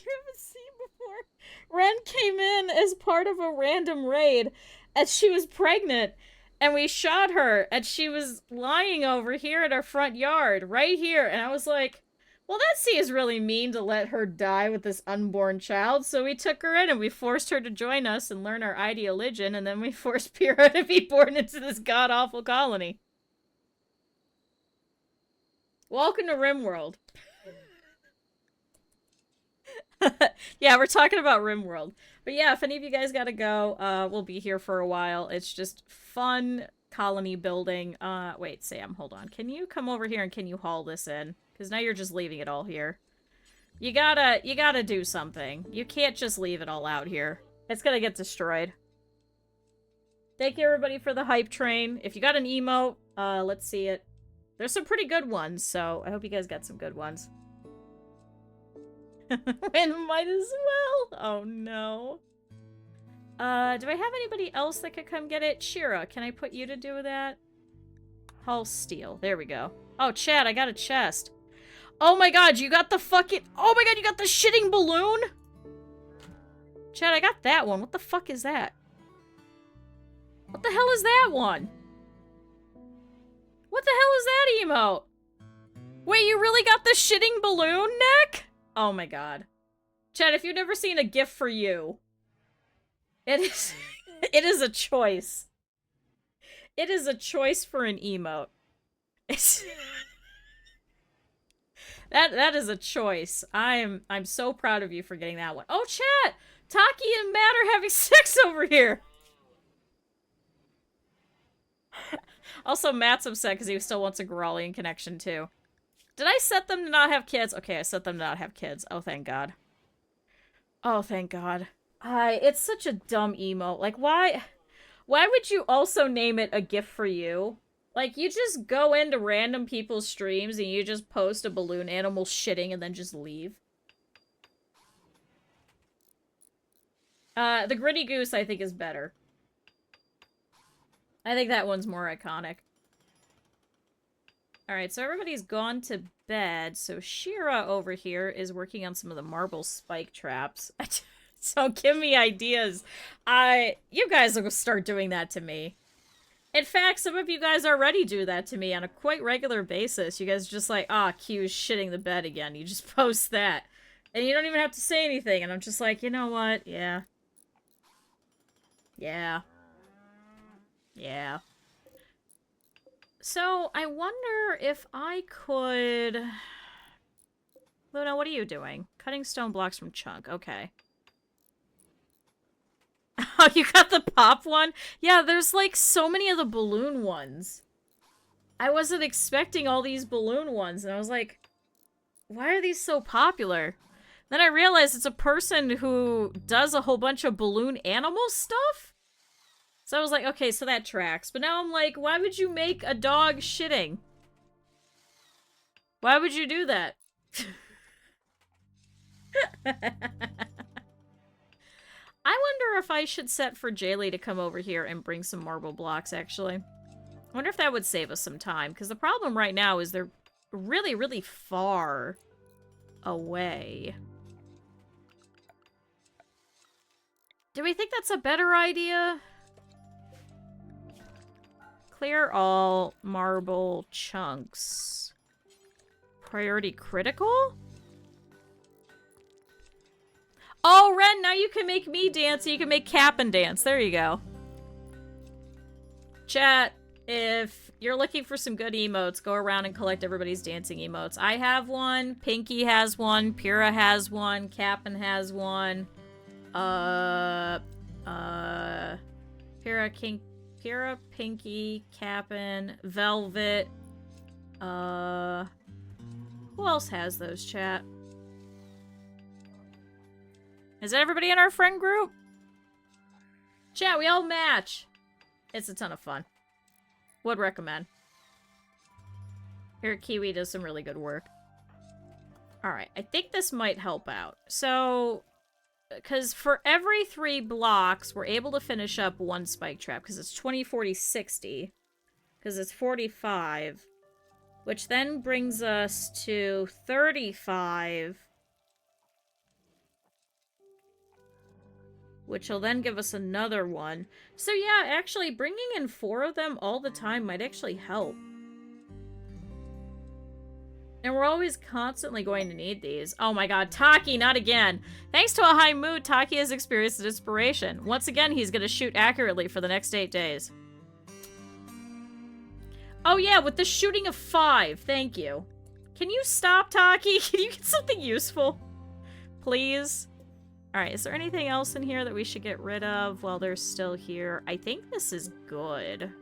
you haven't seen before, Ren came in as part of a random raid, and she was pregnant, and we shot her, and she was lying over here in our front yard, right here, and I was like, well, that seems really mean to let her die with this unborn child, so we took her in, and we forced her to join us and learn our ideologion, and then we forced Pyrrha to be born into this god-awful colony. Welcome to Rimworld. Yeah, we're talking about Rimworld. But yeah, if any of you guys gotta go, we'll be here for a while. It's just fun colony building. Wait, Sam, hold on. Can you come over here and can you haul this in? Because now you're just leaving it all here. You gotta do something. You can't just leave it all out here. It's gonna get destroyed. Thank you, everybody, for the hype train. If you got an emote, let's see it. There's some pretty good ones, so I hope you guys got some good ones. And might as well. Oh no. Do I have anybody else that could come get it? Shira, can I put you to do that? Hull steel. There we go. Oh, Chad, I got a chest. Oh my god, you got the fucking... oh my god, you got the shitting balloon? Chad, I got that one. What the fuck is that? What the hell is that one? What the hell is that emote? Wait, you really got the shitting balloon neck? Oh my god. Chad, if you've never seen a gift for you, it is a choice. It is a choice for an emote. It's that is a choice. I'm so proud of you for getting that one. Oh, chat! Taki and Matt are having sex over here! Also, Matt's upset because he still wants a Goralian connection, too. Did I set them to not have kids? Okay, I set them to not have kids. Oh, thank God. Oh, thank God. It's such a dumb emote. Like, why would you also name it a gift for you? Like, you just go into random people's streams and you just post a balloon animal shitting and then just leave. The Gritty Goose, I think, is better. I think that one's more iconic. Alright, so everybody's gone to bed, so Shira over here is working on some of the marble spike traps. So give me ideas. You guys will start doing that to me. In fact, some of you guys already do that to me on a quite regular basis. You guys are just like, ah, Q's shitting the bed again. You just post that. And you don't even have to say anything. And I'm just like, you know what? Yeah. Yeah. Yeah. So, I wonder if I could... Luna, what are you doing? Cutting stone blocks from chunk. Okay. Oh, you got the pop one? Yeah, there's like so many of the balloon ones. I wasn't expecting all these balloon ones, and I was like, why are these so popular? Then I realized it's a person who does a whole bunch of balloon animal stuff? So I was like, okay, so that tracks. But now I'm like, why would you make a dog shitting? Why would you do that? I wonder if I should set for Jaylee to come over here and bring some marble blocks, actually. I wonder if that would save us some time, because the problem right now is they're really, really far away. Do we think that's a better idea? Clear all marble chunks. Priority critical? Oh, Ren, now you can make me dance, so you can make Cap'n dance. There you go. Chat, if you're looking for some good emotes, go around and collect everybody's dancing emotes. I have one, Pinky has one, Pyrrha has one, Cap'n has one. Pyrrha, Pinky, Cap'n, Velvet. Who else has those, chat? Is that everybody in our friend group? Chat, we all match. It's a ton of fun. Would recommend. Here, Kiwi does some really good work. Alright, I think this might help out. So, because for every 3 blocks, we're able to finish up 1 spike trap. Because it's 20, 40, 60. Because it's 45. Which then brings us to 35. Which will then give us another one. So yeah, actually, bringing in 4 of them all the time might actually help. And we're always constantly going to need these. Oh my god, Taki, not again! Thanks to a high mood, Taki has experienced inspiration. Once again, he's gonna shoot accurately for the next 8 days. Oh yeah, with the shooting of 5, thank you. Can you stop, Taki? Can you get something useful? Please? Alright, is there anything else in here that we should get rid of while they're still here? I think this is good.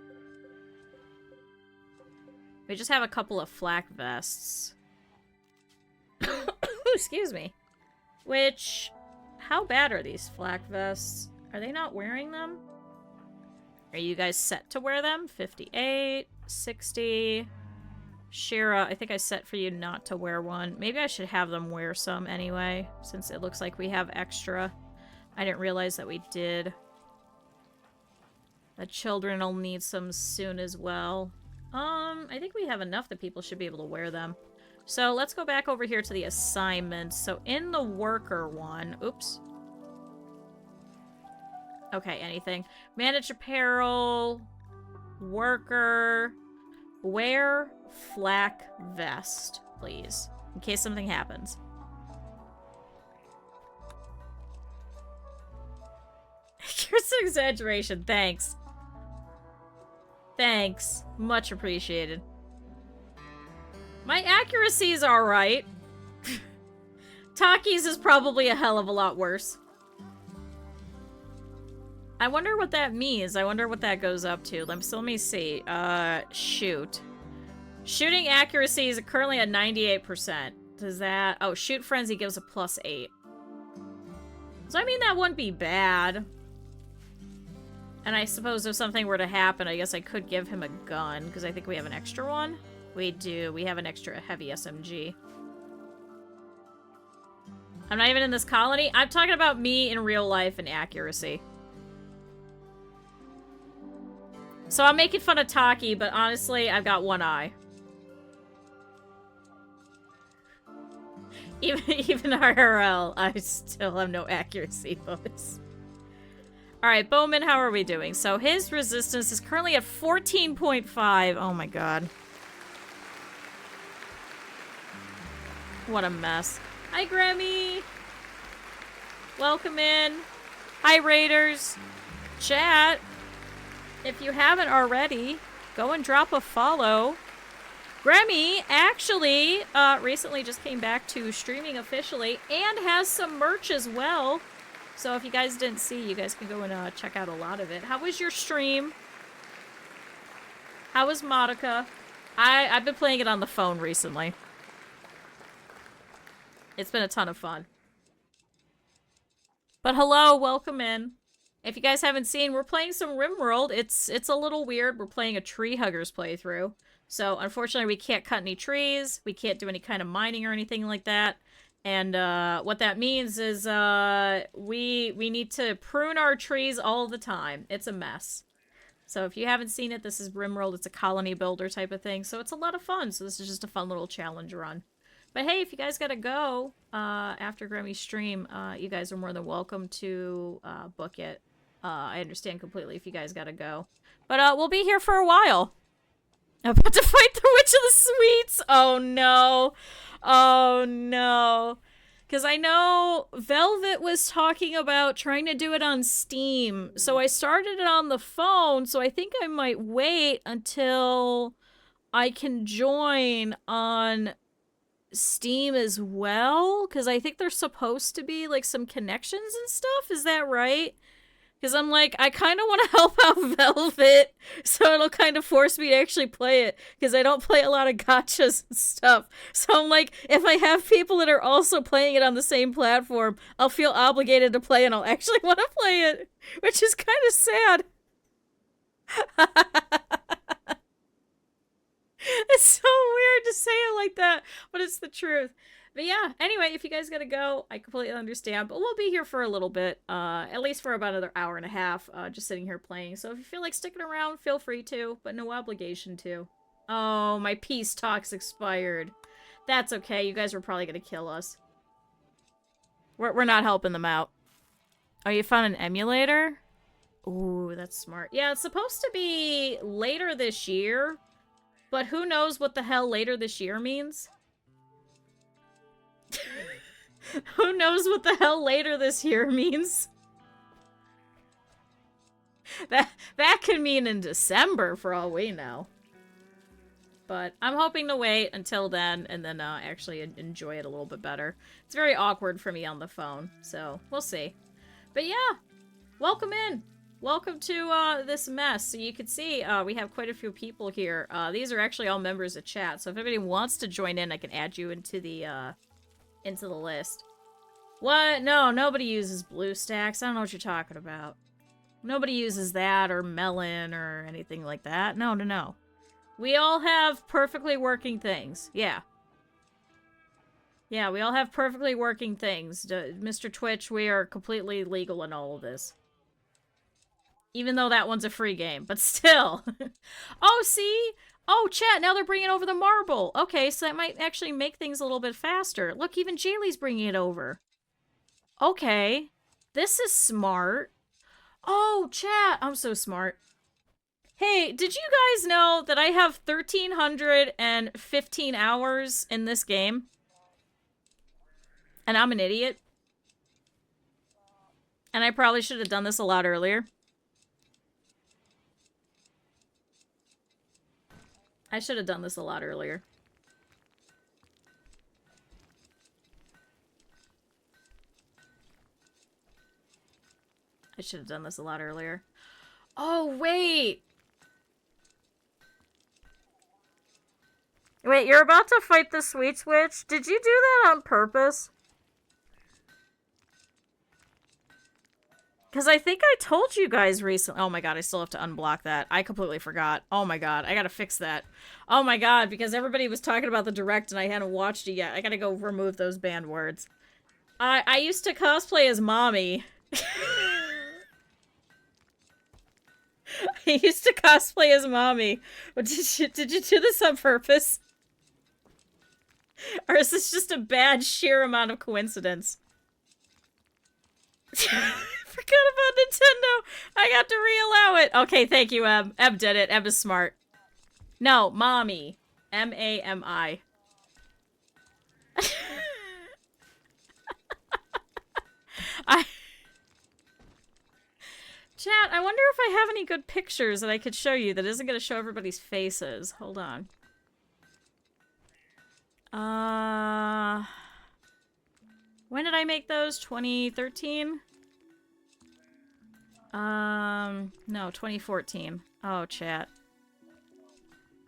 We just have a couple of flak vests. Excuse me. Which, how bad are these flak vests? Are they not wearing them? Are you guys set to wear them? 58, 60. Shira, I think I set for you not to wear one. Maybe I should have them wear some anyway, since it looks like we have extra. I didn't realize that we did. The children will need some soon as well. I think we have enough that people should be able to wear them. So let's go back over here to the assignments. So in the worker one, oops. Okay, anything. Manage apparel, worker, wear flak vest, please, in case something happens. Here's an exaggeration, thanks. Thanks. Much appreciated. My accuracy is alright. Taki's is probably a hell of a lot worse. I wonder what that means. I wonder what that goes up to. Let me see. Shoot. Shooting accuracy is currently at 98%. Does that... Oh, shoot frenzy gives a +8. So, I mean, that wouldn't be bad. And I suppose if something were to happen, I guess I could give him a gun, because I think we have an extra one. We do. We have an extra heavy SMG. I'm not even in this colony. I'm talking about me in real life and accuracy. So I'm making fun of Taki, but honestly, I've got one eye. Even IRL, I still have no accuracy bonus. Alright, Bowman, how are we doing? So his resistance is currently at 14.5. Oh my god. What a mess. Hi, Grammy! Welcome in. Hi, Raiders. Chat, if you haven't already, go and drop a follow. Grammy actually recently just came back to streaming officially and has some merch as well. So if you guys didn't see, you guys can go and check out a lot of it. How was your stream? How was Monica? I've been playing it on the phone recently. It's been a ton of fun. But hello, welcome in. If you guys haven't seen, we're playing some Rimworld. It's a little weird. We're playing a Tree Huggers playthrough. So unfortunately, we can't cut any trees. We can't do any kind of mining or anything like that. And what that means is we need to prune our trees all the time. It's a mess. So if you haven't seen it, this is Rimworld. It's a colony builder type of thing. So it's a lot of fun. So this is just a fun little challenge run. But hey, if you guys gotta go after Grammy's stream, you guys are more than welcome to book it. I understand completely if you guys gotta go. But we'll be here for a while. I'm about to fight the Witch of the Sweets! Oh no. Oh no. Because I know Velvet was talking about trying to do it on Steam. So I started it on the phone, so I think I might wait until I can join on Steam as well. Because I think there's supposed to be like some connections and stuff. Is that right? Because I'm like, I kind of want to help out Velvet, so it'll kind of force me to actually play it, because I don't play a lot of gachas and stuff. So I'm like, if I have people that are also playing it on the same platform, I'll feel obligated to play and I'll actually want to play it, which is kind of sad. It's so weird to say it like that, but it's the truth. But yeah, anyway, if you guys gotta go, I completely understand. But we'll be here for a little bit, at least for about another hour and a half, just sitting here playing. So if you feel like sticking around, feel free to, but no obligation to. Oh, my peace talks expired. That's okay, you guys were probably gonna kill us. We're not helping them out. Oh, you found an emulator? Ooh, that's smart. Yeah, it's supposed to be later this year, but who knows what the hell later this year means? Who knows what the hell later this year means? That could mean in December for all we know. But I'm hoping to wait until then and then actually enjoy it a little bit better. It's very awkward for me on the phone, so we'll see. But yeah, welcome in. Welcome to this mess. So you can see we have quite a few people here. These are actually all members of chat, so if anybody wants to join in, I can add you into the list. What? No, nobody uses BlueStacks. I don't know what you're talking about. Nobody uses that or Melon or anything like that. No, no, no. We all have perfectly working things. Yeah. Yeah, we all have perfectly working things. Mr. Twitch, we are completely legal in all of this. Even though that one's a free game, but still. Oh, see? Oh, chat, now they're bringing over the marble. Okay, so that might actually make things a little bit faster. Look, even Jaylee's bringing it over. Okay. This is smart. Oh, chat, I'm so smart. Hey, did you guys know that I have 1,315 hours in this game? And I'm an idiot? And I probably should have done this a lot earlier. I should have done this a lot earlier. I should have done this a lot earlier. Oh, wait! Wait, you're about to fight the Sweet Switch? Did you do that on purpose? Because I think I told you guys recently. Oh my god, I still have to unblock that. I completely forgot. Oh my god, I gotta fix that. Oh my god, because everybody was talking about the direct and I hadn't watched it yet. I gotta go remove those banned words. I used to cosplay as Mommy. I used to cosplay as Mommy. But did you do this on purpose? Or is this just a bad sheer amount of coincidence? forgot about Nintendo. I got to re-allow it. Okay, thank you, Em. Em did it. Em is smart. No, Mommy. M-A-M-I. Chat, I wonder if I have any good pictures that I could show you that isn't going to show everybody's faces. Hold on. When did I make those? 2013? No, 2014. Oh, chat.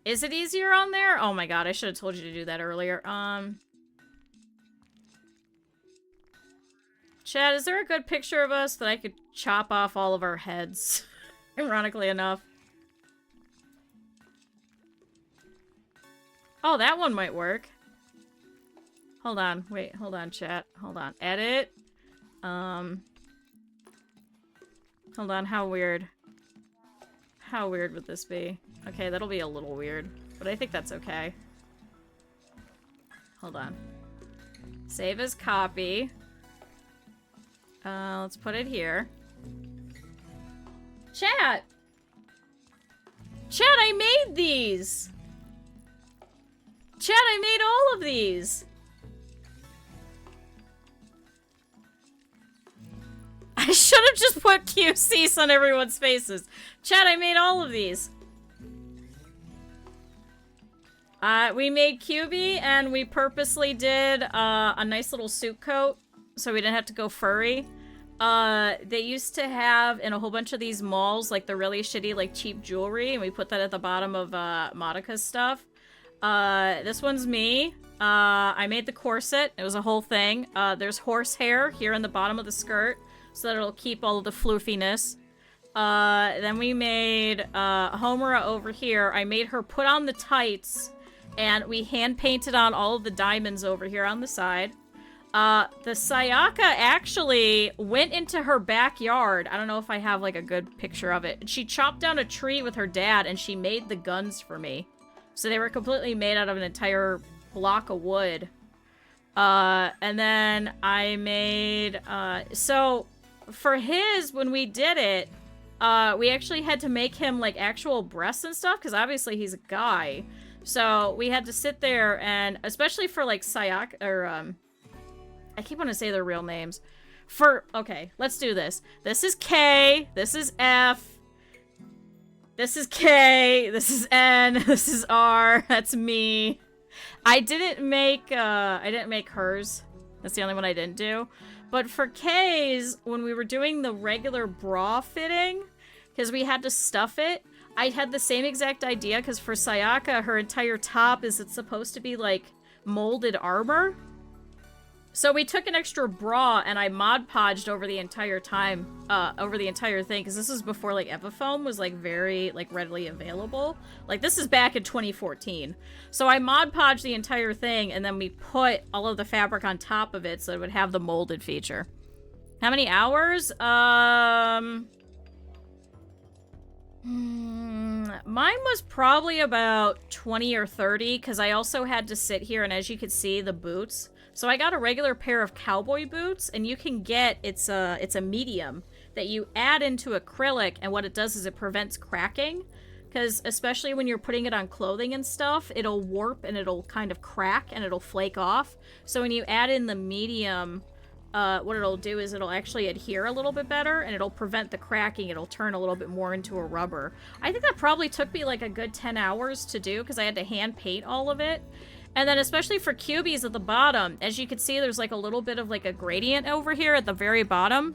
Is it easier on there? Oh my god, I should have told you to do that earlier. Chat, is there a good picture of us that I could chop off all of our heads? Ironically enough. Oh, that one might work. Hold on. Wait, hold on, chat. Hold on. Edit. Hold on, how weird. How weird would this be? Okay, that'll be a little weird, but I think that's okay. Hold on. Save as copy. Let's put it here. Chat! Chat, I made these! Chat, I made all of these! I should have just put QCs on everyone's faces. Chat, I made all of these. We made QB, and we purposely did a nice little suit coat, so we didn't have to go furry. They used to have, in a whole bunch of these malls, like the really shitty, like, cheap jewelry, and we put that at the bottom of Monica's stuff. This one's me. I made the corset. It was a whole thing. There's horsehair here in the bottom of the skirt, so that it'll keep all of the floofiness. Then we made Homura over here. I made her put on the tights, and we hand-painted on all of the diamonds over here on the side. The Sayaka actually went into her backyard. I don't know if I have, like, a good picture of it. She chopped down a tree with her dad, and she made the guns for me. So they were completely made out of an entire block of wood. And then I made, so for his, when we did it, we actually had to make him, like, actual breasts and stuff, because obviously he's a guy. So we had to sit there and, especially for, like, Sayaka, or, I keep wanting to say their real names. Okay, let's do this. This is K, this is F, this is K, this is N, this is R, that's me. I didn't make hers. That's the only one I didn't do. But for K's, when we were doing the regular bra fitting, because we had to stuff it, I had the same exact idea, because for Sayaka, her entire top is it's supposed to be, like, molded armor. So we took an extra bra, and I Mod Podged over the entire time, over the entire thing, because this was before, like, Epifoam was, like, very, like, readily available. Like, this is back in 2014. So I Mod Podged the entire thing, and then we put all of the fabric on top of it so it would have the molded feature. How many hours? Mine was probably about 20 or 30, because I also had to sit here, and as you can see, the boots. So I got a regular pair of cowboy boots, and you can get, it's a medium that you add into acrylic, and what it does is it prevents cracking, because especially when you're putting it on clothing and stuff, it'll warp and it'll kind of crack and it'll flake off. So when you add in the medium, what it'll do is it'll actually adhere a little bit better, and it'll prevent the cracking. It'll turn a little bit more into a rubber. I think that probably took me like a good 10 hours to do, because I had to hand paint all of it. And then especially for cubies at the bottom, as you can see, there's like a little bit of like a gradient over here at the very bottom.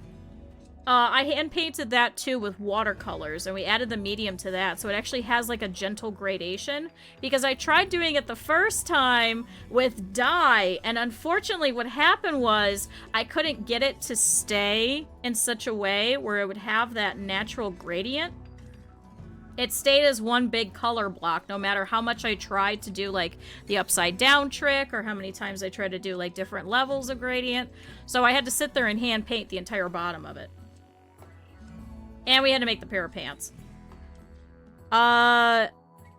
I hand painted that too with watercolors, and we added the medium to that, so it actually has like a gentle gradation, because I tried doing it the first time with dye, and unfortunately what happened was I couldn't get it to stay in such a way where it would have that natural gradient. It stayed as one big color block, no matter how much I tried to do, like, the upside down trick, or how many times I tried to do, like, different levels of gradient. So I had to sit there and hand paint the entire bottom of it. And we had to make the pair of pants.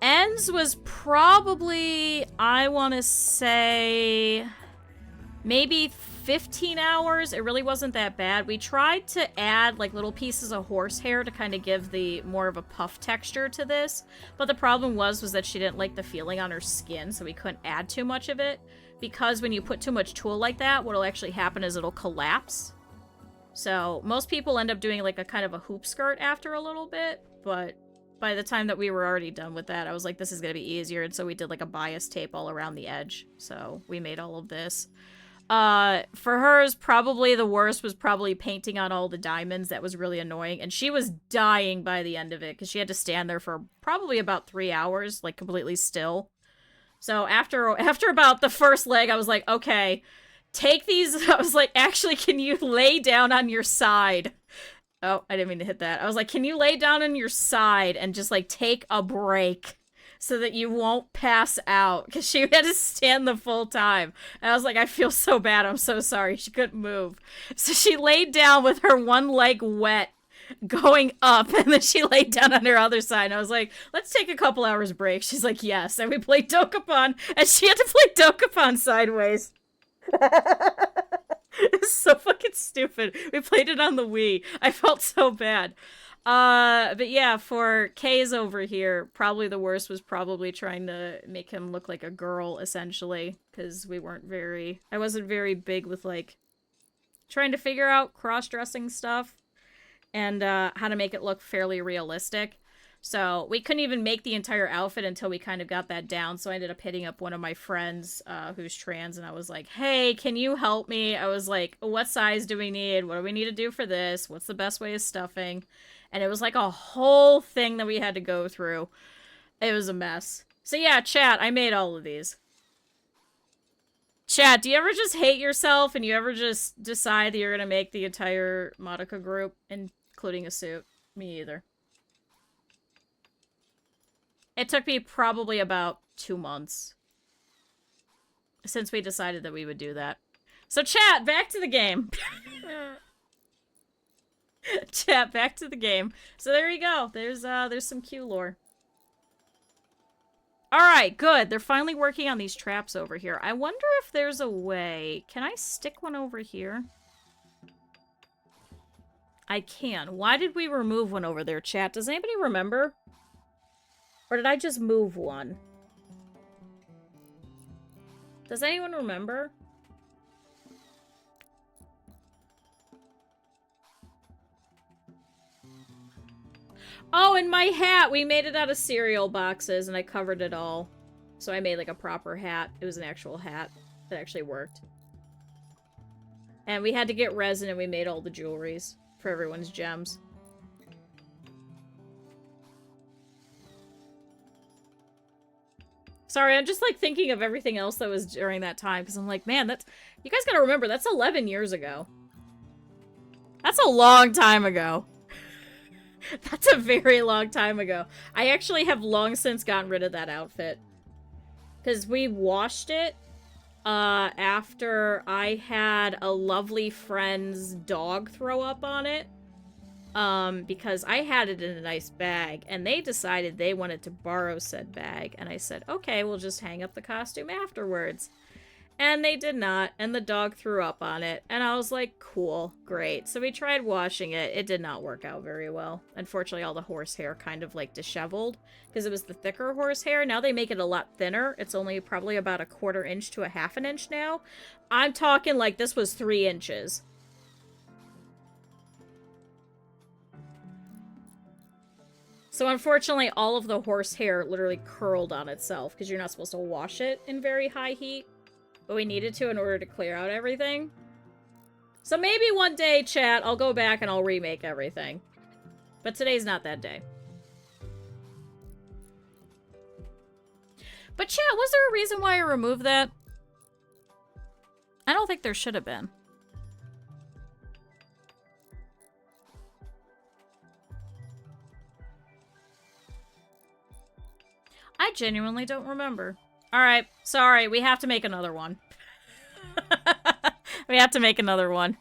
Ends was probably, I want to say, maybe 15 hours. It really wasn't that bad. We tried to add like little pieces of horsehair to kind of give the more of a puff texture to this, but the problem was that she didn't like the feeling on her skin, so we couldn't add too much of it, because when you put too much tulle like that, what'll actually happen is it'll collapse. So most people end up doing like a kind of a hoop skirt after a little bit, but by the time that we were already done with that, I was like, this is going to be easier, and so we did like a bias tape all around the edge. So we made all of this. For hers, probably the worst was probably painting on all the diamonds. That was really annoying, and she was dying by the end of it, because she had to stand there for probably about 3 hours, like completely still. So after about the first leg, I was like, okay, take these. I was like, actually, can you lay down on your side? Oh, I didn't mean to hit that. I was like, can you lay down on your side and just, like, take a break so that you won't pass out? Because she had to stand the full time. And I was like, I feel so bad. I'm so sorry. She couldn't move. So she laid down with her one leg wet going up, and then she laid down on her other side. And I was like, let's take a couple hours break. She's like, yes. And we played Dokapon, and she had to play Dokapon sideways. It's so fucking stupid. We played it on the Wii. I felt so bad. But yeah, for Kay's over here, probably the worst was probably trying to make him look like a girl, essentially. Because I wasn't very big with, like, trying to figure out cross-dressing stuff. And, how to make it look fairly realistic. So we couldn't even make the entire outfit until we kind of got that down. So I ended up hitting up one of my friends who's trans, and I was like, hey, can you help me? I was like, what size do we need? What do we need to do for this? What's the best way of stuffing? And it was like a whole thing that we had to go through. It was a mess. So yeah, chat, I made all of these. Chat, do you ever just hate yourself and you ever just decide that you're going to make the entire Madoka group, including a suit? Me either. It took me probably about 2 months since we decided that we would do that. So chat, back to the game. Chat, back to the game. So there you go. There's some Q lore. Alright, good. They're finally working on these traps over here. I wonder if there's a way. Can I stick one over here? I can. Why did we remove one over there, chat? Does anybody remember? Or did I just move one? Does anyone remember? Oh, and my hat! We made it out of cereal boxes, and I covered it all. So I made, like, a proper hat. It was an actual hat that actually worked. And we had to get resin, and we made all the jewelries for everyone's gems. Sorry, I'm just, like, thinking of everything else that was during that time, because I'm like, man, that's... You guys gotta remember, that's 11 years ago. That's a long time ago. That's a very long time ago. I actually have long since gotten rid of that outfit. Because we washed it, after I had a lovely friend's dog throw up on it. Because I had it in a nice bag, and they decided they wanted to borrow said bag, and I said, okay, we'll just hang up the costume afterwards. And they did not, and the dog threw up on it, and I was like, cool, great. So we tried washing it. It did not work out very well. Unfortunately, all the horsehair kind of, like, disheveled, because it was the thicker horsehair. Now they make it a lot thinner. It's only probably about a 1/4 inch to a 1/2 inch now. I'm talking like this was 3 inches. So unfortunately, all of the horsehair literally curled on itself, because you're not supposed to wash it in very high heat. But we needed to in order to clear out everything. So maybe one day, chat, I'll go back and I'll remake everything. But today's not that day. But chat, was there a reason why I removed that? I don't think there should have been. I genuinely don't remember. Alright, sorry, we have to make another one. We have to make another one.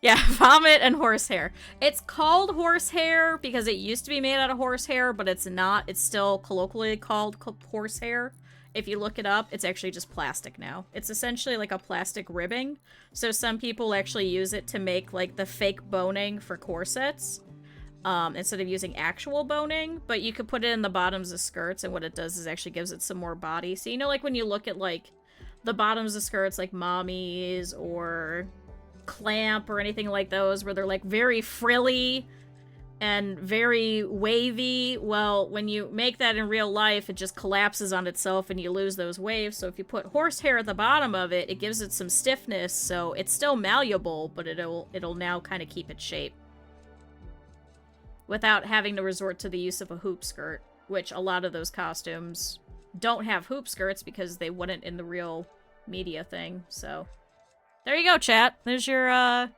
Yeah, vomit and horsehair. It's called horsehair because it used to be made out of horsehair, but it's not. It's still colloquially called horsehair. If you look it up, it's actually just plastic now. It's essentially like a plastic ribbing. So some people actually use it to make like the fake boning for corsets. Instead of using actual boning, but you could put it in the bottoms of skirts, and what it does is actually gives it some more body. So you know, like when you look at like the bottoms of skirts, like Mommy's or Clamp or anything like those, where they're like very frilly and very wavy. Well, when you make that in real life, it just collapses on itself and you lose those waves. So if you put horsehair at the bottom of it, it gives it some stiffness, so it's still malleable, but it'll now kind of keep its shape without having to resort to the use of a hoop skirt, which a lot of those costumes don't have hoop skirts because they wouldn't in the real media thing. So there you go, chat. There's your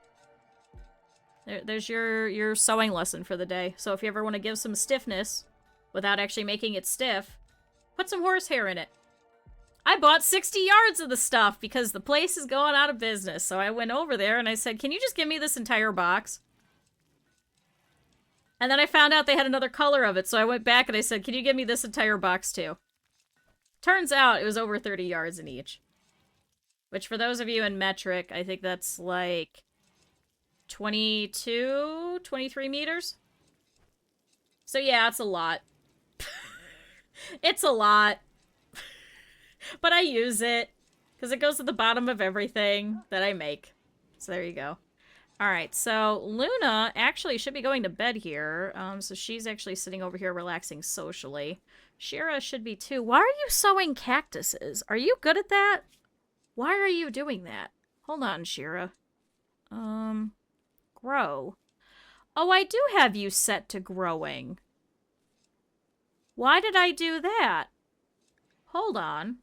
there's your sewing lesson for the day. So if you ever want to give some stiffness without actually making it stiff, put some horsehair in it. I bought 60 yards of the stuff because the place is going out of business. So I went over there and I said, "Can you just give me this entire box?" And then I found out they had another color of it, so I went back and I said, "Can you give me this entire box too?" Turns out it was over 30 yards in each. Which for those of you in metric, I think that's like 22, 23 meters. So yeah, it's a lot. It's a lot. But I use it because it goes to the bottom of everything that I make. So there you go. Alright, so Luna actually should be going to bed here. So she's actually sitting over here relaxing socially. Shira should be too. Why are you sewing cactuses? Are you good at that? Why are you doing that? Hold on, Shira. Grow. Oh, I do have you set to growing. Why did I do that? Hold on.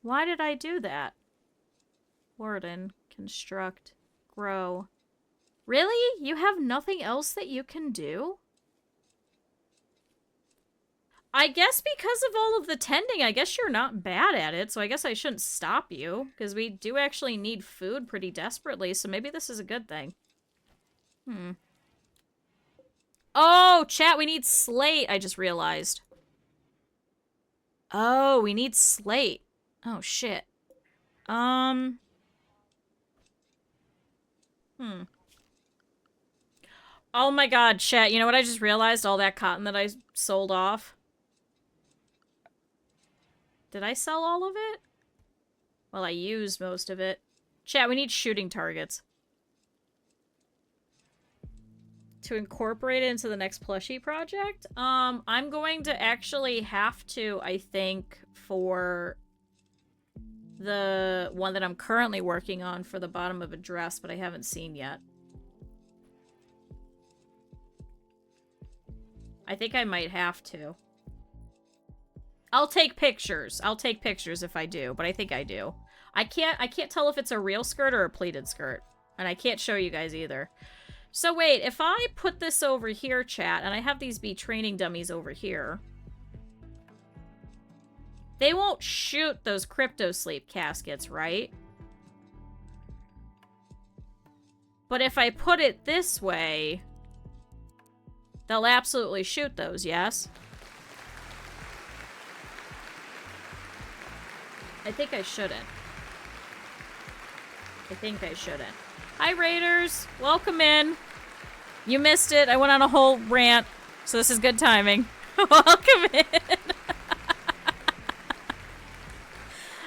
Why did I do that? Warden, construct. Grow. Really? You have nothing else that you can do? I guess because of all of the tending, I guess you're not bad at it, so I guess I shouldn't stop you, because we do actually need food pretty desperately, so maybe this is a good thing. Oh, chat, we need slate, I just realized. Oh, we need slate. Oh, shit. Oh my god, chat, you know what I just realized? All that cotton that I sold off. Did I sell all of it? Well, I used most of it. Chat, we need shooting targets. To incorporate it into the next plushie project? I'm going to actually have to, I think, for the one that I'm currently working on for the bottom of a dress, but I haven't seen yet. I think I might have to. I'll take pictures. I'll take pictures if I do, but I think I do. I can't tell if it's a real skirt or a pleated skirt. And I can't show you guys either. So wait, if I put this over here, chat, and I have these be training dummies over here, they won't shoot those crypto sleep caskets, right? But if I put it this way, they'll absolutely shoot those, yes? I think I shouldn't. I think I shouldn't. Hi, Raiders. Welcome in. You missed it. I went on a whole rant, so this is good timing. Welcome in.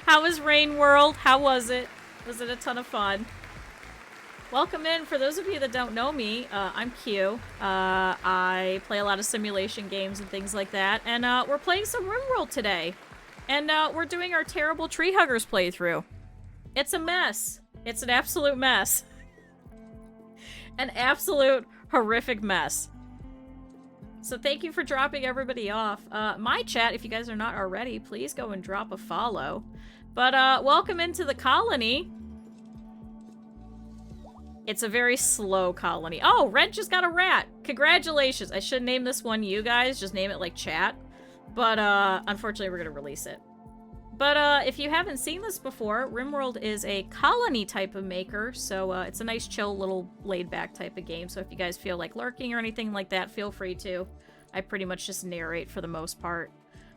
How was Rimworld? How was it? Was it a ton of fun? Welcome in. For those of you that don't know me, I'm Q. I play a lot of simulation games and things like that, and we're playing some Rimworld today. And we're doing our terrible Tree Huggers playthrough. It's a mess. It's an absolute mess. An absolute horrific mess. So thank you for dropping everybody off. My chat, if you guys are not already, please go and drop a follow. But welcome into the colony. It's a very slow colony. Oh, Red just got a rat. Congratulations. I should name this one you guys. Just name it like chat. But unfortunately, we're going to release it. But if you haven't seen this before, Rimworld is a colony type of maker, so it's a nice, chill, little laid-back type of game. So if you guys feel like lurking or anything like that, feel free to. I pretty much just narrate for the most part.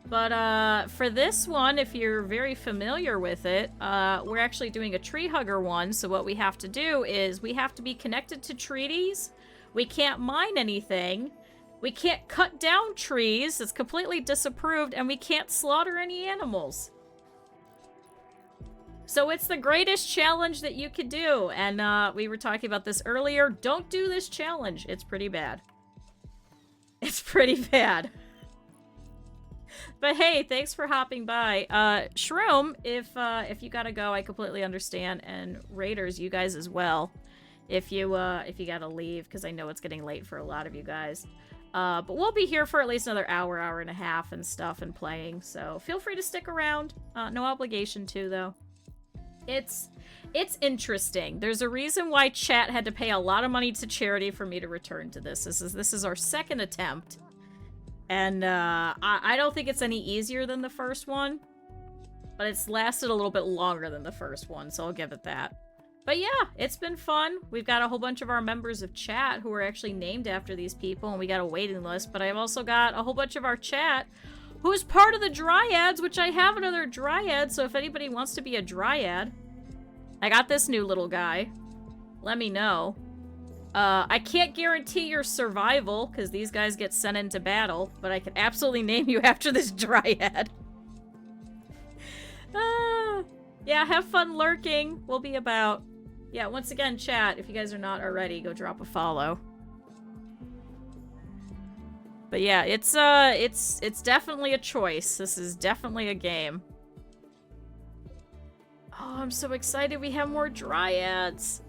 But for this one, if you're very familiar with it, we're actually doing a tree hugger one. So what we have to do is we have to be connected to treaties. We can't mine anything. We can't cut down trees. It's completely disapproved. And we can't slaughter any animals. So it's the greatest challenge that you could do. And we were talking about this earlier. Don't do this challenge. It's pretty bad. It's pretty bad. But hey, thanks for hopping by. Shroom, if you gotta go, I completely understand. And Raiders, you guys as well. If you gotta leave, because I know it's getting late for a lot of you guys. But we'll be here for at least another hour, hour and a half and stuff and playing. So feel free to stick around. No obligation to, though. It's interesting. There's a reason why chat had to pay a lot of money to charity for me to return to this. This is our second attempt. And I don't think it's any easier than the first one. But it's lasted a little bit longer than the first one, so I'll give it that. But yeah, it's been fun. We've got a whole bunch of our members of chat who are actually named after these people, and we got a waiting list. But I've also got a whole bunch of our chat who's part of the Dryads, which I have another Dryad, so if anybody wants to be a Dryad, I got this new little guy. Let me know. I can't guarantee your survival, because these guys get sent into battle, but I can absolutely name you after this Dryad. Yeah, have fun lurking. We'll be about... Yeah, once again, chat, if you guys are not already, go drop a follow. But yeah, it's definitely a choice. This is definitely a game. Oh, I'm so excited we have more Dryads.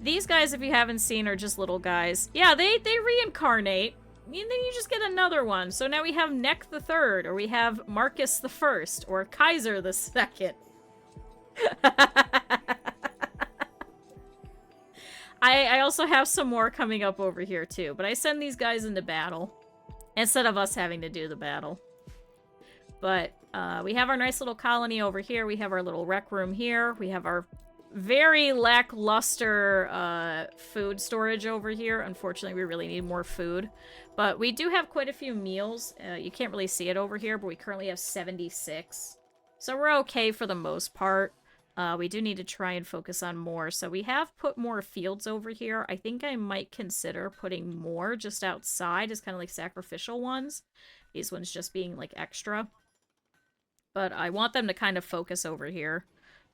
These guys, if you haven't seen, are just little guys. Yeah, they reincarnate. And then you just get another one. So now we have Neck the Third, or we have Marcus the First, or Kaiser the Second. I also have some more coming up over here, too. But I send these guys into battle, instead of us having to do the battle. But we have our nice little colony over here. We have our little rec room here. We have our very lackluster food storage over here. Unfortunately, we really need more food. But we do have quite a few meals. You can't really see it over here, but we currently have 76. So we're okay for the most part. We do need to try and focus on more. So we have put more fields over here. I think I might consider putting more just outside as kind of like sacrificial ones. These ones just being like extra. But I want them to kind of focus over here.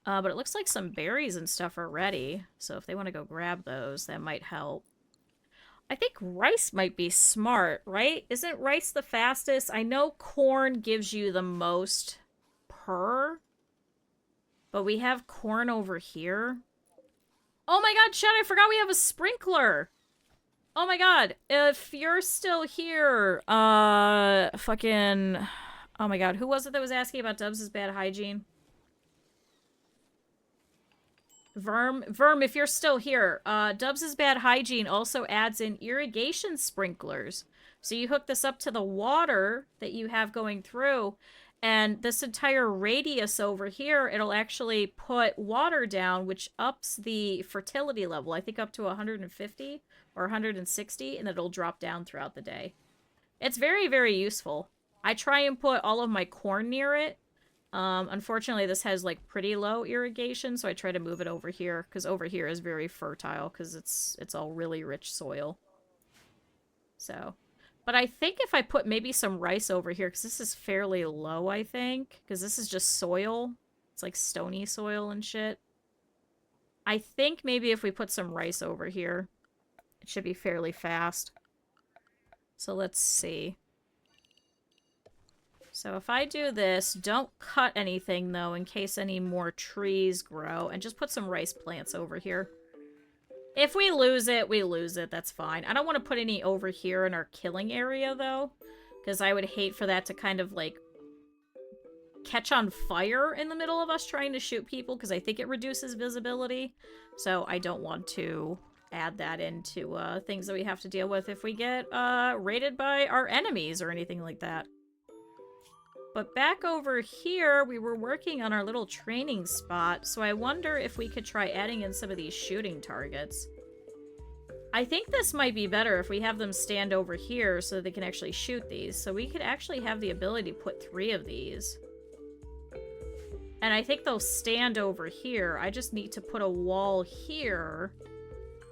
But it looks like some berries and stuff are ready. So if they want to go grab those, that might help. I think rice might be smart, right? Isn't rice the fastest? I know corn gives you the most per. But we have corn over here. Oh my god, Chad, I forgot we have a sprinkler. Oh my god, if you're still here, fucking... Oh my god, who was it that was asking about Dubs' bad hygiene? Verm, if you're still here, Dubs' bad hygiene also adds in irrigation sprinklers. So you hook this up to the water that you have going through, and this entire radius over here, it'll actually put water down, which ups the fertility level, I think up to 150 or 160, and it'll drop down throughout the day. It's very, very useful. I try and put all of my corn near it. Unfortunately, this has, like, pretty low irrigation, so I try to move it over here, because over here is very fertile, because it's all really rich soil. So, but I think if I put maybe some rice over here, because this is fairly low, I think, because this is just soil. It's, like, stony soil and shit. I think maybe if we put some rice over here, it should be fairly fast. So let's see. So if I do this, don't cut anything, though, in case any more trees grow. And just put some rice plants over here. If we lose it, we lose it. That's fine. I don't want to put any over here in our killing area, though. Because I would hate for that to kind of, like, catch on fire in the middle of us trying to shoot people. Because I think it reduces visibility. So I don't want to add that into things that we have to deal with if we get raided by our enemies or anything like that. but back over here, we were working on our little training spot, so I wonder if we could try adding in some of these shooting targets. I think this might be better if we have them stand over here so they can actually shoot these. So we could actually have the ability to put 3 of these. And I think they'll stand over here. I just need to put a wall here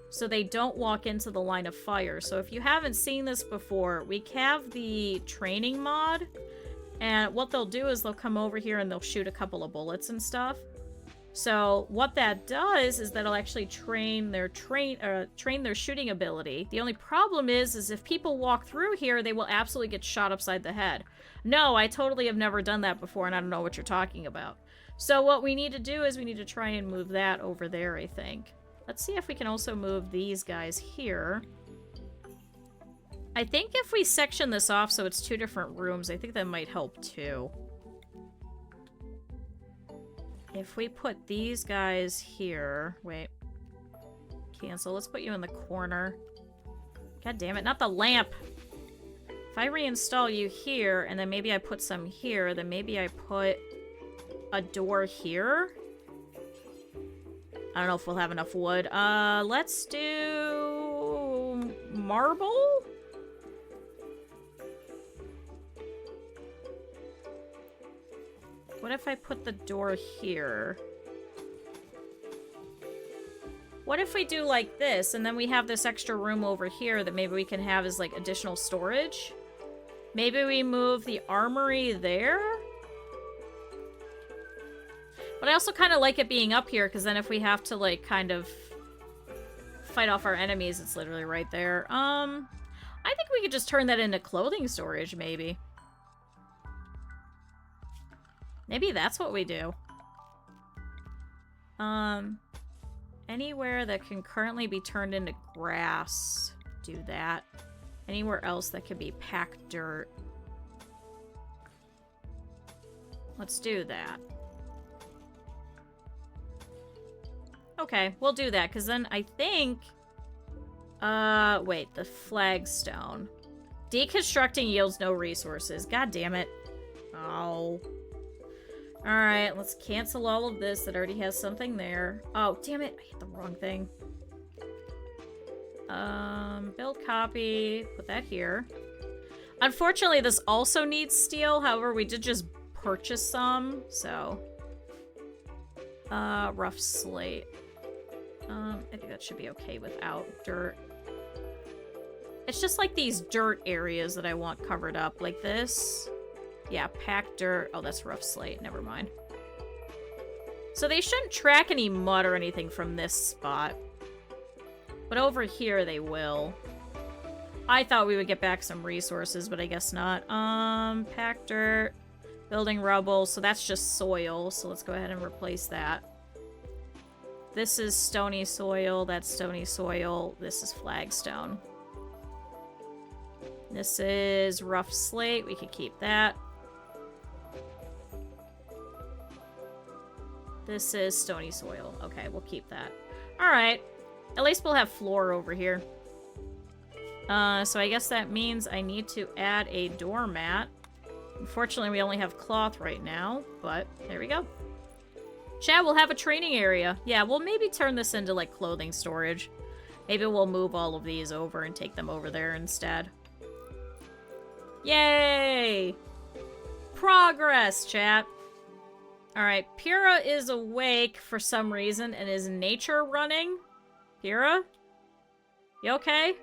so they don't walk into the line of fire. So if you haven't seen this before, we have the training mod. And what they'll do is they'll come over here and they'll shoot a couple of bullets and stuff. So what that does is that'll actually train their shooting ability. The only problem is if people walk through here, they will absolutely get shot upside the head. No, I totally have never done that before, and I don't know what you're talking about. So what we need to do is we need to try and move that over there, I think. Let's see if we can also move these guys here. I think if we section this off so it's 2 different rooms, I think that might help too. If we put these guys here... Wait. Cancel. Let's put you in the corner. God damn it. Not the lamp! If I reinstall you here, and then maybe I put some here, then maybe I put a door here? I don't know if we'll have enough wood. Let's do... marble? What if I put the door here? What if we do like this, and then we have this extra room over here that maybe we can have as, like, additional storage? Maybe we move the armory there? But I also kind of like it being up here, because then if we have to, like, kind of fight off our enemies, it's literally right there. I think we could just turn that into clothing storage, maybe. Maybe that's what we do. Anywhere that can currently be turned into grass, do that. Anywhere else that could be packed dirt. Let's do that. Okay, we'll do that, because then I think... wait, the flagstone. Deconstructing yields no resources. God damn it. Oh... Alright, let's cancel all of this that already has something there. Oh, damn it. I hit the wrong thing. Build copy. Put that here. Unfortunately, this also needs steel. However, we did just purchase some, so... rough slate. I think that should be okay without dirt. It's just like these dirt areas that I want covered up, like this. Yeah, packed dirt. Oh, that's rough slate. Never mind. So they shouldn't track any mud or anything from this spot. But over here they will. I thought we would get back some resources, but I guess not. Packed dirt. Building rubble. So that's just soil. So let's go ahead and replace that. This is stony soil. That's stony soil. This is flagstone. This is rough slate. We could keep that. This is stony soil. Okay, we'll keep that. Alright. At least we'll have floor over here. So I guess that means I need to add a doormat. Unfortunately, we only have cloth right now, but there we go. Chat, we'll have a training area. Yeah, we'll maybe turn this into, like, clothing storage. Maybe we'll move all of these over and take them over there instead. Yay! Progress, chat. Alright, Pyrrha is awake for some reason and is nature running. Pyrrha? You okay?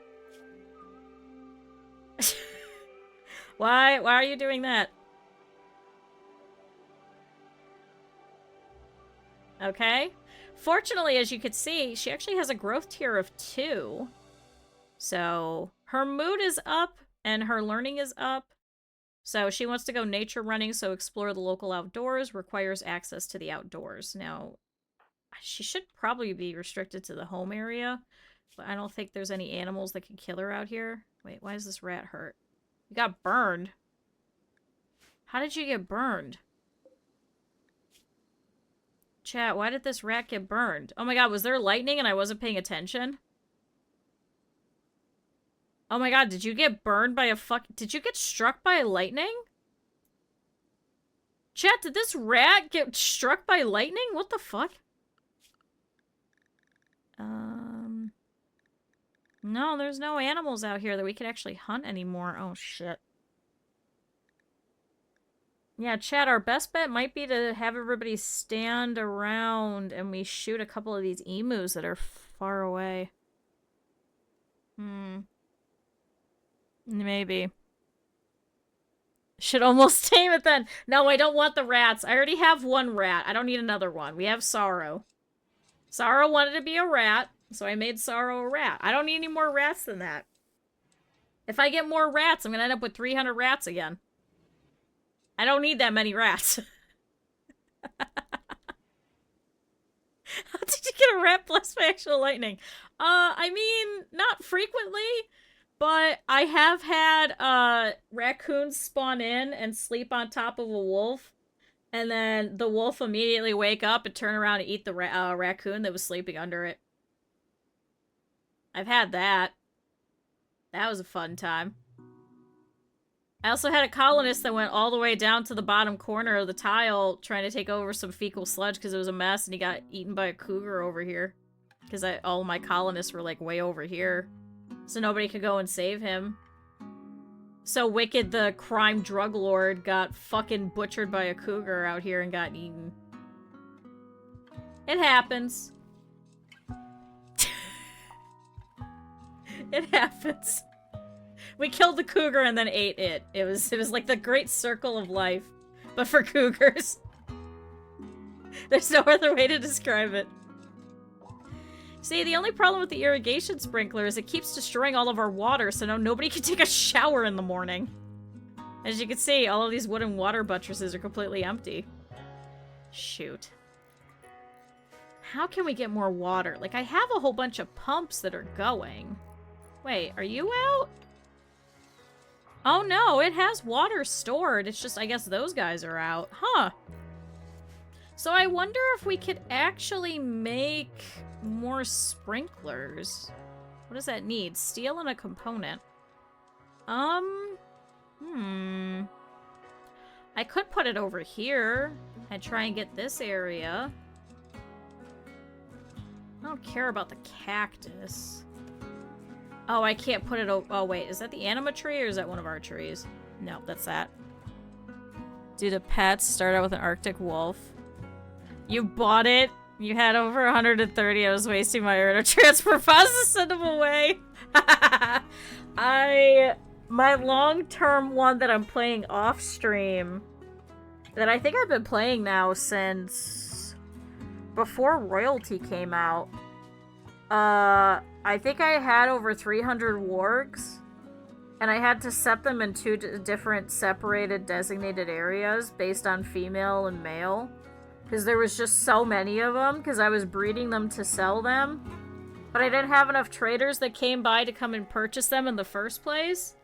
Why are you doing that? Okay. Fortunately, as you could see, she actually has a growth tier of 2. So, her mood is up and her learning is up. So she wants to go nature running, so explore the local outdoors, requires access to the outdoors. Now, she should probably be restricted to the home area, but I don't think there's any animals that can kill her out here. Wait, why is this rat hurt? You got burned. How did you get burned? Chat, why did this rat get burned? Oh my god, was there lightning and I wasn't paying attention? Oh my god, did you get burned by a did you get struck by lightning? Chat, did this rat get struck by lightning? What the fuck? No, there's no animals out here that we could actually hunt anymore. Oh, shit. Yeah, chat, our best bet might be to have everybody stand around and we shoot a couple of these emus that are far away. Maybe. Should almost tame it then. No, I don't want the rats. I already have one rat. I don't need another one. We have Sorrow. Sorrow wanted to be a rat, so I made Sorrow a rat. I don't need any more rats than that. If I get more rats, I'm gonna end up with 300 rats again. I don't need that many rats. How did you get a rat blessed by actual lightning? I mean, not frequently, but I have had, raccoons spawn in and sleep on top of a wolf, and then the wolf immediately wake up and turn around and eat the raccoon that was sleeping under it. I've had that. That was a fun time. I also had a colonist that went all the way down to the bottom corner of the tile trying to take over some fecal sludge because it was a mess, and he got eaten by a cougar over here. Because all my colonists were, like, way over here. So nobody could go and save him. So Wicked, the crime drug lord, got fucking butchered by a cougar out here and got eaten. It happens. It happens. We killed the cougar and then ate it. It was like the great circle of life. But for cougars. There's no other way to describe it. See, the only problem with the irrigation sprinkler is it keeps destroying all of our water, so now nobody can take a shower in the morning. As you can see, all of these wooden water buttresses are completely empty. Shoot. How can we get more water? Like, I have a whole bunch of pumps that are going. Wait, are you out? Oh no, it has water stored. It's just, I guess those guys are out. Huh. So I wonder if we could actually make more sprinklers. What does that need? Steel and a component. I could put it over here and try and get this area. I don't care about the cactus. Oh, I can't put it over. Oh, wait. Is that the anima tree or is that one of our trees? No, that's that. Do the pets start out with an Arctic wolf? You bought it? You had over 130. I was wasting my earner transfer funds to send them away. My long-term one that I'm playing off-stream, that I think I've been playing now since before Royalty came out. I think I had over 300 wargs, and I had to set them in two different separated designated areas based on female and male, because there was just so many of them, because I was breeding them to sell them, but I didn't have enough traders that came by to come and purchase them in the first place.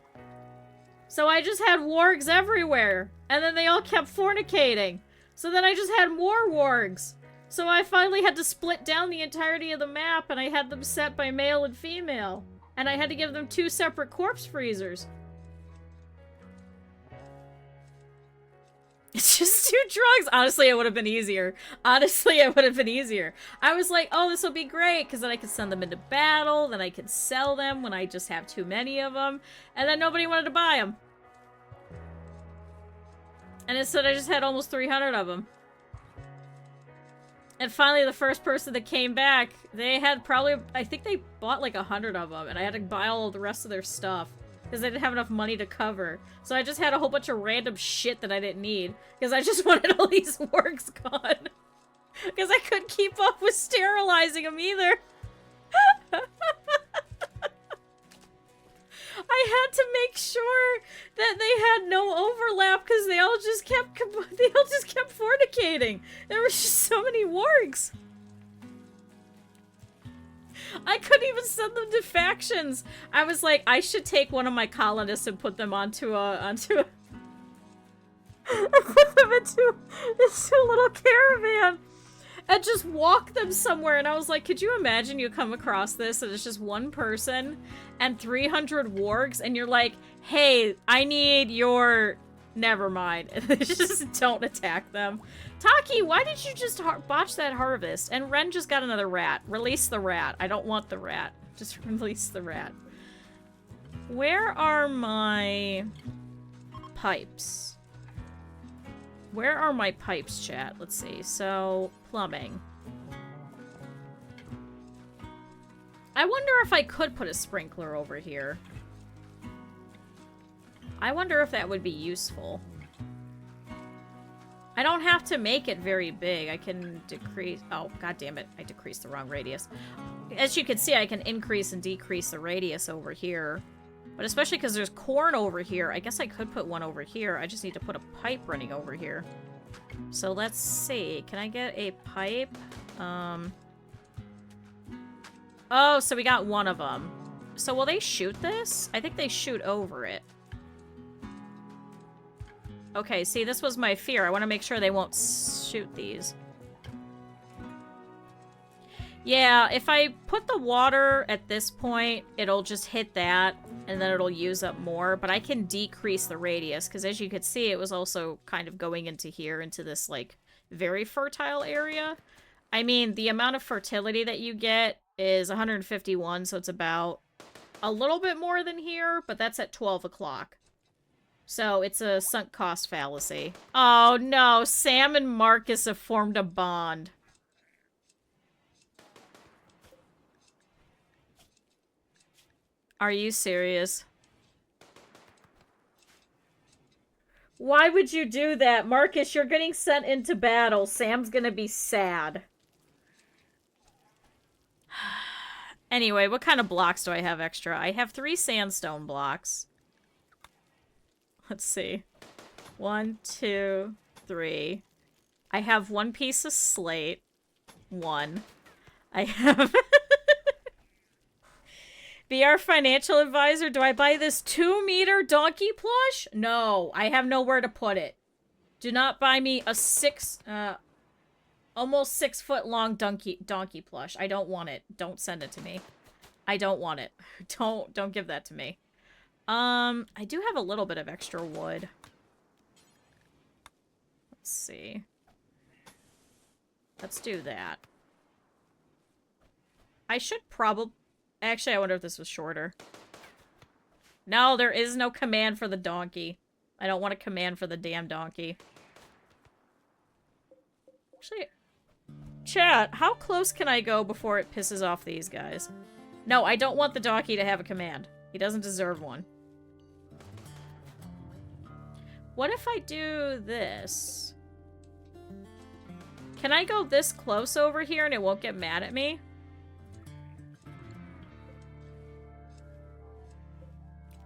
So I just had wargs everywhere, and then they all kept fornicating. So then I just had more wargs. So I finally had to split down the entirety of the map, and I had them set by male and female. And I had to give them 2 separate corpse freezers. It's just 2 drugs. Honestly, it would have been easier. Honestly, it would have been easier. I was like, oh, this will be great, because then I could send them into battle, then I could sell them when I just have too many of them, and then nobody wanted to buy them. And instead I just had almost 300 of them. And finally, the first person that came back, they had probably, I think they bought like 100 of them, and I had to buy all of the rest of their stuff, because I didn't have enough money to cover. So I just had a whole bunch of random shit that I didn't need, because I just wanted all these wargs gone. Because I couldn't keep up with sterilizing them either. I had to make sure that they had no overlap because they all just kept fornicating. There were just so many wargs. I couldn't even send them to factions. I was like, I should take one of my colonists and put them onto a put them into this little caravan and just walk them somewhere. And I was like, could you imagine you come across this and it's just one person and 300 wargs and you're like, hey, I need your Never mind. Just don't attack them. Taki, why did you just botch that harvest? And Ren just got another rat. Release the rat. I don't want the rat. Just release the rat. Where are my pipes? Where are my pipes, chat? Let's see. So, plumbing. I wonder if I could put a sprinkler over here. I wonder if that would be useful. I don't have to make it very big. I can decrease... Oh, god damn it. I decreased the wrong radius. As you can see, I can increase and decrease the radius over here. But especially because there's corn over here, I guess I could put one over here. I just need to put a pipe running over here. So let's see. Can I get a pipe? Oh, so we got one of them. So will they shoot this? I think they shoot over it. Okay, see, this was my fear. I want to make sure they won't shoot these. Yeah, if I put the water at this point, it'll just hit that, and then it'll use up more. But I can decrease the radius, because as you could see, it was also kind of going into here, into this, like, very fertile area. I mean, the amount of fertility that you get is 151, so it's about a little bit more than here, but that's at 12 o'clock. So, it's a sunk cost fallacy. Oh, no. Sam and Marcus have formed a bond. Are you serious? Why would you do that? Marcus, you're getting sent into battle. Sam's gonna be sad. Anyway, what kind of blocks do I have extra? I have 3 sandstone blocks. Let's see. 1, 2, 3. I have 1 piece of slate. 1. I have... Be our financial advisor. Do I buy this 2-meter donkey plush? No, I have nowhere to put it. Do not buy me a almost 6-foot-long donkey plush. I don't want it. Don't send it to me. I don't want it. Don't give that to me. I do have a little bit of extra wood. Let's see. Let's do that. I should probably... Actually, I wonder if this was shorter. No, there is no command for the donkey. I don't want a command for the damn donkey. Actually, chat, how close can I go before it pisses off these guys? No, I don't want the donkey to have a command. He doesn't deserve one. What if I do this? Can I go this close over here and it won't get mad at me?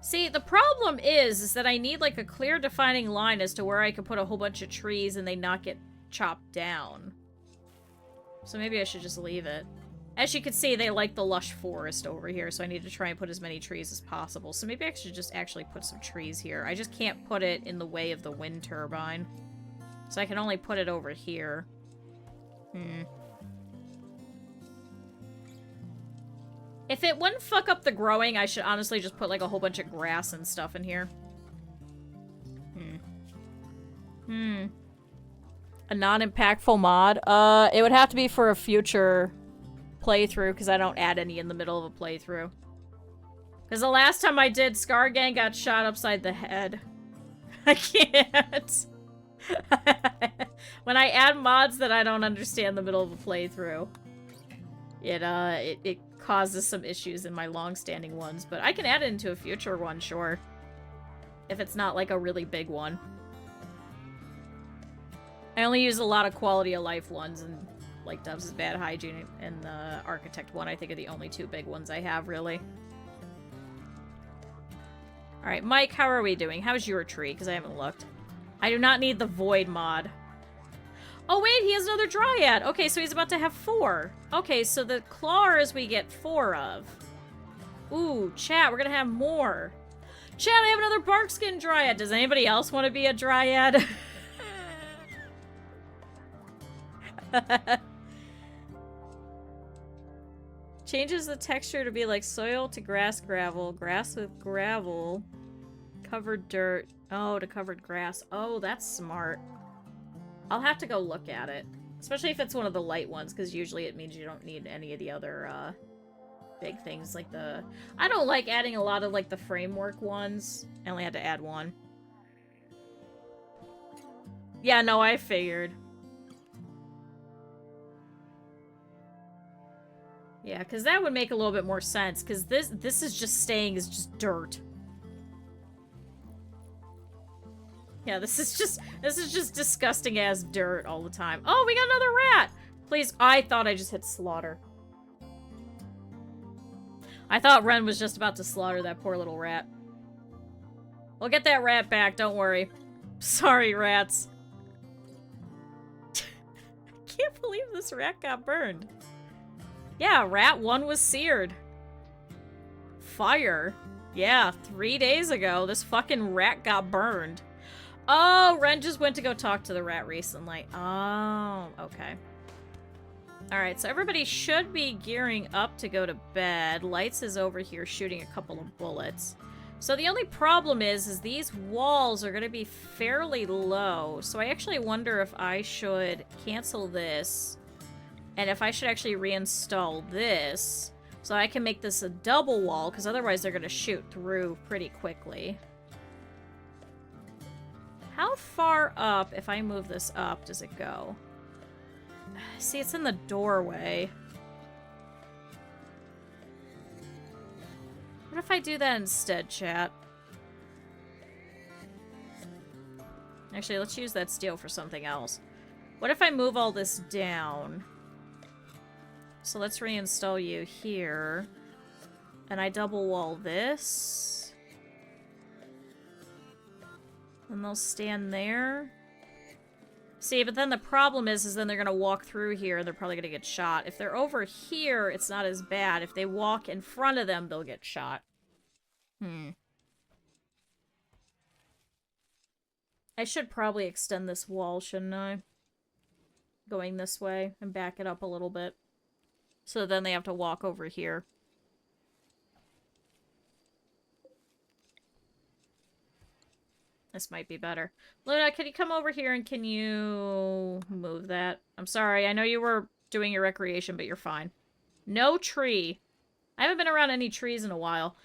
See, the problem is that I need, like, a clear defining line as to where I can put a whole bunch of trees and they not get chopped down. So maybe I should just leave it. As you can see, they like the lush forest over here, so I need to try and put as many trees as possible. So maybe I should just actually put some trees here. I just can't put it in the way of the wind turbine. So I can only put it over here. If it wouldn't fuck up the growing, I should honestly just put, like, a whole bunch of grass and stuff in here. A non-impactful mod? It would have to be for a future playthrough, because I don't add any in the middle of a playthrough. Because the last time I did, Scargang got shot upside the head. I can't. When I add mods that I don't understand in the middle of a playthrough, it causes some issues in my long-standing ones, but I can add it into a future one, sure. If it's not, like, a really big one. I only use a lot of quality of life ones, and, like, Doves' Bad Hygiene and the Architect one, I think, are the only 2 big ones I have, really. Alright, Mike, how are we doing? How's your tree? Because I haven't looked. I do not need the Void mod. Oh, wait, he has another Dryad. Okay, so he's about to have 4. Okay, so the claws we get 4 of. Ooh, chat, we're gonna have more. Chat, I have another Barkskin Dryad. Does anybody else want to be a Dryad? Changes the texture to be like soil to grass gravel, grass with gravel, covered dirt. Oh, to covered grass. Oh, that's smart. I'll have to go look at it. Especially if it's one of the light ones, because usually it means you don't need any of the other, big things like the... I don't like adding a lot of, like, the framework ones. I only had to add one. Yeah, no, I figured. Yeah, because that would make a little bit more sense, because this is just staying as just dirt. Yeah, this is just disgusting ass dirt all the time. Oh, we got another rat! Please, I thought I just hit slaughter. I thought Ren was just about to slaughter that poor little rat. We'll get that rat back, don't worry. Sorry, rats. I can't believe this rat got burned. Yeah, rat 1 was seared. Fire. Yeah, 3 days ago, this fucking rat got burned. Oh, Ren just went to go talk to the rat recently. Oh, okay. Alright, so everybody should be gearing up to go to bed. Lights is over here shooting a couple of bullets. So the only problem is these walls are going to be fairly low. So I actually wonder if I should cancel this. And if I should actually reinstall this. So I can make this a double wall, because otherwise they're going to shoot through pretty quickly. How far up, if I move this up, does it go? See, it's in the doorway. What if I do that instead, chat? Actually, let's use that steel for something else. What if I move all this down? So let's reinstall you here. And I double wall this. And they'll stand there. See, but then the problem is then they're going to walk through here and they're probably going to get shot. If they're over here, it's not as bad. If they walk in front of them, they'll get shot. I should probably extend this wall, shouldn't I? Going this way and back it up a little bit. So then they have to walk over here. This might be better. Luna, can you come over here and can you move that? I'm sorry, I know you were doing your recreation, but you're fine. No tree. I haven't been around any trees in a while.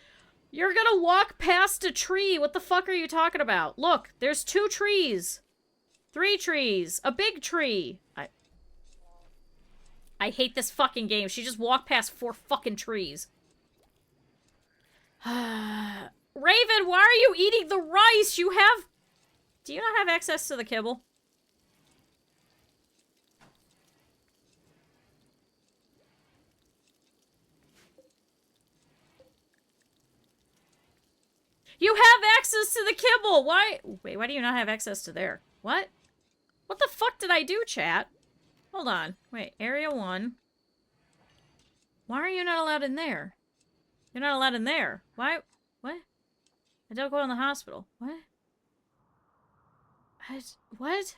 You're gonna walk past a tree. What the fuck are you talking about? Look, there's 2 trees. 3 trees. A big tree. I hate this fucking game. She just walked past 4 fucking trees. Raven, why are you eating the rice? You have... Do you not have access to the kibble? You have access to the kibble! Why? Wait, why do you not have access to there? What? What the fuck did I do, chat? Hold on. Wait, area 1. Why are you not allowed in there? You're not allowed in there. Why? What? I don't go in the hospital. What? What?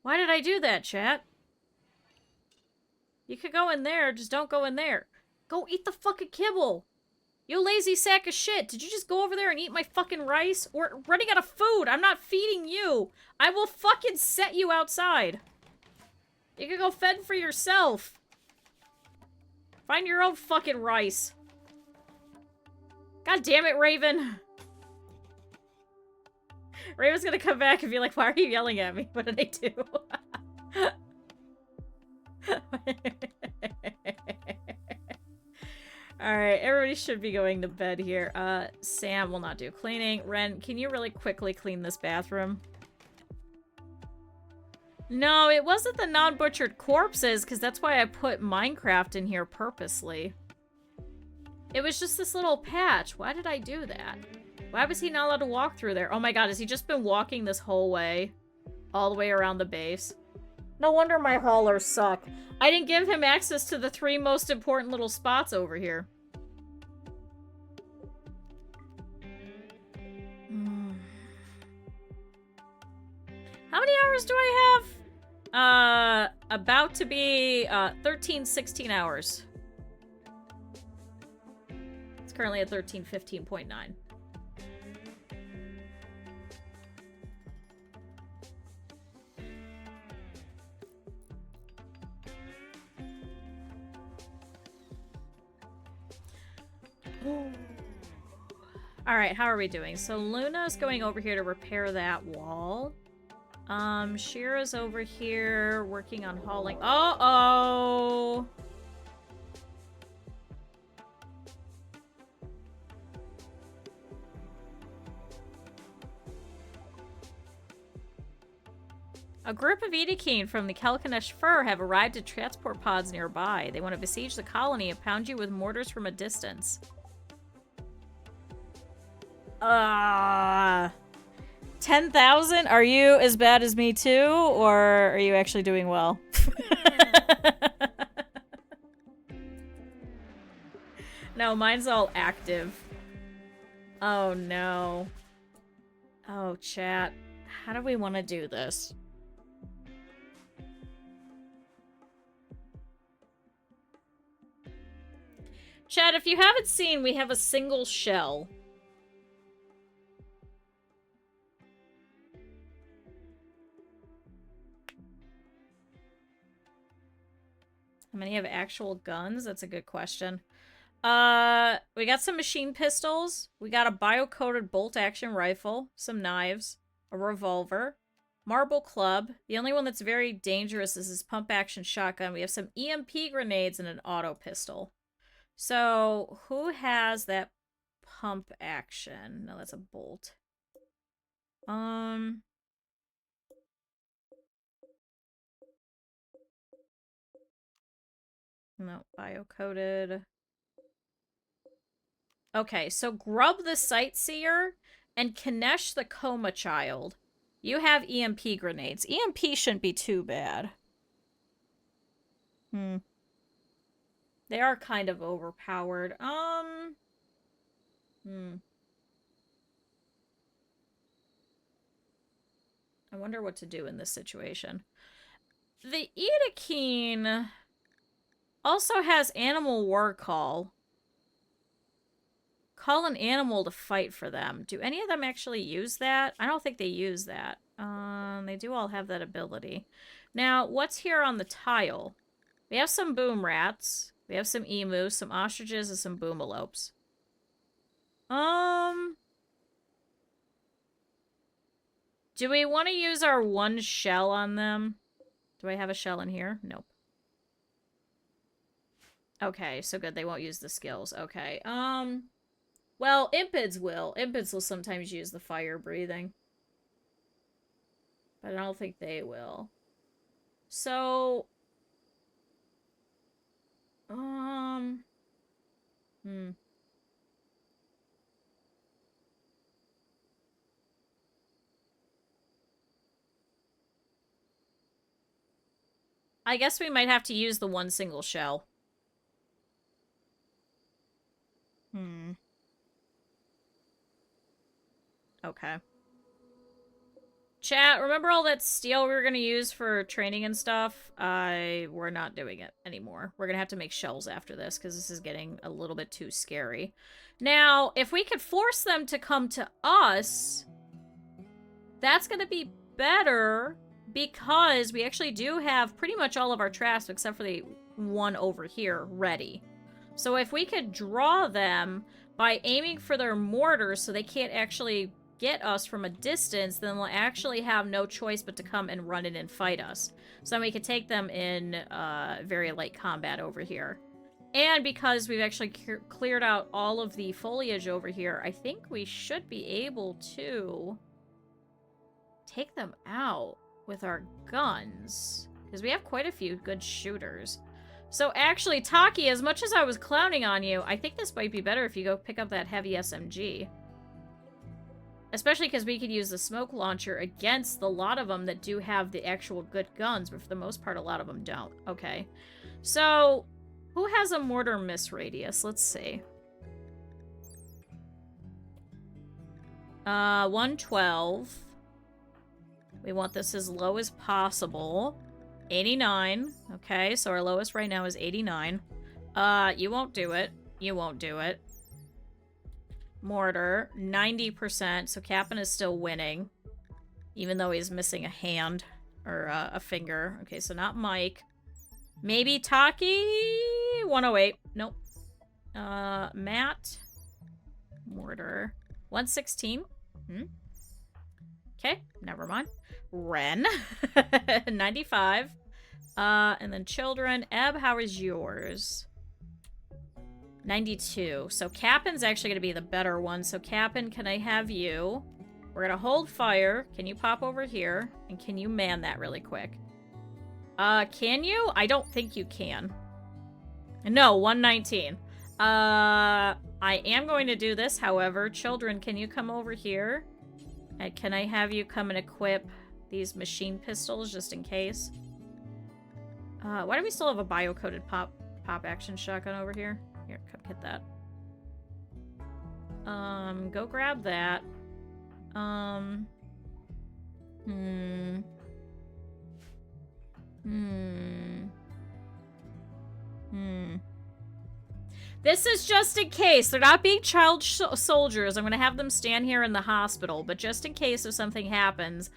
Why did I do that, chat? You could go in there, just don't go in there. Go eat the fucking kibble! You lazy sack of shit! Did you just go over there and eat my fucking rice? We're running out of food! I'm not feeding you! I will fucking set you outside! You can go fend for yourself! Find your own fucking rice. God damn it, Raven! Raven's gonna come back and be like, why are you yelling at me? What did I do? Alright, everybody should be going to bed here. Sam will not do cleaning. Ren, can you really quickly clean this bathroom? No, it wasn't the non-butchered corpses, because that's why I put Minecraft in here purposely. It was just this little patch. Why did I do that? Why was he not allowed to walk through there? Oh my god, has he just been walking this whole way? All the way around the base? No wonder my haulers suck. I didn't give him access to the 3 most important little spots over here. How many hours do I have? About to be, 13, 16 hours. It's currently at 13:15.9. Alright, how are we doing? So Luna's going over here to repair that wall. Shira's over here working on hauling. Uh-oh! A group of Edikeen from the Kelkanesh Fur have arrived at transport pods nearby. They want to besiege the colony and pound you with mortars from a distance. 10,000? Are you as bad as me too, or are you actually doing well? No, mine's all active. Oh no. Oh, chat. How do we want to do this? Chat, if you haven't seen, we have a single shell. How many have actual guns? That's a good question. We got some machine pistols. We got a bio-coated bolt-action rifle, some knives, a revolver, marble club. The only one that's very dangerous is this pump-action shotgun. We have some EMP grenades and an auto pistol. So, who has that pump action? No, that's a bolt. No, bio-coated. Okay, so Grub the Sightseer and Kinesh the Coma Child. You have EMP grenades. EMP shouldn't be too bad. They are kind of overpowered. I wonder what to do in this situation. The Edikeen also has Animal War Call. Call an animal to fight for them. Do any of them actually use that? I don't think they use that. They do all have that ability. Now, what's here on the tile? We have some boom rats. We have some emus, some ostriches, and some boomalopes. Do we want to use our one shell on them? Do I have a shell in here? Nope. Okay, so good. They won't use the skills. Okay. Well, impids will. Impids will sometimes use the fire breathing. But I don't think they will. So... I guess we might have to use the one single shell. Okay. Chat, remember all that steel we were going to use for training and stuff? We're not doing it anymore. We're going to have to make shells after this, because this is getting a little bit too scary. Now, if we could force them to come to us, that's going to be better, because we actually do have pretty much all of our traps, except for the one over here, ready. So if we could draw them by aiming for their mortars so they can't actually get us from a distance, then they'll actually have no choice but to come and run in and fight us. So then we could take them in very light combat over here. And because we've actually cleared out all of the foliage over here, I think we should be able to take them out with our guns. Because we have quite a few good shooters. So actually, Taki, as much as I was clowning on you, I think this might be better if you go pick up that heavy SMG. Especially because we could use the smoke launcher against a lot of them that do have the actual good guns, but for the most part, a lot of them don't. Okay. So, who has a mortar miss radius? Let's see. 112. We want this as low as possible. 89. Okay, so our lowest right now is 89. You won't do it. You won't do it. Mortar, 90%, so Cap'n is still winning. Even though he's missing a hand. Or a finger. Okay, so not Mike. Maybe Taki? 108. Nope. Matt. Mortar. 116. Okay, never mind. Ren. 95. And then children. Eb, how is yours? 92. So Capin's actually going to be the better one. So Capin, can I have you? We're going to hold fire. Can you pop over here? And can you man that really quick? Can you? I don't think you can. No, 119. I am going to do this, however. Children, can you come over here? And can I have you come and equip these machine pistols just in case? Why do we still have a bio-coded pop action shotgun over here? Here, come get that. Go grab that. This is just in case. They're not being child soldiers. I'm going to have them stand here in the hospital. But just in case if something happens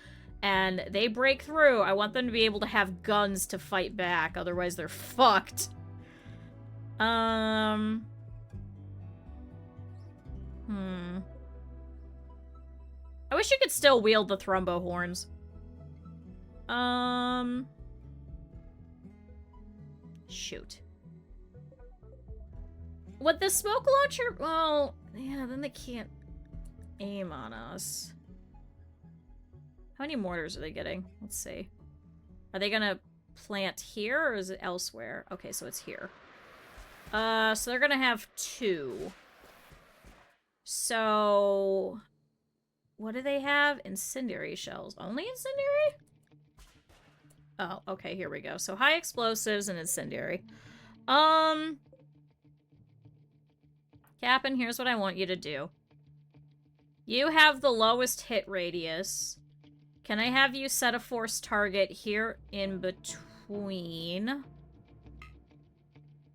and they break through, I want them to be able to have guns to fight back. Otherwise, they're fucked. I wish you could still wield the thrumbo horns. Shoot. With the smoke launcher, well, yeah, then they can't aim on us. How many mortars are they getting? Let's see. Are they gonna plant here, or is it elsewhere? Okay, so it's here. So they're gonna have 2. So... what do they have? Incendiary shells. Only incendiary? Oh, okay, here we go. So high explosives and incendiary. Captain, here's what I want you to do. You have the lowest hit radius. Can I have you set a force target here in between?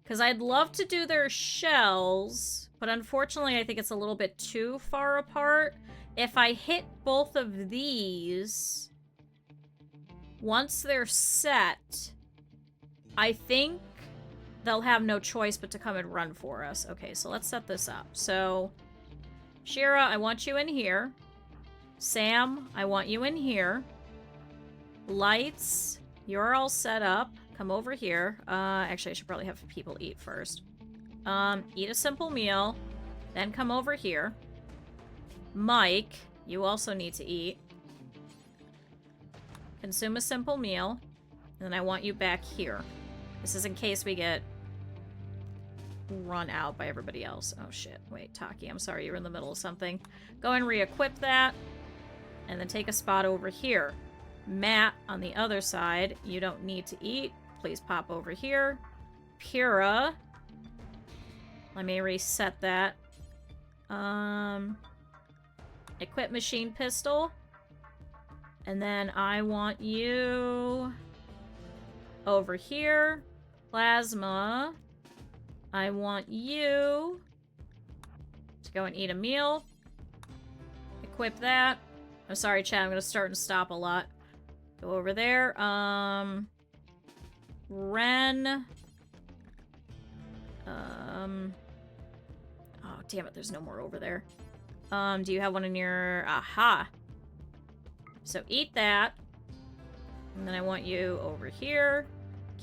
Because I'd love to do their shells, but unfortunately I think it's a little bit too far apart. If I hit both of these, once they're set, I think they'll have no choice but to come and run for us. Okay, so let's set this up. So, Shira, I want you in here. Sam, I want you in here. Lights, you're all set up. Come over here. Actually, I should probably have people eat first. Eat a simple meal. Then come over here. Mike, you also need to eat. Consume a simple meal. And then I want you back here. This is in case we get run out by everybody else. Oh shit. Wait, Taki, I'm sorry, you were in the middle of something. Go and re-equip that. And then take a spot over here. Matt, on the other side, you don't need to eat. Please pop over here. Pyrrha. Let me reset that. Equip machine pistol. And then I want you over here. Plasma. I want you to go and eat a meal. Equip that. I'm sorry, chat. I'm going to start and stop a lot. Go over there. Ren. Oh, damn it. There's no more over there. Do you have one in your... aha. So eat that. And then I want you over here.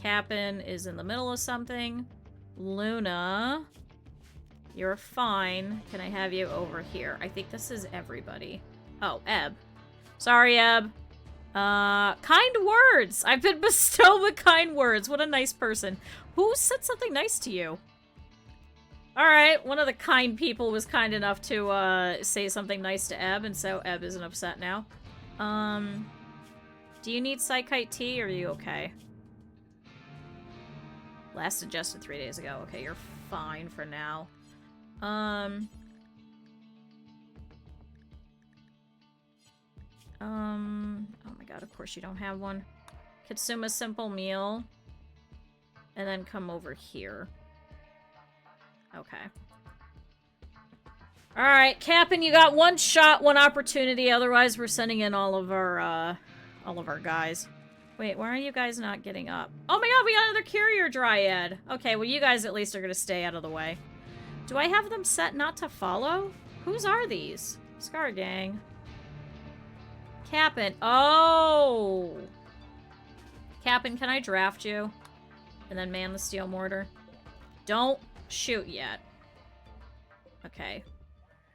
Cap'n is in the middle of something. Luna. You're fine. Can I have you over here? I think this is everybody. Oh, Eb. Sorry, Eb. Kind words. I've been bestowed with kind words. What a nice person. Who said something nice to you? Alright, one of the kind people was kind enough to, say something nice to Eb, and so Eb isn't upset now. Do you need Psychite tea, or are you okay? Last suggested 3 days ago. Okay, you're fine for now. Oh my god, of course you don't have one. Consume a simple meal. And then come over here. Okay. Alright, Cap'n, you got one shot, one opportunity, otherwise we're sending in all of our guys. Wait, why are you guys not getting up? Oh my god, we got another Carrier Dryad! Okay, well you guys at least are gonna stay out of the way. Do I have them set not to follow? Whose are these? Scar Gang. Cap'n. Oh! Cap'n, can I draft you? And then man the steel mortar? Don't shoot yet. Okay.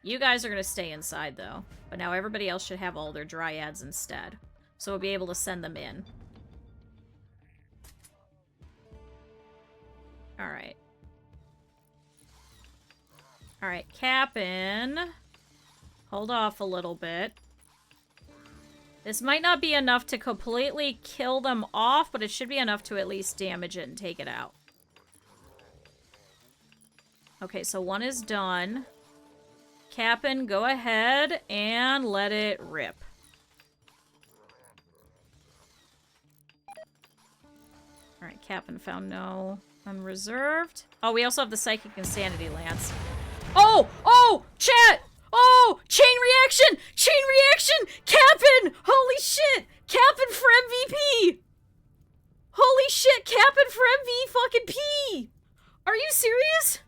You guys are gonna stay inside, though. But now everybody else should have all their dryads instead. So we'll be able to send them in. Alright. Alright, Cap'n. Hold off a little bit. This might not be enough to completely kill them off, but it should be enough to at least damage it and take it out. Okay, so one is done. Cap'n, go ahead and let it rip. Alright, Cap'n found no unreserved. Oh, we also have the Psychic Insanity Lance. Oh! Oh! Chat! Oh! Chain reaction! Chain reaction! Cap'n! Holy shit! Cap'n for MVP! Holy shit! Cap'n for MV fucking P! Are you serious?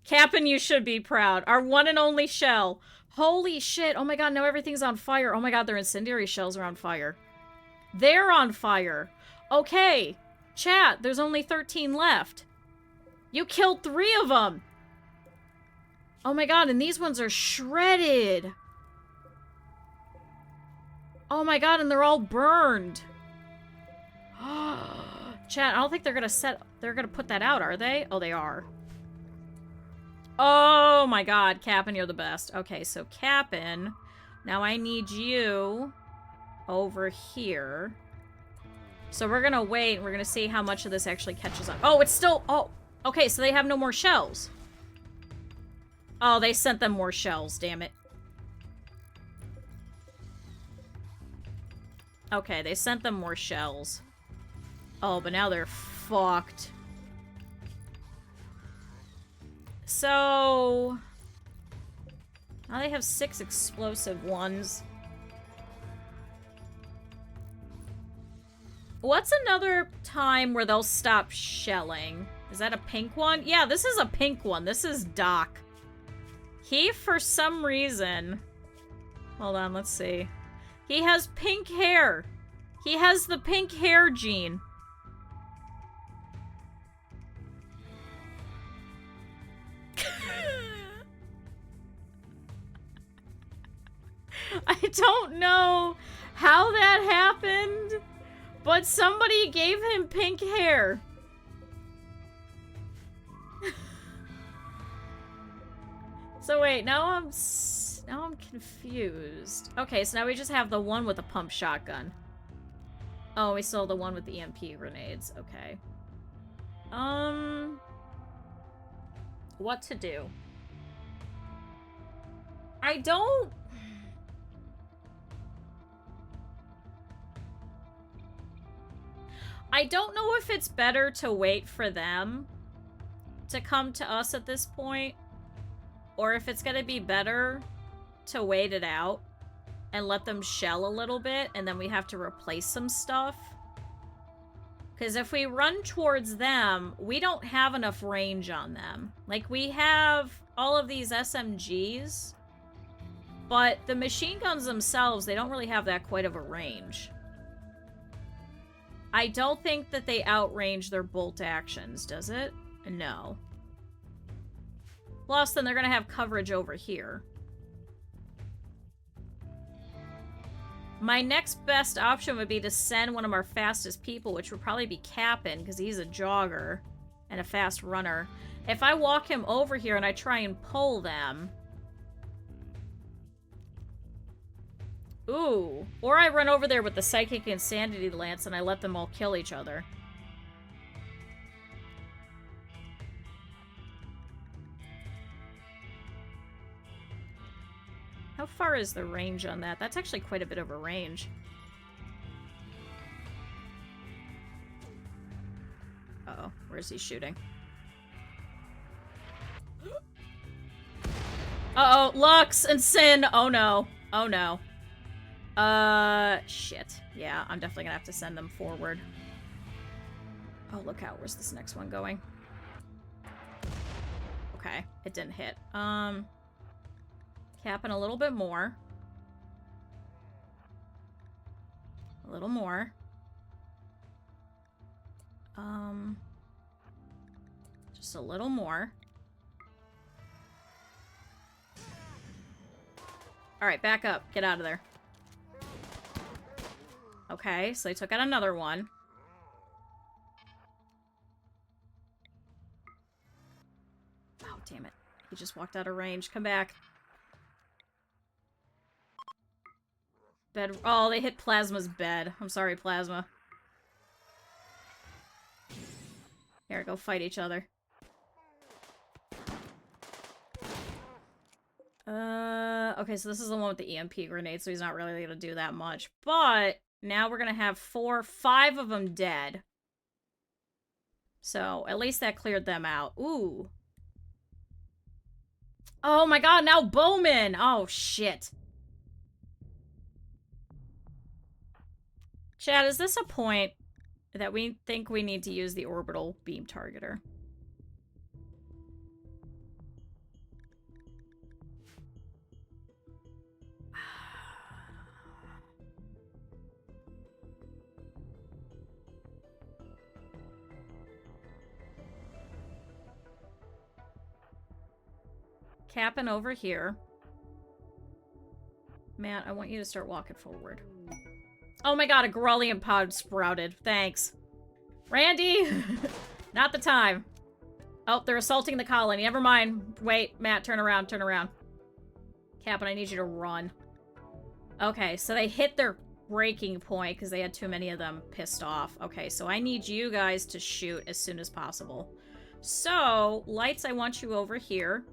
Cap'n, you should be proud. Our one and only shell. Holy shit. Oh my god, now everything's on fire. Oh my god, their incendiary shells are on fire. They're on fire. Okay. Chat, there's only 13 left. You killed 3 of them. Oh my god, and these ones are shredded. Oh my god, and they're all burned. Chat, I don't think they're gonna put that out, are they? Oh, they are. Oh my god, Cap'n, you're the best. Okay, so Cap'n, now I need you over here. So we're gonna wait, and we're gonna see how much of this actually catches on. Oh, it's still, oh, okay, so they have no more shells. Oh, they sent them more shells, damn it. Okay, they sent them more shells. Oh, but now they're fucked. So now they have 6 explosive ones. What's another time where they'll stop shelling? Is that a pink one? Yeah, this is a pink one. This is Doc. He, for some reason... Hold on, let's see. He has pink hair. He has the pink hair gene. I don't know how that happened, but somebody gave him pink hair. So wait, now I'm confused. Okay, so now we just have the one with the pump shotgun. Oh, we still have the one with the EMP grenades. Okay. What to do? I don't know if it's better to wait for them to come to us at this point, or if it's gonna be better to wait it out and let them shell a little bit, and then we have to replace some stuff. Because if we run towards them, we don't have enough range on them. Like, we have all of these SMGs, but the machine guns themselves, they don't really have that quite of a range. I don't think that they outrange their bolt actions, does it? No. Plus, then they're going to have coverage over here. My next best option would be to send one of our fastest people, which would probably be Cap'n, because he's a jogger and a fast runner. If I walk him over here and I try and pull them... Ooh. Or I run over there with the Psychic Insanity Lance and I let them all kill each other. How far is the range on that? That's actually quite a bit of a range. Uh-oh. Where's he shooting? Uh-oh. Lux and Sin. Oh, no. Oh, no. Shit. Yeah, I'm definitely gonna have to send them forward. Oh, look out. Where's this next one going? Okay, it didn't hit. Capping a little bit more. A little more. Just a little more. Alright, back up. Get out of there. Okay, so they took out another one. Oh, damn it. He just walked out of range. Come back. Bed. Oh, they hit Plasma's bed. I'm sorry, Plasma. Here, go fight each other. Okay, so this is the one with the EMP grenade, so he's not really gonna do that much. But now we're gonna have 5 of them dead. So, at least that cleared them out. Ooh. Oh my god, now Bowman! Oh, shit. Chad, is this a point that we think we need to use the orbital beam targeter? Capping over here. Matt, I want you to start walking forward. Oh my god, a Gorullian pod sprouted. Thanks. Randy! Not the time. Oh, they're assaulting the colony. Never mind. Wait, Matt, turn around, turn around. Captain, I need you to run. Okay, so they hit their breaking point because they had too many of them pissed off. Okay, so I need you guys to shoot as soon as possible. So, Lights, I want you over here.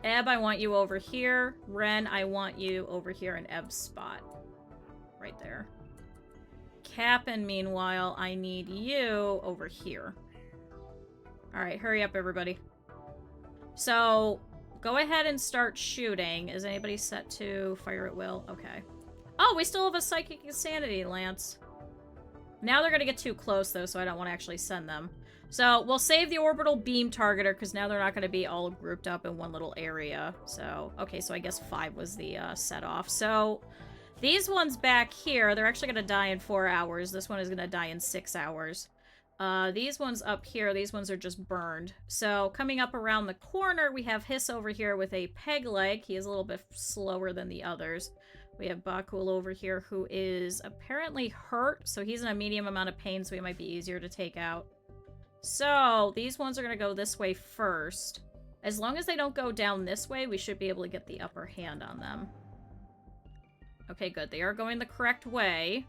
Eb, I want you over here. Ren, I want you over here in Eb's spot. Right there. Cap'n, meanwhile, I need you over here. Alright, hurry up, everybody. So, go ahead and start shooting. Is anybody set to fire at will? Okay. Oh, we still have a Psychic Insanity, Lance. Now they're gonna get too close, though, so I don't want to actually send them. So, we'll save the orbital beam targeter, because now they're not gonna be all grouped up in one little area. So, okay, so I guess 5 was the set-off. So, these ones back here, they're actually gonna die in 4 hours. This one is gonna die in 6 hours. These ones up here, these ones are just burned. So, coming up around the corner, we have Hiss over here with a peg leg. He is a little bit slower than the others. We have Bakul over here, who is apparently hurt, so he's in a medium amount of pain, so he might be easier to take out. So, these ones are gonna go this way first. As long as they don't go down this way, we should be able to get the upper hand on them. Okay, good. They are going the correct way.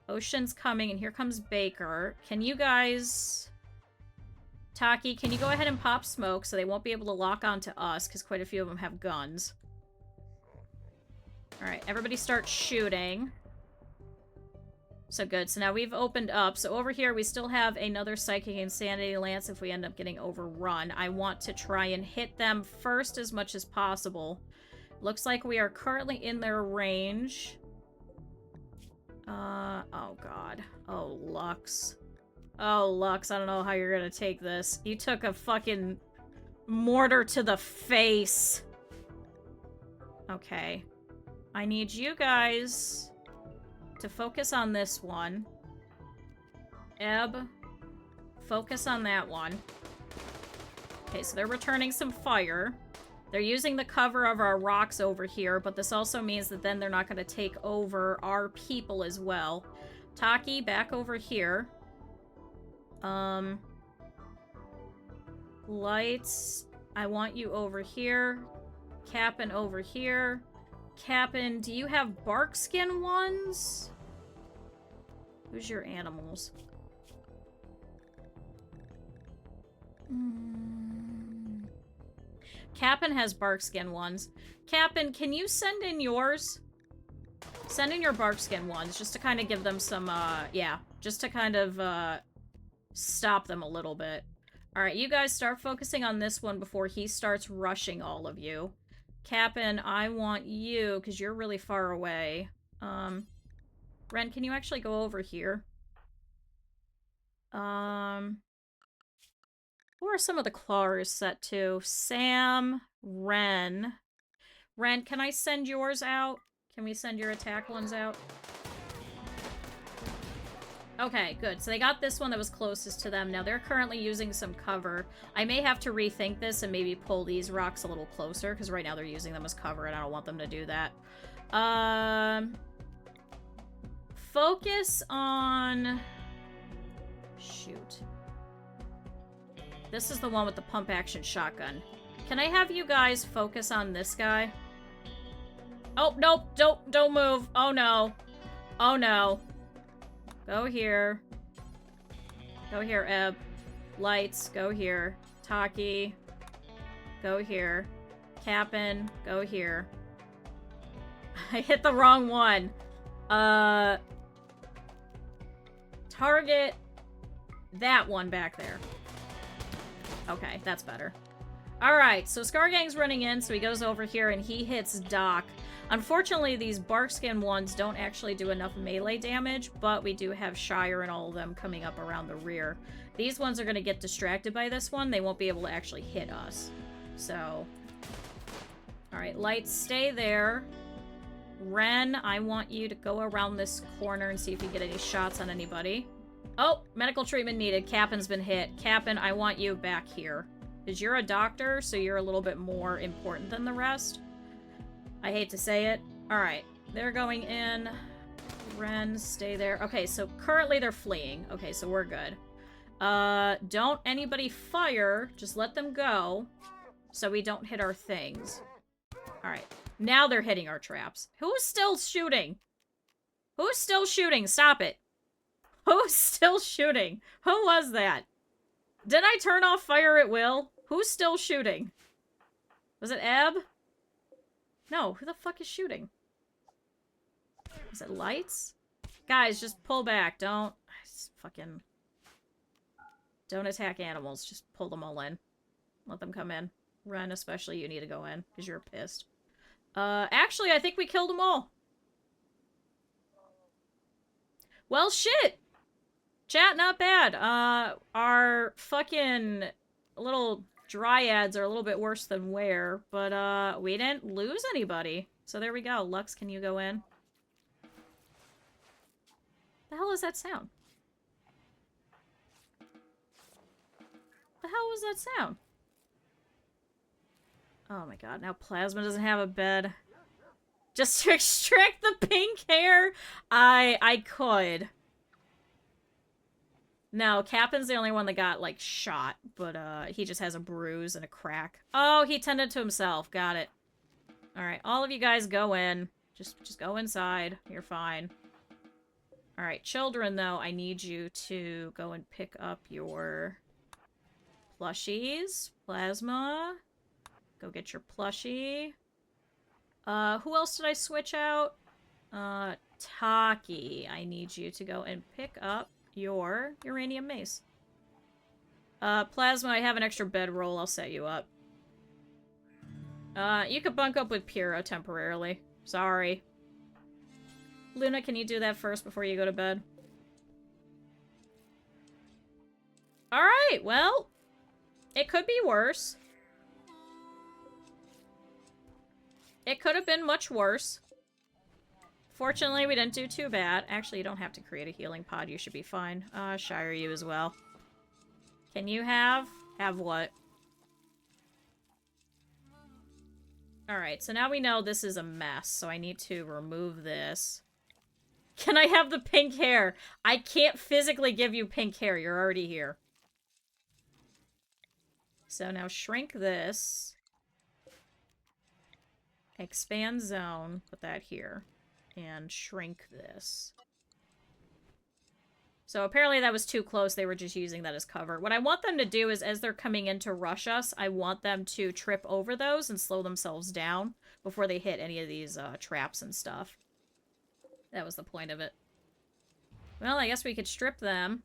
Ocean's coming, and here comes Baker. Can you guys... Taki, can you go ahead and pop smoke so they won't be able to lock onto us, because quite a few of them have guns. Alright, everybody start shooting. So good. So now we've opened up. So over here, we still have another Psychic Insanity Lance if we end up getting overrun. I want to try and hit them first as much as possible. Looks like we are currently in their range. Oh god. Oh, Lux. Oh, Lux, I don't know how you're gonna take this. You took a fucking mortar to the face. Okay. I need you guys to focus on this one. Eb, focus on that one. Okay, so they're returning some fire. They're using the cover of our rocks over here, but this also means that then they're not going to take over our people as well. Taki, back over here. Lights, I want you over here. Cap'n over here. Cap'n, do you have bark skin ones? Who's your animals? Cap'n has bark skin ones. Cap'n, can you send in yours? Send in your bark skin ones, just to kind of give them some, yeah. Just to kind of, stop them a little bit. Alright, you guys start focusing on this one before he starts rushing all of you. Cap'n, I want you, because you're really far away. Ren, can you actually go over here? Who are some of the clawers set to? Sam, Ren. Ren, can I send yours out? Can we send your attack ones out? Okay, good. So they got this one that was closest to them. Now they're currently using some cover. I may have to rethink this and maybe pull these rocks a little closer, because right now they're using them as cover and I don't want them to do that. Focus on... Shoot. This is the one with the pump action shotgun. Can I have you guys focus on this guy? Oh, nope, don't move. Oh no. Oh no. Go here. Go here, Eb. Lights, go here. Taki, go here. Cap'n, go here. I hit the wrong one. Target that one back there. Okay, that's better. Alright, so Scargang's running in, so he goes over here and he hits Doc. Unfortunately, these Barkskin ones don't actually do enough melee damage, but we do have Shire and all of them coming up around the rear. These ones are going to get distracted by this one. They won't be able to actually hit us. So, alright, Lights, stay there. Ren, I want you to go around this corner and see if you get any shots on anybody. Oh, medical treatment needed. Cap'n's been hit. Cap'n, I want you back here. Because you're a doctor, so you're a little bit more important than the rest. I hate to say it. Alright, they're going in. Ren, stay there. Okay, so currently they're fleeing. Okay, so we're good. Don't anybody fire. Just let them go. So we don't hit our things. Alright, now they're hitting our traps. Who's still shooting? Who's still shooting? Stop it. Who's still shooting? Who was that? Did I turn off fire at will? Who's still shooting? Was it Eb? No, who the fuck is shooting? Is it Lights? Guys, just pull back. Don't attack animals. Just pull them all in. Let them come in. Ren, especially, you need to go in, because you're pissed. Actually, I think we killed them all. Well, shit! Chat, not bad. Our fucking little dryads are a little bit worse than Where, but we didn't lose anybody. So there we go. Lux, can you go in? The hell is that sound? The hell was that sound? Oh my god, now Plasma doesn't have a bed. Just to extract the pink hair? I could. No, Cap'n's the only one that got, like, shot, but, he just has a bruise and a crack. Oh, he tended to himself. Got it. Alright, all of you guys go in. Just go inside. You're fine. Alright, children, though, I need you to go and pick up your plushies. Plasma. Go get your plushie. Who else did I switch out? Taki. I need you to go and pick up your uranium mace. Plasma, I have an extra bedroll. I'll set you up. You could bunk up with Puro temporarily. Sorry. Luna, can you do that first before you go to bed? Alright, well, it could be worse. It could have been much worse. Fortunately, we didn't do too bad. Actually, you don't have to create a healing pod. You should be fine. Shire, you as well. Can you have? Have what? Alright, so now we know this is a mess, so I need to remove this. Can I have the pink hair? I can't physically give you pink hair. You're already here. So now shrink this. Expand zone. Put that here. And shrink this. So apparently that was too close. They were just using that as cover. What I want them to do is, as they're coming in to rush us, I want them to trip over those and slow themselves down before they hit any of these traps and stuff. That was the point of it. Well, I guess we could strip them.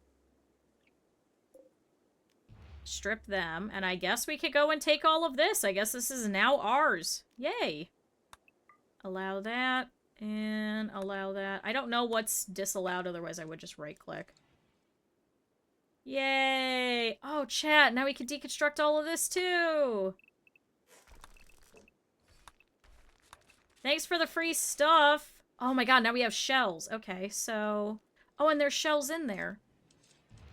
Strip them. And I guess we could go and take all of this. I guess this is now ours. Yay. Allow that. And allow that. I don't know what's disallowed, otherwise I would just right-click. Yay! Oh, chat, now we can deconstruct all of this too! Thanks for the free stuff! Oh my god, now we have shells. Okay, so... Oh, and there's shells in there.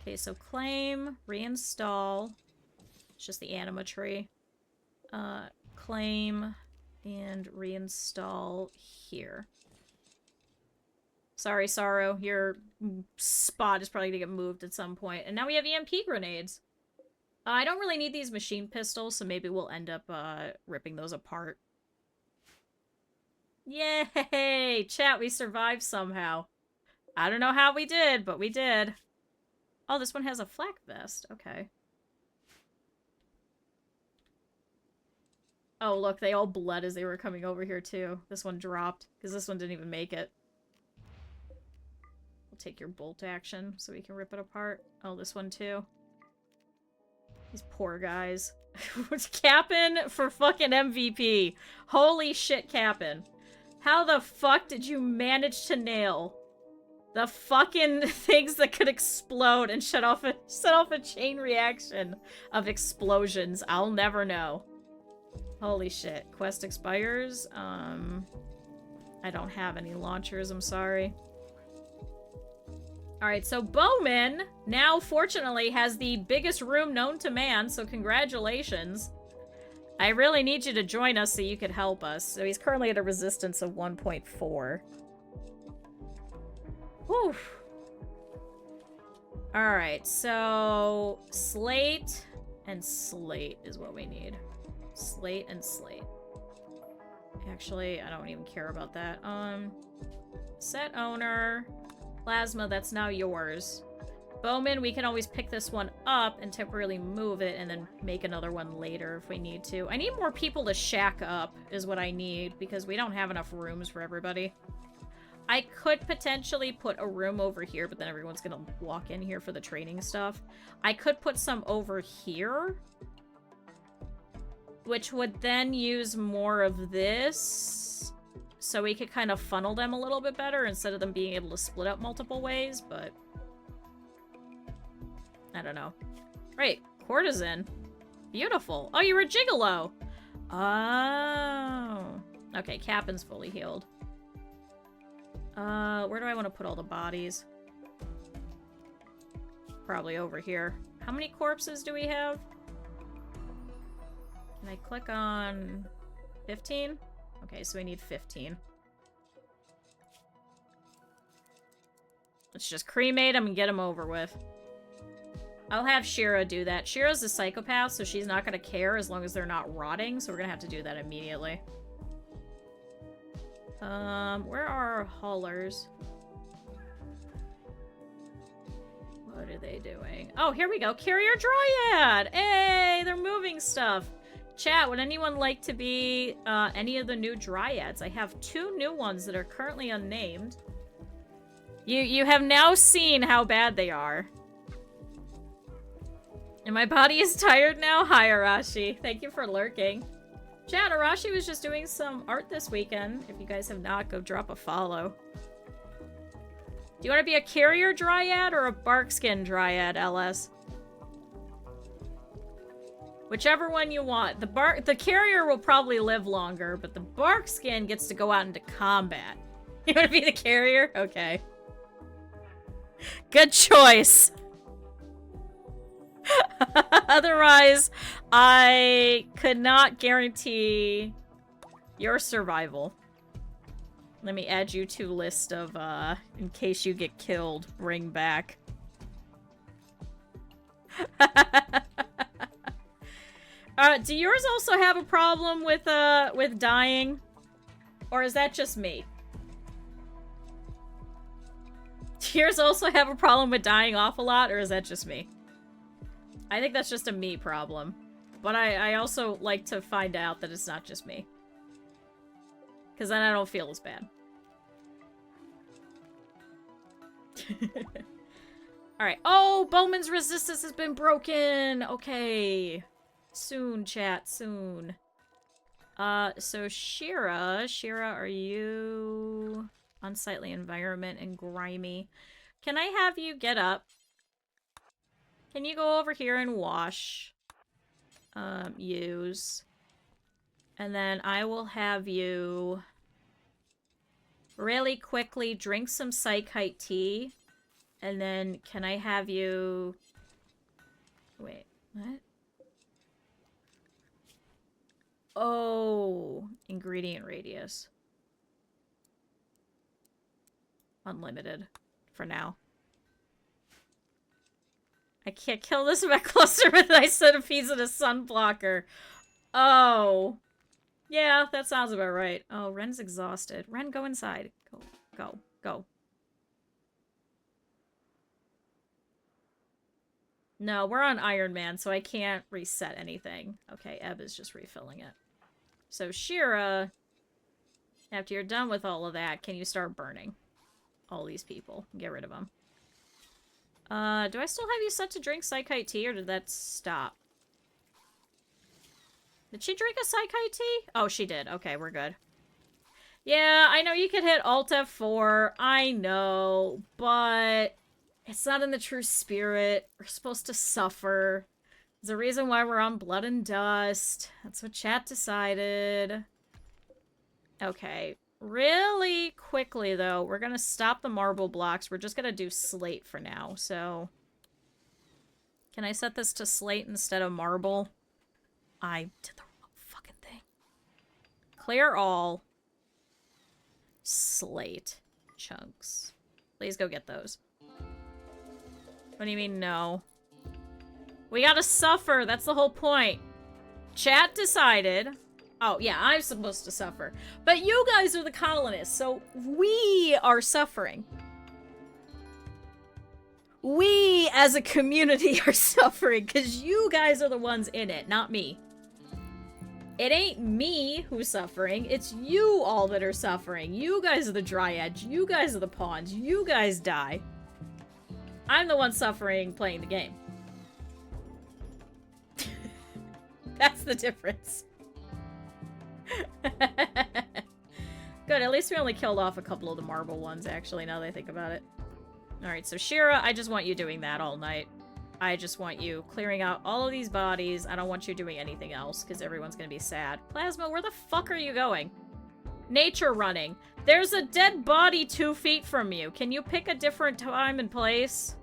Okay, so claim, reinstall. It's just the anima tree. Claim, and reinstall here. Sorry, Sorrow. Your spot is probably gonna get moved at some point. And now we have EMP grenades. I don't really need these machine pistols, so maybe we'll end up ripping those apart. Yay! Chat, we survived somehow. I don't know how we did, but we did. Oh, this one has a flak vest. Okay. Oh, look, they all bled as they were coming over here, too. This one dropped, because this one didn't even make it. We'll take your bolt action so we can rip it apart. Oh, this one, too. These poor guys. Cap'n for fucking MVP. Holy shit, Cap'n. How the fuck did you manage to nail the fucking things that could explode and set off a chain reaction of explosions? I'll never know. Holy shit. Quest expires. I don't have any launchers, I'm sorry. Alright, so Bowman now, fortunately, has the biggest room known to man, so congratulations. I really need you to join us so you could help us. So he's currently at a resistance of 1.4. Whew. Alright, so... Slate and slate is what we need. Slate and slate. Actually, I don't even care about that. Set owner. Plasma, that's now yours. Bowman, we can always pick this one up and temporarily move it and then make another one later if we need to. I need more people to shack up is what I need because we don't have enough rooms for everybody. I could potentially put a room over here, but then everyone's gonna walk in here for the training stuff. I could put some over here, which would then use more of this, so we could kind of funnel them a little bit better instead of them being able to split up multiple ways, but... I don't know. Right, courtesan. Beautiful. Oh, you were a gigolo! Oh. Okay, Cap'n's fully healed. Where do I want to put all the bodies? Probably over here. How many corpses do we have? Can I click on 15? Okay, so we need 15. Let's just cremate them and get them over with. I'll have Shira do that. Shira's a psychopath, so she's not gonna care as long as they're not rotting, so we're gonna have to do that immediately. Where are our haulers? What are they doing? Oh, here we go. Carrier Dryad! Hey, they're moving stuff. Chat, would anyone like to be any of the new Dryads? I have 2 new ones that are currently unnamed. You have now seen how bad they are. And my body is tired now? Hi, Arashi. Thank you for lurking. Chat, Arashi was just doing some art this weekend. If you guys have not, go drop a follow. Do you want to be a Carrier Dryad or a Barkskin Dryad, LS? Whichever one you want. The Carrier will probably live longer, but the Barkskin gets to go out into combat. You want to be the Carrier? Okay. Good choice. Otherwise, I could not guarantee your survival. Let me add you to list of, in case you get killed, bring back. Do yours also have a problem with dying? Or is that just me? Do yours also have a problem with dying off a lot, or is that just me? I think that's just a me problem. But I also like to find out that it's not just me. Because then I don't feel as bad. Alright. Oh, Bowman's resistance has been broken! Okay. Soon, chat. Soon. So Shira. Shira, are you... Unsightly environment and grimy. Can I have you get up? Can you go over here and wash? Use. And then I will have you really quickly drink some psychite tea. And then can I have you... Wait, what? Oh, ingredient radius. Unlimited for now. I can't kill this cluster with a centipedes and a sun blocker. Oh. Yeah, that sounds about right. Oh, Ren's exhausted. Ren, go inside. Go, go, go. No, we're on Iron Man, so I can't reset anything. Okay, Eb is just refilling it. So, Shira, after you're done with all of that, can you start burning all these people? Get rid of them. Do I still have you set to drink psychite tea, or did that stop? Did she drink a psychite tea? Oh, she did. Okay, we're good. Yeah, I know you could hit Alt F4. I know, but it's not in the true spirit. We're supposed to suffer. There's a reason why we're on Blood and Dust. That's what chat decided. Okay. Really quickly, though, we're gonna stop the marble blocks. We're just gonna do slate for now, so... Can I set this to slate instead of marble? I did the wrong fucking thing. Clear all. Slate. Chunks. Please go get those. What do you mean, no? We gotta suffer. That's the whole point. Chat decided... Oh, yeah, I'm supposed to suffer. But you guys are the colonists, so we are suffering. We, as a community, are suffering, because you guys are the ones in it, not me. It ain't me who's suffering, it's you all that are suffering. You guys are the dryads, you guys are the pawns, you guys die. I'm the one suffering playing the game. That's the difference. Good, at least we only killed off a couple of the marble ones, actually, now that I think about it. Alright, so Shira, I just want you doing that all night. I just want you clearing out all of these bodies. I don't want you doing anything else, because everyone's gonna be sad. Plasma, where the fuck are you going? Nature running. There's a dead body 2 feet from you. Can you pick a different time and place?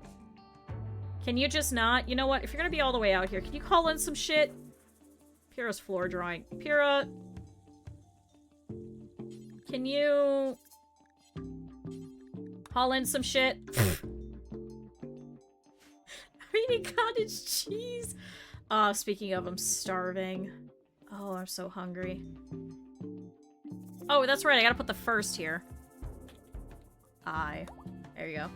Can you just not? You know what? If you're gonna be all the way out here, can you call in some shit? Pyrrha's floor drawing. Pyrrha... Can you... haul in some shit? I'm eating cottage cheese! Oh, speaking of, I'm starving. Oh, I'm so hungry. Oh, that's right, I gotta put the first here. There you go.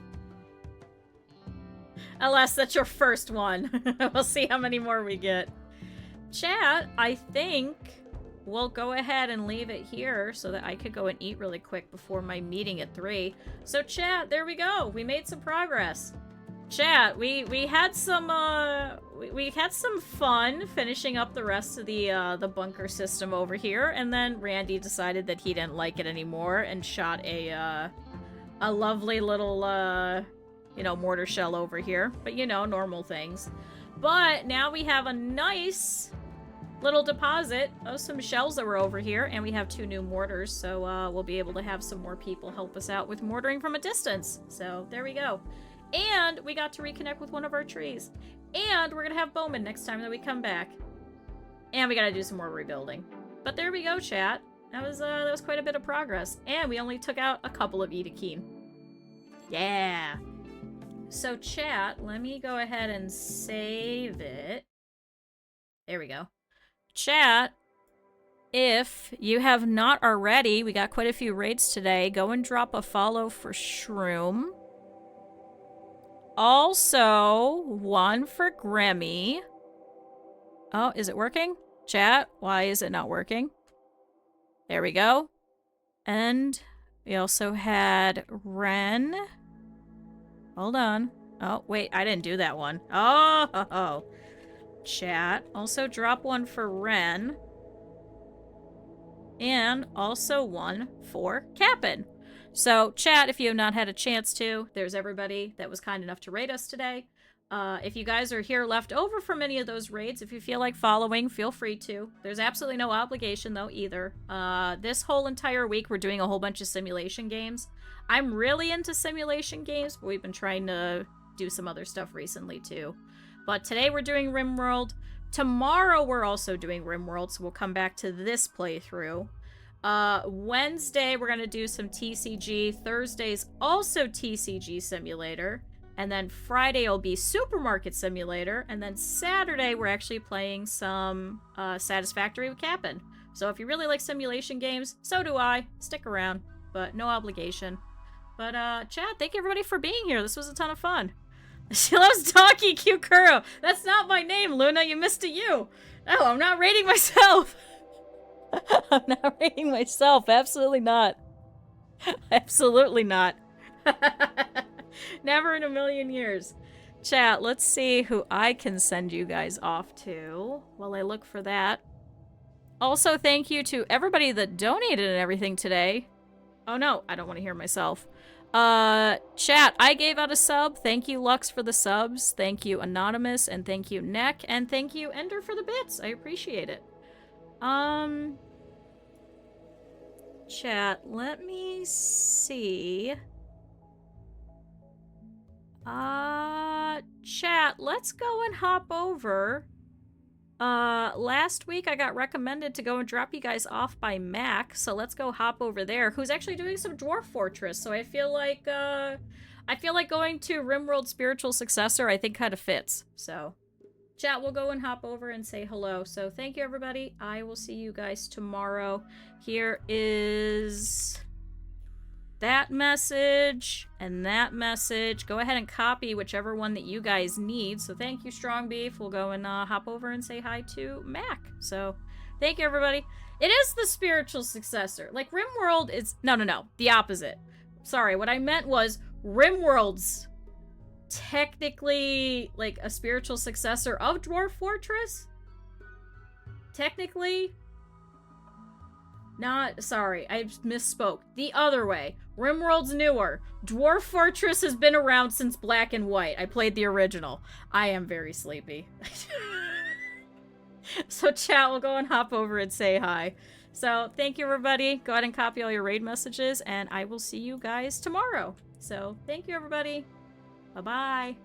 Alas, that's your first one. We'll see how many more we get. Chat, I think we'll go ahead and leave it here so that I could go and eat really quick before my meeting at 3. So chat, there we go. We made some progress. Chat, we had some we had some fun finishing up the rest of the bunker system over here, and then Randy decided that he didn't like it anymore and shot a lovely little you know, mortar shell over here. But you know, normal things. But now we have a nice little deposit of some shells that were over here, and we have 2 new mortars, so we'll be able to have some more people help us out with mortaring from a distance. So there we go. And we got to reconnect with one of our trees. And we're gonna have Bowman next time that we come back. And we gotta do some more rebuilding. But there we go, chat. That was quite a bit of progress. And we only took out a couple of Edakeen. Yeah. So chat, let me go ahead and save it. There we go. Chat, if you have not already, we got quite a few raids today, go and drop a follow for Shroom. Also, one for Grimmy. Oh, is it working? Chat, why is it not working? There we go. And we also had Ren. Hold on. Oh, wait, I didn't do that one. Oh. Chat. Also drop one for Ren. And also one for Cap'n. So, chat, if you have not had a chance to, there's everybody that was kind enough to raid us today. If you guys are here left over from any of those raids, if you feel like following, feel free to. There's absolutely no obligation, though, either. This whole entire week, we're doing a whole bunch of simulation games. I'm really into simulation games, but we've been trying to do some other stuff recently, too. But today we're doing Rimworld. Tomorrow we're also doing Rimworld, so we'll come back to this playthrough. Wednesday we're going to do some TCG. Thursday's also TCG Simulator. And then Friday will be Supermarket Simulator. And then Saturday, we're actually playing some Satisfactory with Cap'n. So if you really like simulation games, so do I. Stick around, but no obligation. But, chat, thank you everybody for being here. This was a ton of fun. She loves Donkey KyuuKuro. That's not my name, Luna. You missed a U. No, I'm not rating myself. I'm not rating myself. Absolutely not. Absolutely not. Never in a million years. Chat, let's see who I can send you guys off to while I look for that. Also, thank you to everybody that donated and everything today. Oh no, I don't want to hear myself. Chat, I gave out a sub. Thank you, Lux, for the subs. Thank you, Anonymous, and thank you, Neck, and thank you, Ender, for the bits. I appreciate it. Chat, let me see. Chat, let's go and hop over. Last week I got recommended to go and drop you guys off by Mac, so let's go hop over there, who's actually doing some Dwarf Fortress, so I feel like going to Rimworld Spiritual Successor, I think kind of fits, so. Chat, we'll go and hop over and say hello, so thank you everybody, I will see you guys tomorrow. Here is that message and that message. Go ahead and copy whichever one that you guys need. So thank you, Strong Beef. We'll go and hop over and say hi to Mac. So thank you, everybody. It is the spiritual successor. Like, Rimworld is... No. The opposite. Sorry, what I meant was Rimworld's technically, like, a spiritual successor of Dwarf Fortress? Technically... Not, sorry, I misspoke. The other way. Rimworld's newer. Dwarf Fortress has been around since Black and White. I played the original. I am very sleepy. So chat, we'll go and hop over and say hi. So thank you everybody. Go ahead and copy all your raid messages and I will see you guys tomorrow. So thank you everybody. Bye-bye.